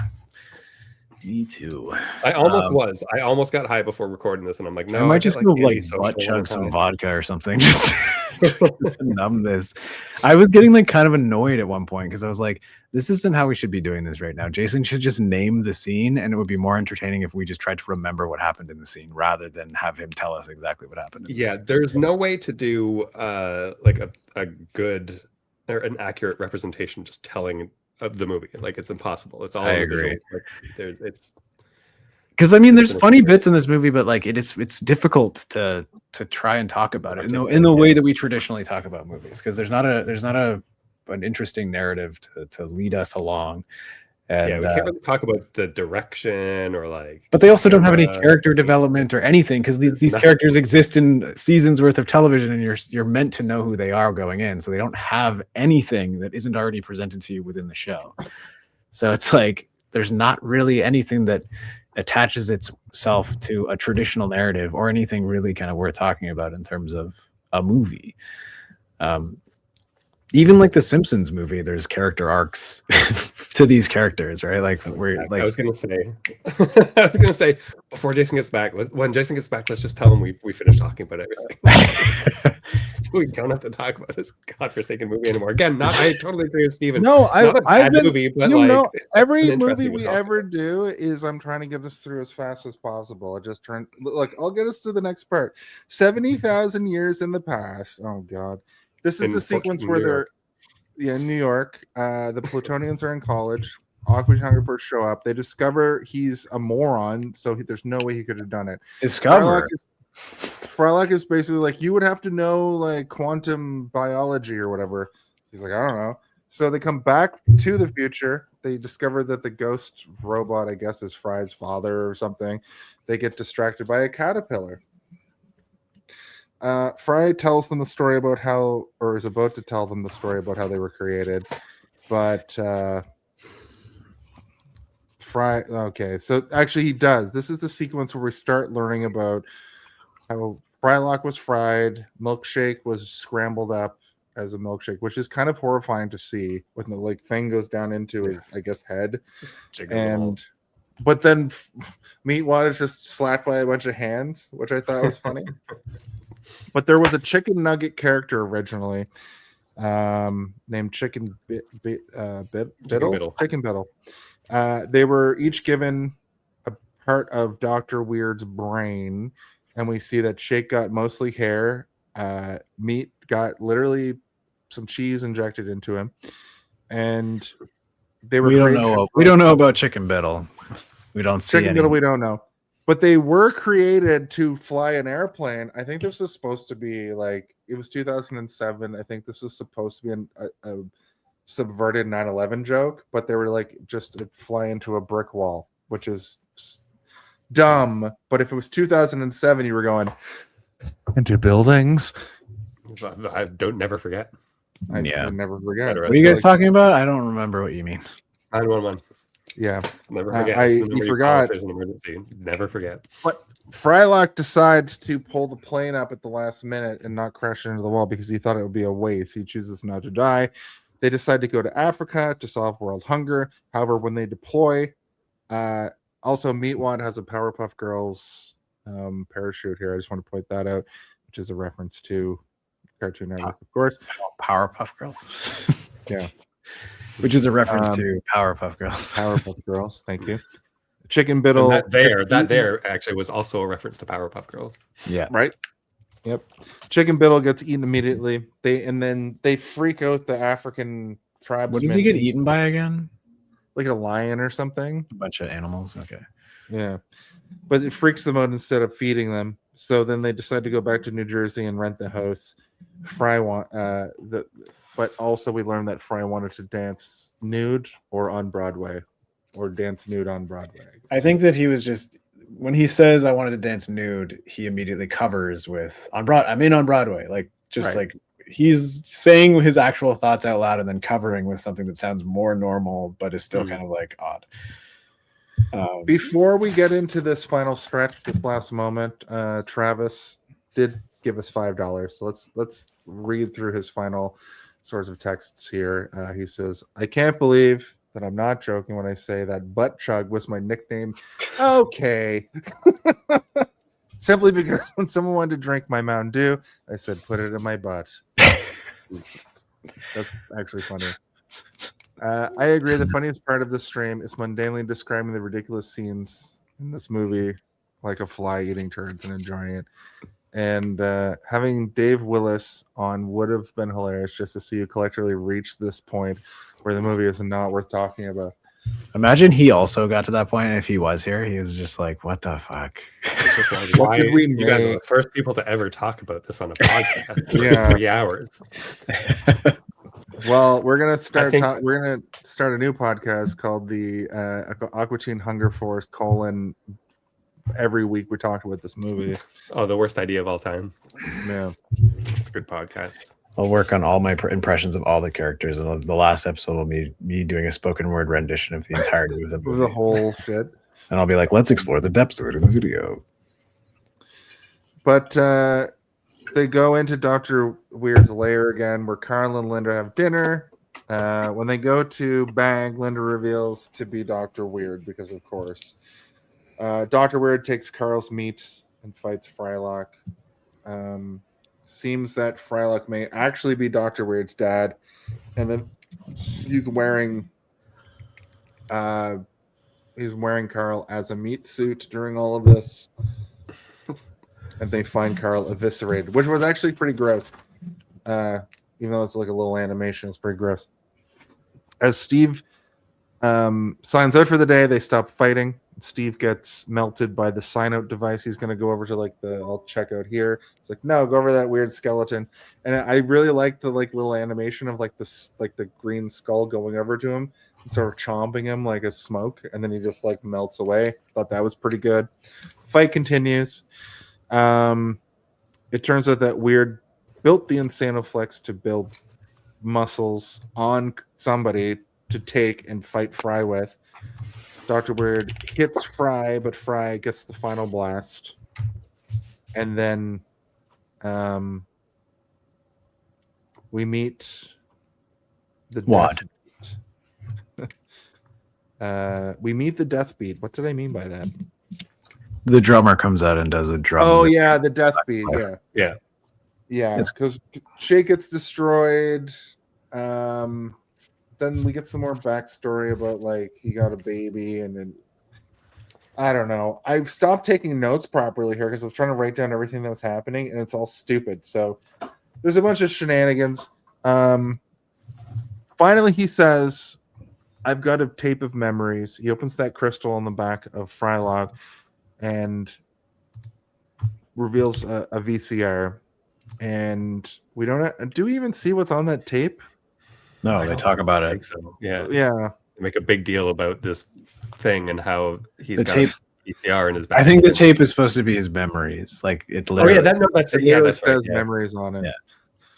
Me too. I almost I almost got high before recording this, and I'm like, no, I might just go butt chug some vodka or something just to numb this. I was getting kind of annoyed at one point because I was like, this isn't how we should be doing this right now. Jason should just name the scene, and it would be more entertaining if we just tried to remember what happened in the scene rather than have him tell us exactly what happened. There's no way to do a good or an accurate representation just telling of the movie. It's impossible. It's all I agree. It's because there's funny bits in this movie, but it's difficult to try and talk about it in the way that we traditionally talk about movies, because there's not an interesting narrative to lead us along. And we can't really talk about the direction but they also don't have any character development or anything, because these characters exist in seasons worth of television, and you're meant to know who they are going in, so they don't have anything that isn't already presented to you within the show. So it's there's not really anything that attaches itself to a traditional narrative or anything really kind of worth talking about in terms of a movie. Even the Simpsons movie, there's character arcs to these characters, right? I was gonna say before Jason gets back, when Jason gets back, let's just tell him we finished talking about everything. So we don't have to talk about this godforsaken movie anymore. Again, I totally agree with Steven. No, I've been movie, but every movie we ever do is I'm trying to get us through as fast as possible. I'll get us to the next part. 70,000 years in the past. Oh God. This is the sequence where they're in New York. The Plutonians are in college. Aqua photographers show up. They discover he's a moron, so there's no way he could have done it. Frylock is basically you would have to know quantum biology or whatever. He's like, I don't know. So they come back to the future. They discover that the ghost robot, I guess, is Fry's father or something. They get distracted by a caterpillar. Fry tells them the story about is about to tell them the story about how they were created, but Fry. Okay, so actually he does. This is the sequence where we start learning about how Frylock was fried, Milkshake was scrambled up, as a milkshake, which is kind of horrifying to see when the like thing goes down into his, I guess, head. But then Meatwad is just slapped by a bunch of hands, which I thought was funny. But there was a chicken nugget character originally named Chicken Biddle. Chicken Biddle. They were each given a part of Dr. Weird's brain, and we see that Shake got mostly hair. Meat got literally some cheese injected into him, and they were. We don't know about Chicken Biddle. We don't see Chicken Biddle. We don't know, but they were created to fly an airplane. I think this was supposed to be like it was 2007. I think this was supposed to be a subverted 9/11 joke, but they were like just to fly into a brick wall, which is dumb. But if it was 2007, you were going into buildings. I don't never forget. I never forget. What are you guys talking about? I don't remember what you mean. 911. Yeah, never forget. I forgot. There's an emergency. Never forget. But Frylock decides to pull the plane up at the last minute and not crash into the wall because he thought it would be a waste. He chooses not to die. They decide to go to Africa to solve world hunger. However, when they deploy, also Meatwad has a Powerpuff Girls parachute here. I just want to point that out, which is a reference to Cartoon Network, of course. Powerpuff Girls. Yeah. Which is a reference to Powerpuff Girls. Powerpuff Girls. Thank you. Chicken Biddle. And that there actually was also a reference to Powerpuff Girls. Yeah. Right. Yep. Chicken Biddle gets eaten immediately. They freak out the African tribes. What does he get eaten by again? Like a lion or something. A bunch of animals. Okay. Yeah. But it freaks them out instead of feeding them. So then they decide to go back to New Jersey and rent the house. But also we learned that Fry wanted to dance nude or on Broadway, or dance nude on Broadway. I think that he was just, when he says I wanted to dance nude, he immediately covers with I'm in on Broadway. Like just Right. like he's saying his actual thoughts out loud and then covering with something that sounds more normal, but is still kind of like odd. Before we get into this final stretch, this last moment, Travis did give us $5. So let's read through his final sorts of texts here. He says, I can't believe that I'm not joking when I say that Butt Chug was my nickname. Okay. Simply because when someone wanted to drink my Mountain Dew, I said, put it in my butt. That's actually funny. I agree. The funniest part of the stream is mundanely describing the ridiculous scenes in this movie, like a fly eating turds and enjoying it. And having Dave Willis on would have been hilarious just to see you collectively reach this point where the movie is not worth talking about. Imagine he also got to that point. And if he was here, he was just like, what the fuck? It's just like, why you guys are the first people to ever talk about this on a podcast for 3 hours. Well, we're gonna start a new podcast called the Aqua Teen Hunger Force : every week we talk about this movie. Oh, the worst idea of all time. Yeah, it's a good podcast. I'll work on all my impressions of all the characters, and the last episode will be me doing a spoken word rendition of the entirety of the movie. The whole shit. And I'll be like, let's explore the depths of it in the video. But they go into Dr. Weird's lair again, where Carl and Linda have dinner. When they go to bang, Linda reveals to be Dr. Weird because, of course, Dr. Weird takes Carl's meat and fights Frylock. Seems that Frylock may actually be Dr. Weird's dad, and then he's wearing Carl as a meat suit during all of this. And they find Carl eviscerated, which was actually pretty gross. Even though it's like a little animation, it's pretty gross. As Steve signs out for the day, they stop fighting. Steve gets melted by the sign out device. He's going to go over to like I'll check out here. It's like, no, go over to that weird skeleton. And I really like the like little animation of like this, like the green skull going over to him and sort of chomping him like a smoke. And then he just like melts away. Thought that was pretty good. Fight continues. It turns out that Weird built the Insanoflex to build muscles on somebody to take and fight Fry with. Dr. Weird hits Fry, but Fry gets the final blast. And then We meet the What? We meet the death beat. What did I mean by that? The drummer comes out and does a drum. Oh with- yeah, the death beat. Yeah, Yeah. yeah. It's- Because Shake gets destroyed. Then we get some more backstory about like he got a baby, and then I don't know. I've stopped taking notes properly here because I was trying to write down everything that was happening, and it's all stupid. So there's a bunch of shenanigans. Finally, he says, "I've got a tape of memories." He opens that crystal on the back of Frylock and reveals a VCR. And we don't. Do we even see what's on that tape? No, they talk about I it. think so. Yeah. Yeah. They make a big deal about this thing and how he's The got tape- a PCR in his back. I think the tape is supposed to be his memories. Like it Oh literally. yeah, that's It it. Yeah, literally that's right. says Yeah. memories on it. Yeah.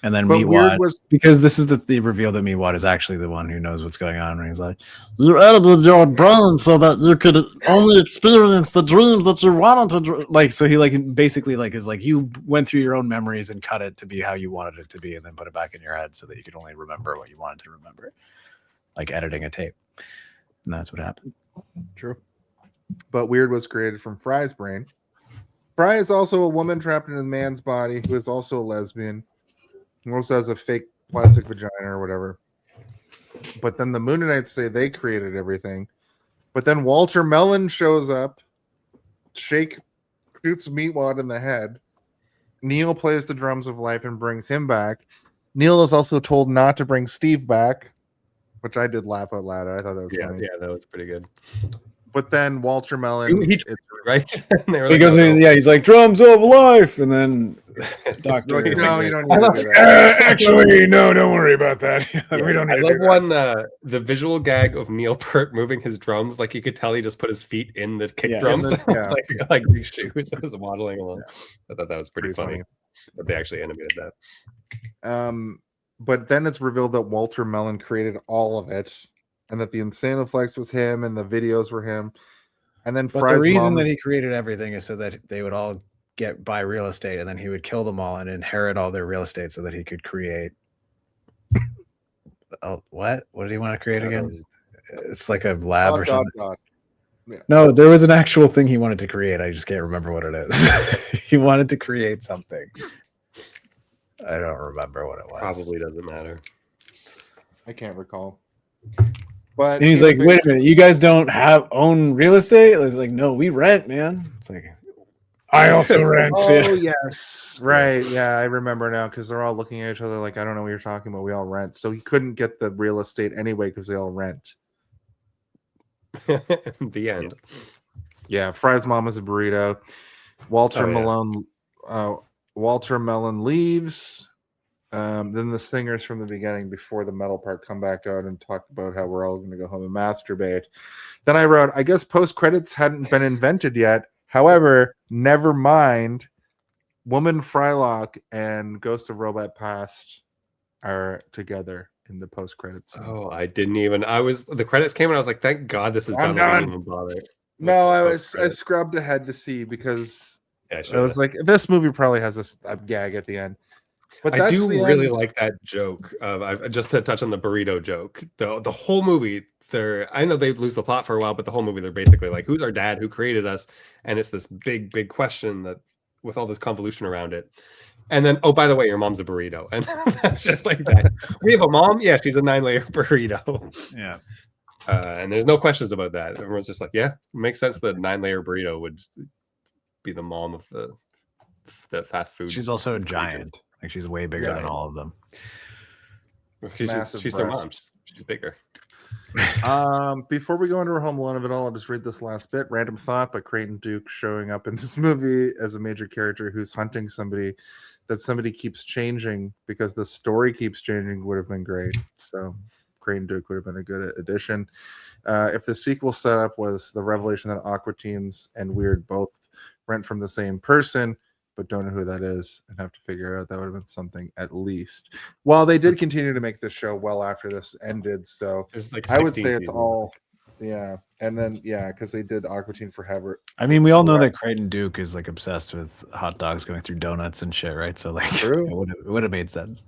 And then But Meatwad, weird was because this is the reveal that Meatwad is actually the one who knows what's going on. And he's like, "You edited your brain so that you could only experience the dreams that you wanted to." Like, so he like basically like is like you went through your own memories and cut it to be how you wanted it to be, and then put it back in your head so that you could only remember what you wanted to remember, like editing a tape. And that's what happened. true. But weird was created from Fry's brain. Fry is also a woman trapped in a man's body who is also a lesbian. He also has a fake plastic vagina or whatever. But then the Mooninites say they created everything. But then Walter Mellon shows up. Shake shoots Meatwad in the head. Neil plays the drums of life and brings him back. Neil is also told not to bring Steve back, which I did laugh out loud. I thought that was Yeah, funny. yeah, that was pretty good. But then Walter Mellon, He right? And they were He like, goes, "Oh, yeah, he's like drums of life, and then Doctor. like, no, you don't I need to love- do that. Actually, no, don't worry about that. Yeah, We don't need I to love do that. one the visual gag of Neil Peart moving his drums, like you could tell he just put his feet in the kick Yeah. drums. In the- It's like these shoes as waddling along. I thought that was pretty, Pretty funny. But they actually animated that. But then it's revealed that Walter Mellon created all of it, and that the Insanoflex was him, and the videos were him. And then But Fry's the reason mom, that he created everything is so that they would all buy real estate, and then he would kill them all and inherit all their real estate so that he could create. Oh, what? What did he want to create again? It's like a lab or something. No, there was an actual thing he wanted to create. I just can't remember what it is. He wanted to create something. I don't remember what it was. Probably doesn't matter. I can't recall. But And he's like, wait a minute, you guys don't own real estate? It's like, no, we rent, man. It's like, I also rent. Oh yes, right. Yeah, I remember now because they're all looking at each other like, I don't know what you're talking about. We all rent, so he couldn't get the real estate anyway because they all rent. The end. Yeah, Fry's mom is a burrito. Walter Oh, yeah. Malone, Walter Mellon leaves. Then the singers from the beginning, before the metal part, come back out and talk about how we're all going to go home and masturbate. Then I wrote, I guess post credits hadn't been invented yet. However, never mind. Woman Frylock and Ghost of Robot Past are together in the post credits. Oh, I didn't even. The credits came and I was like, thank God this is I'm done. I done. didn't even bother. No, I Post-credits. scrubbed ahead to see because Yeah, I was like, this movie probably has a gag at the end. But I that's do the really end. like that joke. Just to touch on the burrito joke. The whole movie, I know they lose the plot for a while, but the whole movie they're basically like, who's our dad? Who created us? And it's this big question that with all this convolution around it. And then, oh, by the way, your mom's a burrito. And that's just like that. We have a mom? Yeah, she's a 9-layer burrito. yeah. And there's no questions about that. Everyone's just like, yeah, it makes sense that 9-layer burrito would be the mom of the fast food. She's also a giant. Like she's way bigger than all of them. Massive She's their mom. breasts. She's bigger. Before we go into our home alone of it all, I'll just read this last bit. Random thought by Creighton Duke showing up in this movie as a major character who's hunting somebody that somebody keeps changing because the story keeps changing would have been great. So Creighton Duke would have been a good addition. If the sequel setup was the revelation that Aqua teens and Weird both rent from the same person, but don't know who that is and have to figure out, that would have been something at least. Well, they did continue to make the show well after this ended, so There's like I would 16 say it's seasons. all, yeah. And then, yeah, because they did Aqua Teen Forever. I mean, we all know that Creighton Duke is like obsessed with hot dogs going through donuts and shit, right? So like, True. it would have made sense.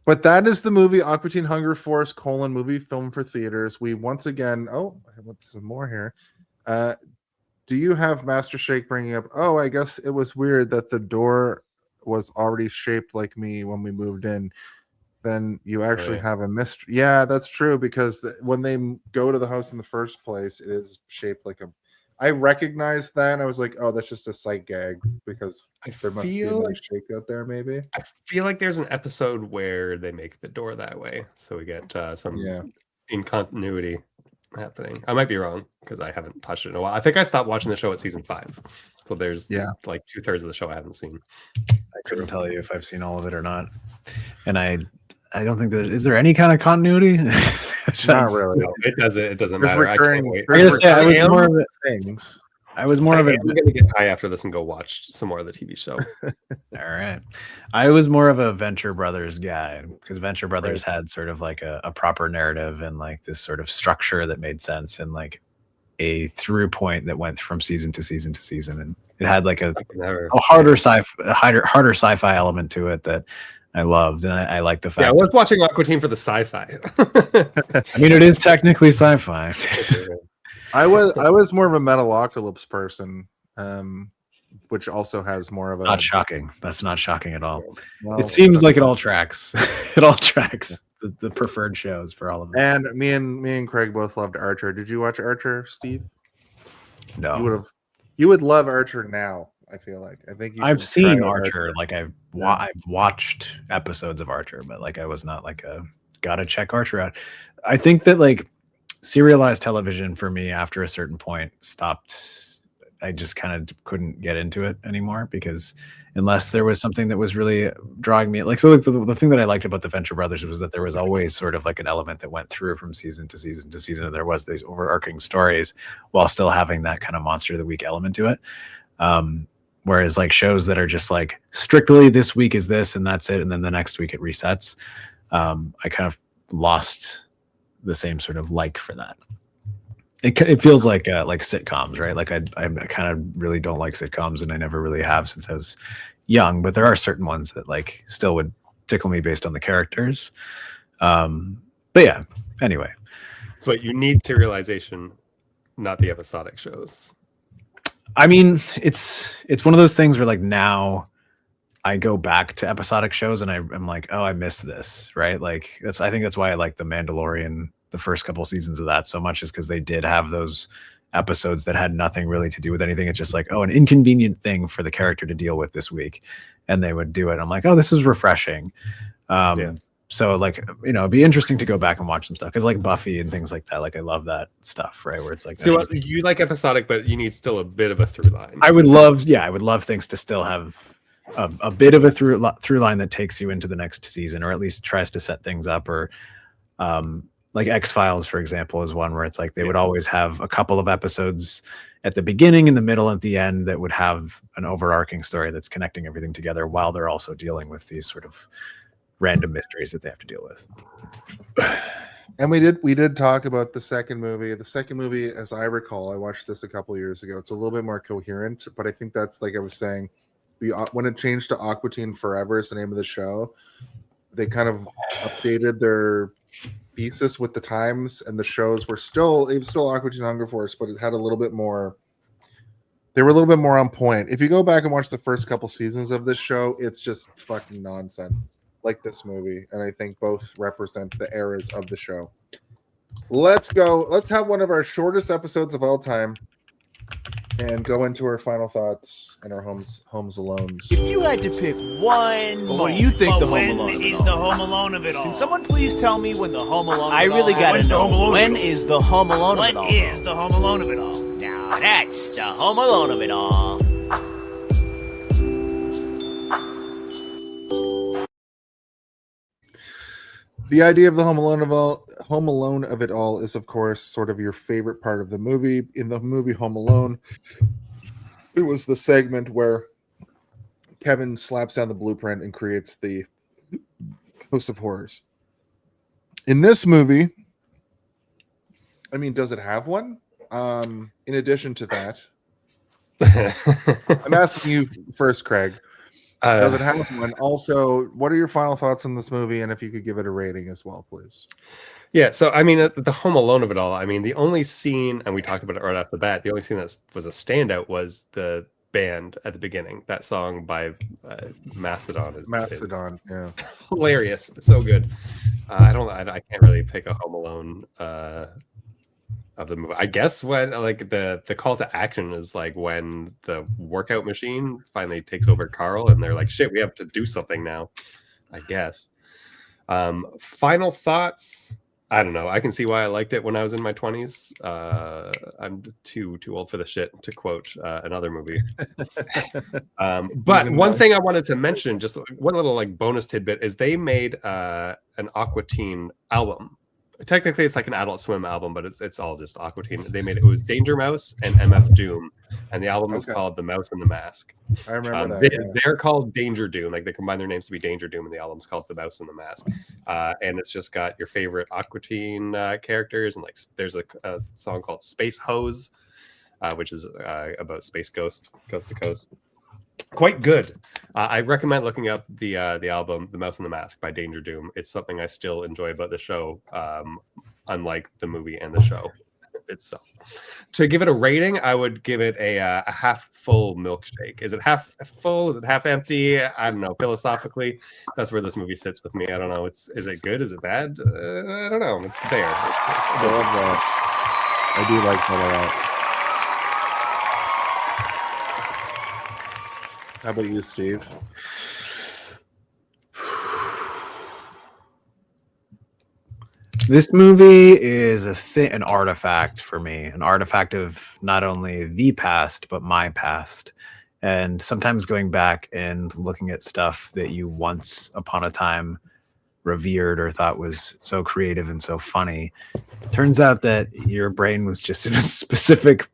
But that is the movie Aqua Teen Hunger Force : movie film for theaters. We once again. Oh, I want some more here. Do you have Master Shake bringing up? Oh, I guess it was weird that the door was already shaped like me when we moved in. Then you actually have a mystery. Yeah, that's true, because when they go to the house in the first place, it is shaped like a. I recognized that, and I was like, "Oh, that's just a sight gag," because there must be another shake out there. Maybe I feel like there's an episode where they make the door that way, so we get some incontinuity happening. I might be wrong because I haven't touched it in a while. I think I stopped watching the show at season 5, so there's like 2/3 of the show I haven't seen. I couldn't tell you if I've seen all of it or not, and I don't think is there any kind of continuity. Not really. No, it doesn't matter. Recurring, I can't wait. I gotta say, I was more of it. Things. I was more of it. I'm gonna get high after this and go watch some more of the TV show. All right. I was more of a Venture Brothers guy, because Venture Brothers had sort of like a proper narrative and like this sort of structure that made sense, and like a through point that went from season to season to season, and it had like a harder sci-fi element to it that I loved, and I like the fact. Yeah, I was watching Aqua Teen for the sci-fi. I mean, it is technically sci-fi. I was more of a Metalocalypse person, which also has more of a. Not shocking. That's not shocking at all. Well, it seems like it all tracks. It all tracks. The preferred shows for all of them. And me and Craig both loved Archer. Did you watch Archer, Steve? No. You would love Archer now. I feel like I've seen Archer. Like I've watched episodes of Archer, but like I was not like gotta check Archer out. I think that like serialized television for me after a certain point stopped. I just kind of couldn't get into it anymore, because unless there was something that was really drawing me, like, so like the thing that I liked about the Venture Brothers was that there was always sort of like an element that went through from season to season to season, and there was these overarching stories while still having that kind of monster of the week element to it. Whereas like shows that are just like strictly this week is this and that's it, and then the next week it resets, I kind of lost the same sort of like for that. It feels like sitcoms, right? Like I kind of really don't like sitcoms, and I never really have since I was young, but there are certain ones that like still would tickle me based on the characters. But yeah, anyway. So you need serialization, not the episodic shows. I mean, it's one of those things where like now I go back to episodic shows and I'm like, oh, I missed this, right? Like I think that's why I like The Mandalorian, the first couple seasons of that so much, is because they did have those episodes that had nothing really to do with anything. It's just like, oh, an inconvenient thing for the character to deal with this week, and they would do it. I'm like, oh, this is refreshing. So like, you know, it'd be interesting to go back and watch some stuff, because like Buffy and things like that, like I love that stuff, right? Where it's like, so you like episodic, but you need still a bit of a through line. I would love things to still have a bit of a through line that takes you into the next season, or at least tries to set things up. Or like X-Files, for example, is one where it's like they would always have a couple of episodes at the beginning, in the middle, at the end, that would have an overarching story that's connecting everything together, while they're also dealing with these sort of random mysteries that they have to deal with. And we did talk about the second movie. The second movie, as I recall, I watched this a couple years ago. It's a little bit more coherent, but I think that's, like I was saying, when it changed to Aqua Teen Forever is the name of the show, they kind of updated their thesis with the times, and the shows were still Aqua Teen Hunger Force, but it had a little bit more. They were a little bit more on point. If you go back and watch the first couple seasons of this show, it's just fucking nonsense, like this movie, and I think both represent the eras of the show. Let's go. Let's have one of our shortest episodes of all time, and go into our final thoughts and our homes alones. If you had to pick one, what do you think the Home Alone when is the Home Alone of it all? Can someone please tell me when the Home Alone? I really gotta know. When is the Home Alone of it all? What is the Home Alone of it all? Now that's the Home Alone of it all. The idea of the Home Alone of it all is, of course, sort of your favorite part of the movie. In the movie Home Alone, it was the segment where Kevin slaps down the blueprint and creates the House of Horrors. In this movie, I mean, does it have one? In addition to that, I'm asking you first, Craig. Does it have one? Also, what are your final thoughts on this movie? And if you could give it a rating as well, please. Yeah, so I mean, the Home Alone of it all. I mean, the only scene, and we talked about it right off the bat. The only scene that was a standout was the band at the beginning. That song by Mastodon is yeah, hilarious. It's so good. I can't really pick a Home Alone of the movie. I guess when like the call to action is like when the workout machine finally takes over Carl, and they're like, "Shit, we have to do something now." I guess. Final thoughts. I don't know. I can see why I liked it when I was in my 20s. I'm too old for the shit, to quote another movie. But one thing I wanted to mention, just one little like bonus tidbit, is they made an Aqua Teen album. Technically, it's like an Adult Swim album, but it's all just Aqua Teen. They made it was Danger Mouse and MF Doom, and the album is called The Mouse and the Mask. I remember that. They're called Danger Doom. Like they combine their names to be Danger Doom, and the album's called The Mouse and the Mask. And it's just got your favorite Aqua Teen characters, and like there's a song called Space Hose, which is about space coast to coast. Quite good. I recommend looking up the album The Mouse and the Mask by Danger Doom. It's something I still enjoy about the show, unlike the movie and the show itself. To give it a rating, I would give it a half full milkshake. Is it half full? Is it half empty? I don't know. Philosophically, that's where this movie sits with me. I don't know. Is it good? Is it bad? I don't know. It's there. I love that. I do like that a lot. How about you, Steve? This movie is an artifact for me, an artifact of not only the past, but my past. And sometimes going back and looking at stuff that you once upon a time revered or thought was so creative and so funny, turns out that your brain was just in a specific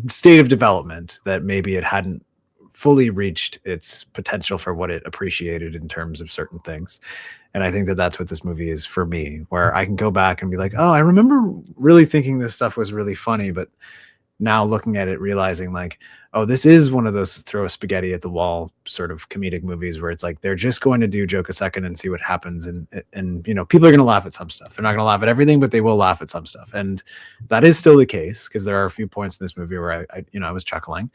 state of development that maybe it hadn't fully reached its potential for what it appreciated in terms of certain things. And I think that that's what this movie is for me, where I can go back and be like, oh, I remember really thinking this stuff was really funny, but now looking at it, realizing like, oh, this is one of those throw spaghetti at the wall sort of comedic movies where it's like they're just going to do joke a second and see what happens, and you know, people are going to laugh at some stuff. They're not going to laugh at everything, but they will laugh at some stuff, and that is still the case because there are a few points in this movie where I was chuckling,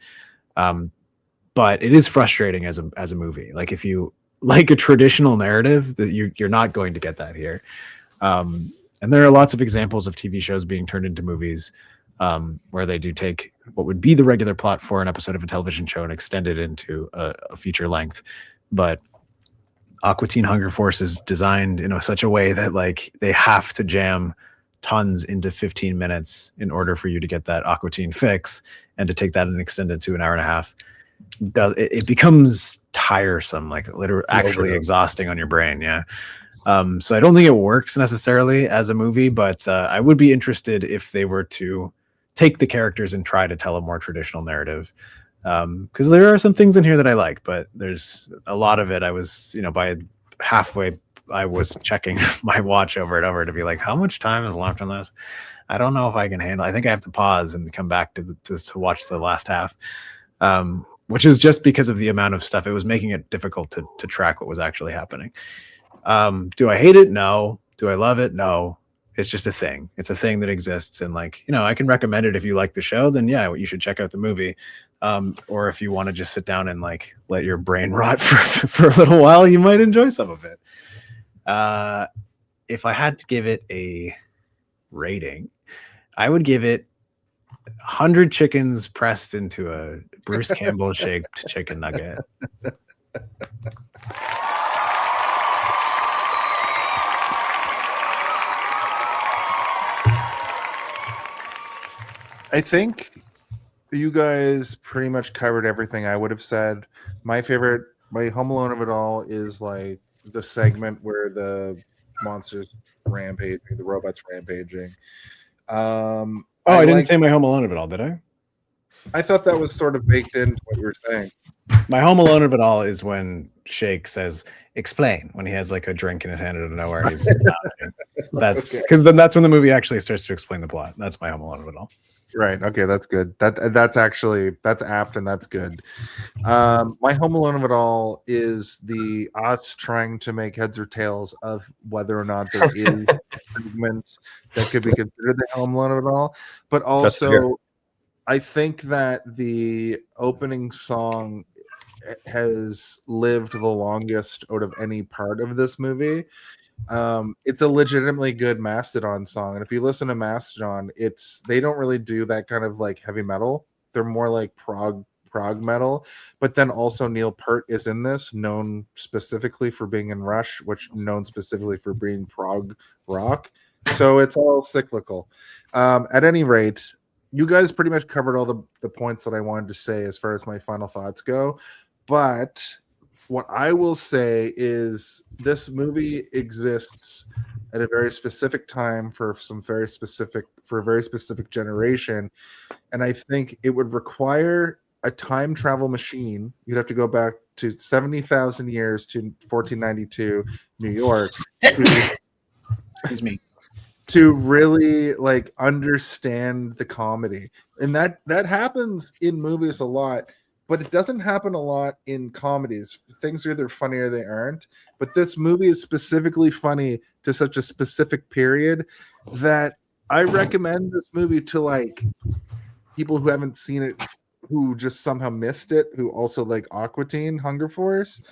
but it is frustrating as a movie. Like if you like a traditional narrative, that you're not going to get that here, and there are lots of examples of TV shows being turned into movies where they do take what would be the regular plot for an episode of a television show and extend it into a feature length. But Aqua Teen Hunger Force is designed in such a way that like they have to jam tons into 15 minutes in order for you to get that Aqua Teen fix, and to take that and extend it to an hour and a half, it becomes tiresome, like literally actually exhausting on your brain. Yeah. So I don't think it works necessarily as a movie, but I would be interested if they were to take the characters and try to tell a more traditional narrative. Because there are some things in here that I like, but there's a lot of it. I was, by halfway, I was checking my watch over and over to be like, how much time is left on this? I don't know if I can handle. I think I have to pause and come back to watch the last half, which is just because of the amount of stuff. It was making it difficult to track what was actually happening. Do I hate it? No. Do I love it? No. It's just a thing. It's a thing that exists. And I can recommend it if you like the show, then yeah, you should check out the movie. Or if you want to just sit down and let your brain rot for a little while, you might enjoy some of it. If I had to give it a rating, I would give it 100 chickens pressed into a Bruce Campbell shaped chicken nugget. I think you guys pretty much covered everything I would have said. My Home Alone of it all is like the segment where the monsters rampaging, the robots rampaging. I didn't say my Home Alone of it all, did I? I thought that was sort of baked into what you were saying. My Home Alone of it all is when Shake says, explain, when he has a drink in his hand out of nowhere. He's that's because then that's when the movie actually starts to explain the plot. That's my Home Alone of it all. Right. Okay, that's good. That's apt and that's good. My Home Alone of it all is the us trying to make heads or tails of whether or not there is a segment that could be considered the Home Alone of it all. But also, I think that the opening song has lived the longest out of any part of this movie. It's a legitimately good Mastodon song, and if you listen to Mastodon, they don't really do that kind of like heavy metal. They're more like prog metal. But then also Neil Peart is in this, known specifically for being in Rush, which known specifically for being prog rock. So it's all cyclical. At any rate, you guys pretty much covered all the points that I wanted to say as far as my final thoughts go. But what I will say is this movie exists at a very specific time for a very specific generation. And I think it would require a time travel machine. You'd have to go back to 70,000 years to 1492 New York. Excuse me. To really like understand the comedy. And that happens in movies a lot. But it doesn't happen a lot in comedies. Things are either funny or they aren't. But this movie is specifically funny to such a specific period that I recommend this movie to like people who haven't seen it, who just somehow missed it, who also like Aqua Teen, Hunger Force.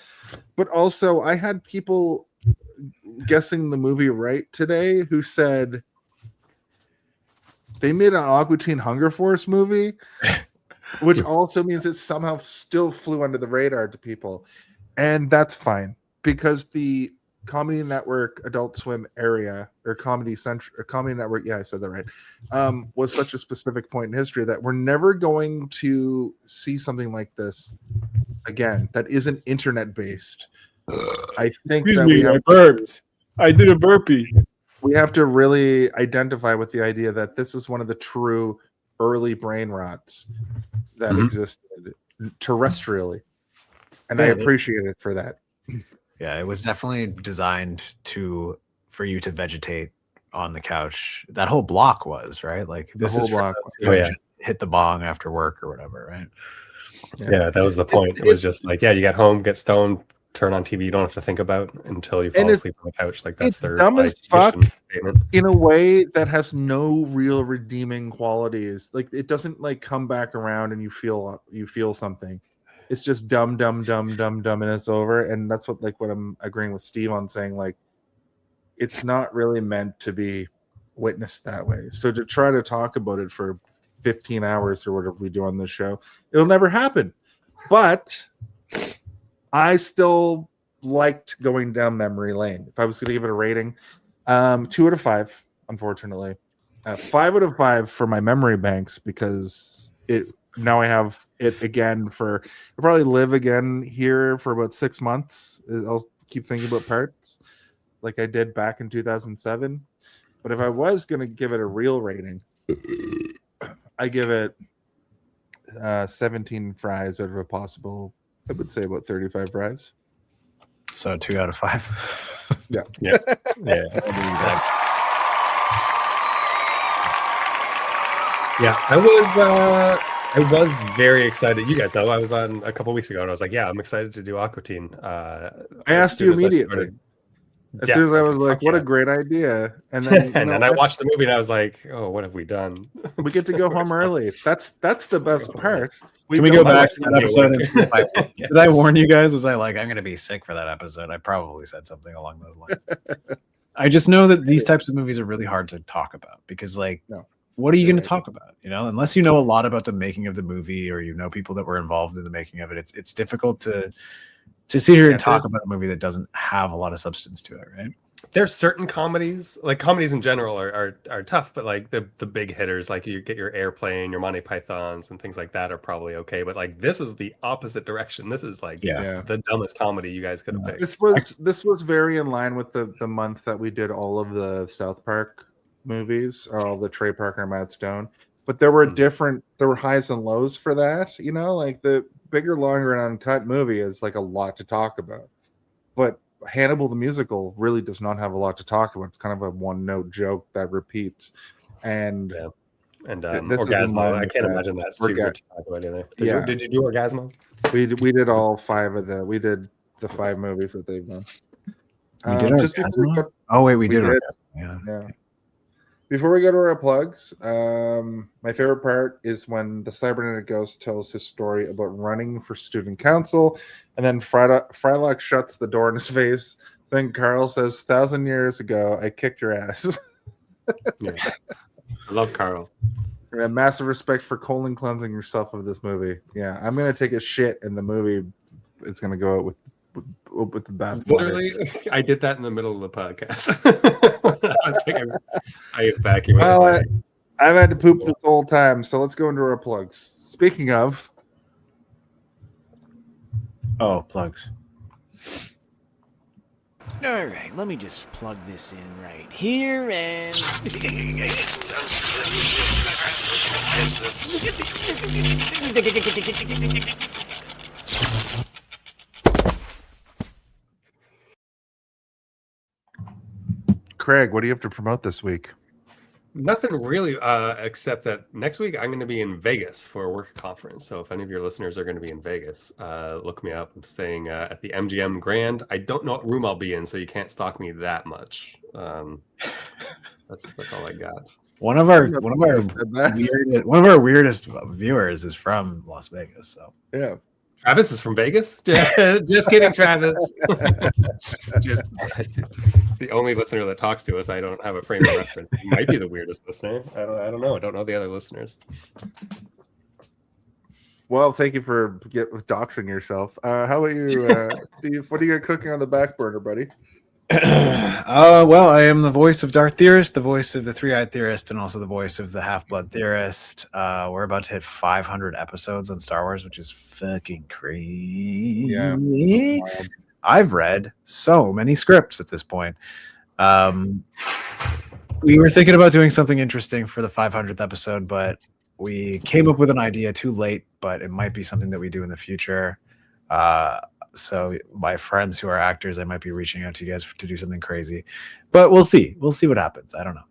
But also, I had people guessing the movie right today who said they made an Aqua Teen Hunger Force movie. Which also means it somehow still flew under the radar to people. And that's fine because the Comedy Network Adult Swim area or Comedy Network, yeah, I said that right, was such a specific point in history that we're never going to see something like this again that isn't internet based. I think I burped. I did a burpee. We have to really identify with the idea that this is one of the true early brain rots that existed terrestrially, and I appreciate it for that. Yeah, it was definitely designed for you to vegetate on the couch. That whole block was right. Like this is for hit the bong after work or whatever, right? Yeah, that was the point. It was just like, you get home, get stoned, turn on TV. You don't have to think about until you fall asleep on the couch. Like that's their dumb as fuck statement. In a way that has no real redeeming qualities. Like it doesn't like come back around and you feel something. It's just dumb, and it's over. And that's what I'm agreeing with Steve on saying. Like it's not really meant to be witnessed that way. So to try to talk about it for 15 hours or whatever we do on this show, it'll never happen. But I still liked going down memory lane. If I was going to give it a rating, 2 out of 5, unfortunately. 5 out of 5 for my memory banks because now I have it again I'll probably live again here for about 6 months. I'll keep thinking about parts like I did back in 2007. But if I was going to give it a real rating, I give it 17 fries out of a possible, I would say about 35 fries. So 2 out of 5. Yeah. Yeah, I was very excited. You guys know I was on a couple weeks ago, and I was like, I'm excited to do Aqua Teen. I asked you immediately. As soon as I was like, what a great idea. And then, then I watched the movie and I was like, oh, what have we done? We get to go home early. That's the best part. Can we go back to that episode and see if did I warn you guys? Was I like, I'm going to be sick for that episode? I probably said something along those lines. I just know that these types of movies are really hard to talk about because what are you going to talk about? Unless you know a lot about the making of the movie or people that were involved in the making of it, it's difficult to sit here and talk about a movie that doesn't have a lot of substance to it, right? There's certain comedies, like comedies in general are tough, but like the big hitters, like you get your Airplane, your Monty Pythons and things like that are probably okay. But like this is the opposite direction. This is like the dumbest comedy you guys could have picked. This was very in line with the month that we did all of the South Park movies, or all the Trey Parker and Matt Stone. But there were there were highs and lows for that, like the bigger, longer, and uncut movie is like a lot to talk about. But Hannibal the musical really does not have a lot to talk about. It's kind of a one-note joke that repeats. And And This is in line Orgasmo. I with can't that. imagine that's too good to talk about either. Did you do Orgasmo? We did all 5 of the. We did the 5 movies that they've done. We did just before we Orgasmo? go, Oh wait, we did. did. Orgasmo. Yeah. Before we go to our plugs, my favorite part is when the cybernetic ghost tells his story about running for student council, and then Frylock shuts the door in his face. Then Carl says, "1,000 years ago, I kicked your ass." Yeah. I love Carl. And massive respect for colon cleansing yourself of this movie. Yeah, I'm gonna take a shit in the movie. It's gonna go out with the bath. Literally, I did that in the middle of the podcast. I was like, I evacuated. Well, I've had to poop this whole time, so let's go into our plugs. Speaking of, plugs. All right, let me just plug this in right here and. Craig, what do you have to promote this week? Nothing really, except that next week I'm going to be in Vegas for a work conference. So if any of your listeners are going to be in Vegas, look me up. I'm staying at the MGM Grand. I don't know what room I'll be in, so you can't stalk me that much. That's all I got. One of our weirdest viewers is from Las Vegas. So yeah. Travis is from Vegas? Just kidding, Travis. Just the only listener that talks to us. I don't have a frame of reference. He might be the weirdest listener. I don't know. I don't know the other listeners. Well, thank you for doxing yourself. How about you, Steve? What do you got cooking on the back burner, buddy? Well, I am the voice of Darth Theorist, the voice of the Three-Eyed Theorist, and also the voice of the Half-Blood Theorist. We're about to hit 500 episodes on Star Wars, which is fucking crazy. Yeah. I've read so many scripts at this point. We were thinking about doing something interesting for the 500th episode, but we came up with an idea too late, but it might be something that we do in the future. So my friends who are actors, I might be reaching out to you guys to do something crazy, but we'll see. We'll see what happens. I don't know.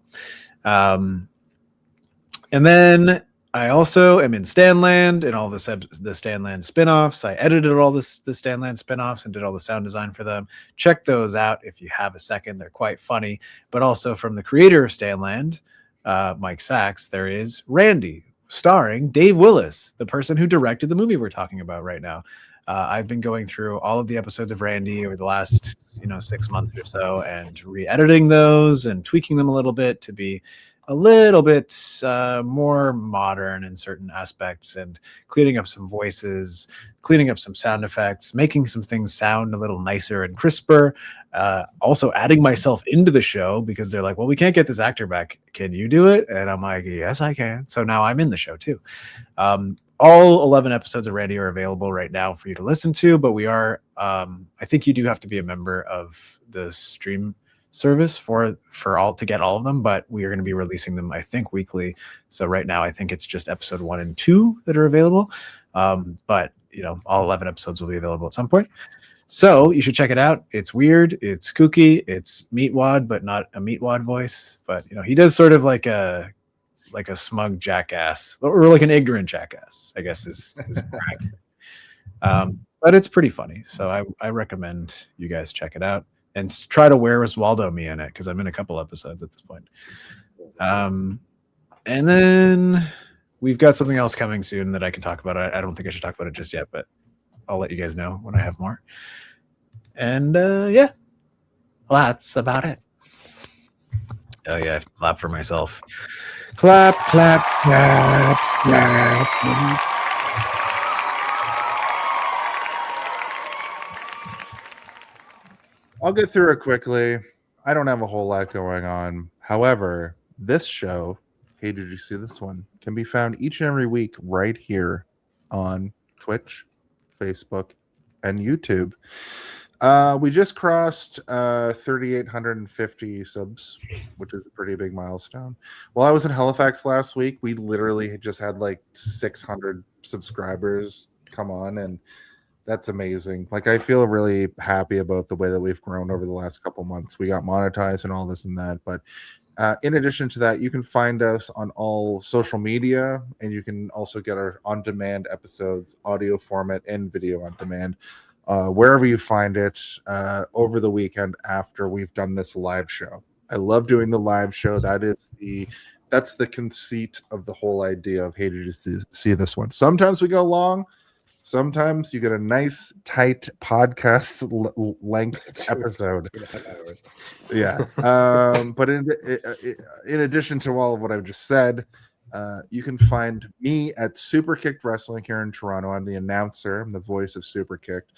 And then I also am in Stanland and all the Stanland spinoffs. I edited all the Stanland spinoffs and did all the sound design for them. Check those out if you have a second. They're quite funny. But also from the creator of Stanland, Mike Sachs, there is Randy, starring Dave Willis, the person who directed the movie we're talking about right now. I've been going through all of the episodes of Randy over the last 6 months or so and re-editing those and tweaking them a little bit to be a little bit more modern in certain aspects, and cleaning up some voices, cleaning up some sound effects, making some things sound a little nicer and crisper. Also adding myself into the show because they're like, well, we can't get this actor back. Can you do it? And I'm like, yes, I can. So now I'm in the show too. All 11 episodes of Randy are available right now for you to listen to, but we are, I think you do have to be a member of the stream service for all to get all of them, but we are going to be releasing them, I think, weekly. So right now, I think it's just episode 1 and 2 that are available. But all 11 episodes will be available at some point. So you should check it out. It's weird. It's kooky. It's Meatwad, but not a Meatwad voice. But he does sort of like a smug jackass, or like an ignorant jackass, I guess is brag. But it's pretty funny. So I recommend you guys check it out and try to wear Waldo me in it, because I'm in a couple episodes at this point. And then we've got something else coming soon that I can talk about. I don't think I should talk about it just yet, but I'll let you guys know when I have more. And yeah, well, that's about it. Oh yeah, I have to clap for myself. Clap, clap, clap, clap, clap. I'll get through it quickly. I don't have a whole lot going on. However, this show, Hey, Did You See This One?, can be found each and every week right here on Twitch, Facebook, and YouTube. We just crossed 3,850 subs, which is a pretty big milestone. While I was in Halifax last week, we literally just had like 600 subscribers come on, and that's amazing. Like, I feel really happy about the way that we've grown over the last couple months. We got monetized and all this and that, but In addition to that, you can find us on all social media, and you can also get our on-demand episodes, audio format and video on demand, wherever you find it over the weekend after we've done this live show. I love doing the live show. That's the conceit of the whole idea of, hey, did you see this one? Sometimes we go long. Sometimes you get a nice, tight podcast length episode. Yeah. But in addition to all of what I've just said, you can find me at Super Kicked Wrestling here in Toronto. I'm the announcer. I'm the voice of Super Kicked.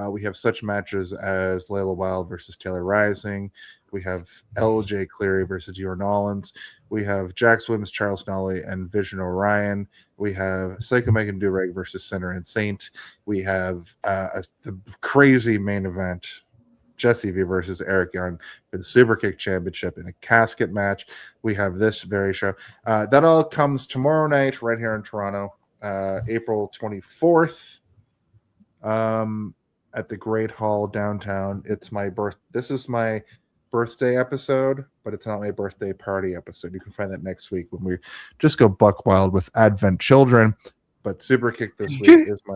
We have such matches as Layla Wild versus Taylor Rising. We have LJ Cleary versus Dior Nollins. We have Jack Swims, Charles Nolly, and Vision Orion. We have Psycho Megan Dureg versus Sinner and Saint. We have the crazy main event, Jesse V versus Eric Young for the Super Kick Championship in a casket match. We have this very show. That all comes tomorrow night right here in Toronto, April 24th. At the Great Hall downtown. This is my birthday episode, but it's not my birthday party episode. You can find that next week when we just go buck wild with Advent Children. But Super Kick this week is my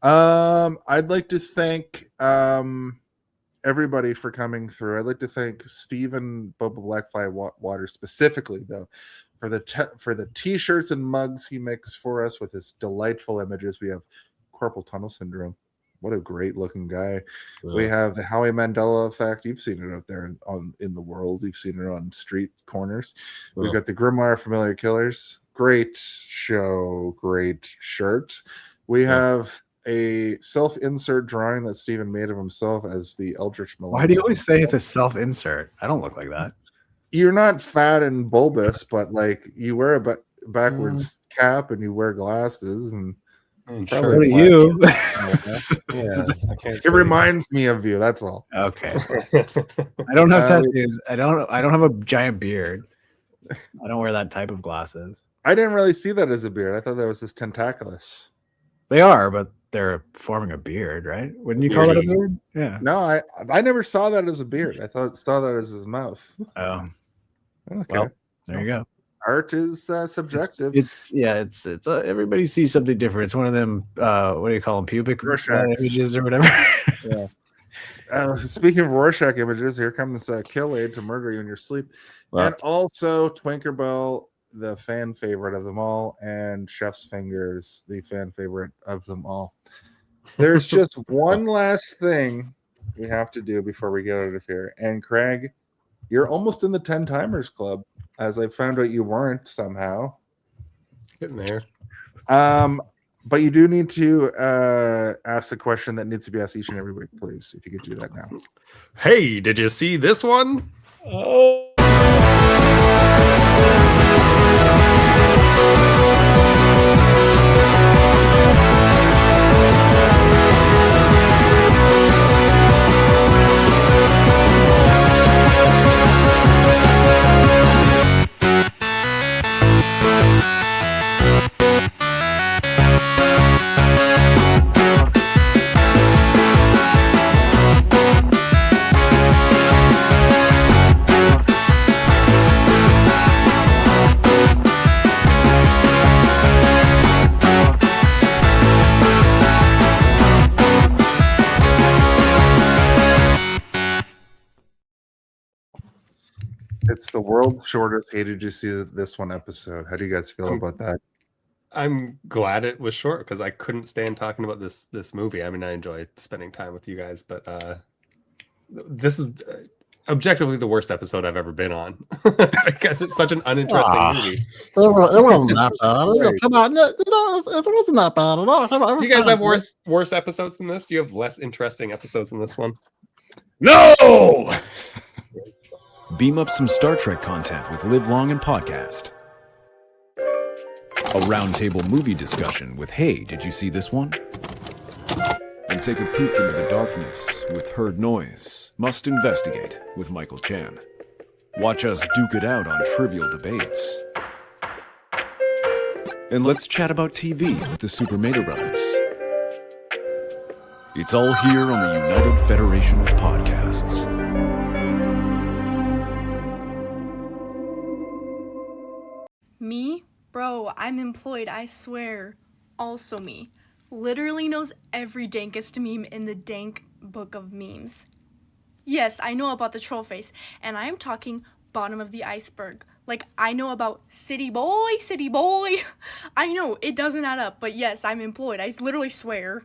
I'd like to thank everybody for coming through. I'd like to thank Stephen Boba Blackfly Water specifically, though, for the t-shirts and mugs he makes for us with his delightful images. We have Corporal Tunnel Syndrome. What a great looking guy. Yeah. We have the Howie Mandela effect. You've seen it out there in the world. You've seen it on street corners. Yeah. We've got the Grimoire Familiar Killers. Great show. Great shirt. We have a self-insert drawing that Steven made of himself as the Eldritch Millennium. Why do you always say it's a self-insert? I don't look like that. You're not fat and bulbous, but like you wear a backwards cap and you wear glasses and what are you? It reminds me of you. That's all. Okay. I don't have tattoos. I don't have a giant beard. I don't wear that type of glasses. I didn't really see that as a beard. I thought that was just tentaculous. They are, but they're forming a beard, right? Wouldn't you call that a beard? Yeah. No, I never saw that as a beard. I saw that as his mouth. Oh. Okay. Well, there you go. Art is subjective. It's everybody sees something different. It's one of them. What do you call them? Pubic images or whatever. Yeah. Speaking of Rorschach images, here comes Kill Aid to murder you in your sleep, and also Twinkerbell, the fan favorite of them all, and Chef's Fingers, the fan favorite of them all. There's just one last thing we have to do before we get out of here. And Craig, you're almost in the 10 Timers Club, as I found out you weren't somehow. Getting there. But you do need to ask the question that needs to be asked each and every week, please, if you could do that now. Hey, did you see this one? Oh. It's the world's shortest Hey Did You See This One episode. How do you guys feel about that? I'm glad it was short because I couldn't stand talking about this movie. I mean, I enjoy spending time with you guys, but this is objectively the worst episode I've ever been on because it's such an uninteresting movie. It wasn't that bad. Come on, it wasn't that bad at all. Come on, you guys have worse episodes than this? Do you have less interesting episodes than this one? No! Beam up some Star Trek content with Live Long and Podcast. A roundtable movie discussion with Hey, Did You See This One? And take a peek into the darkness with Heard Noise, Must Investigate with Michael Chan. Watch us duke it out on trivial debates. And let's chat about TV with the Super Mater Brothers. It's all here on the United Federation of Podcasts. Me? Bro, I'm employed, I swear. Also me. Literally knows every dankest meme in the dank book of memes. Yes, I know about the troll face, and I am talking bottom of the iceberg. Like, I know about city boy, city boy. I know, it doesn't add up, but yes, I'm employed, I literally swear.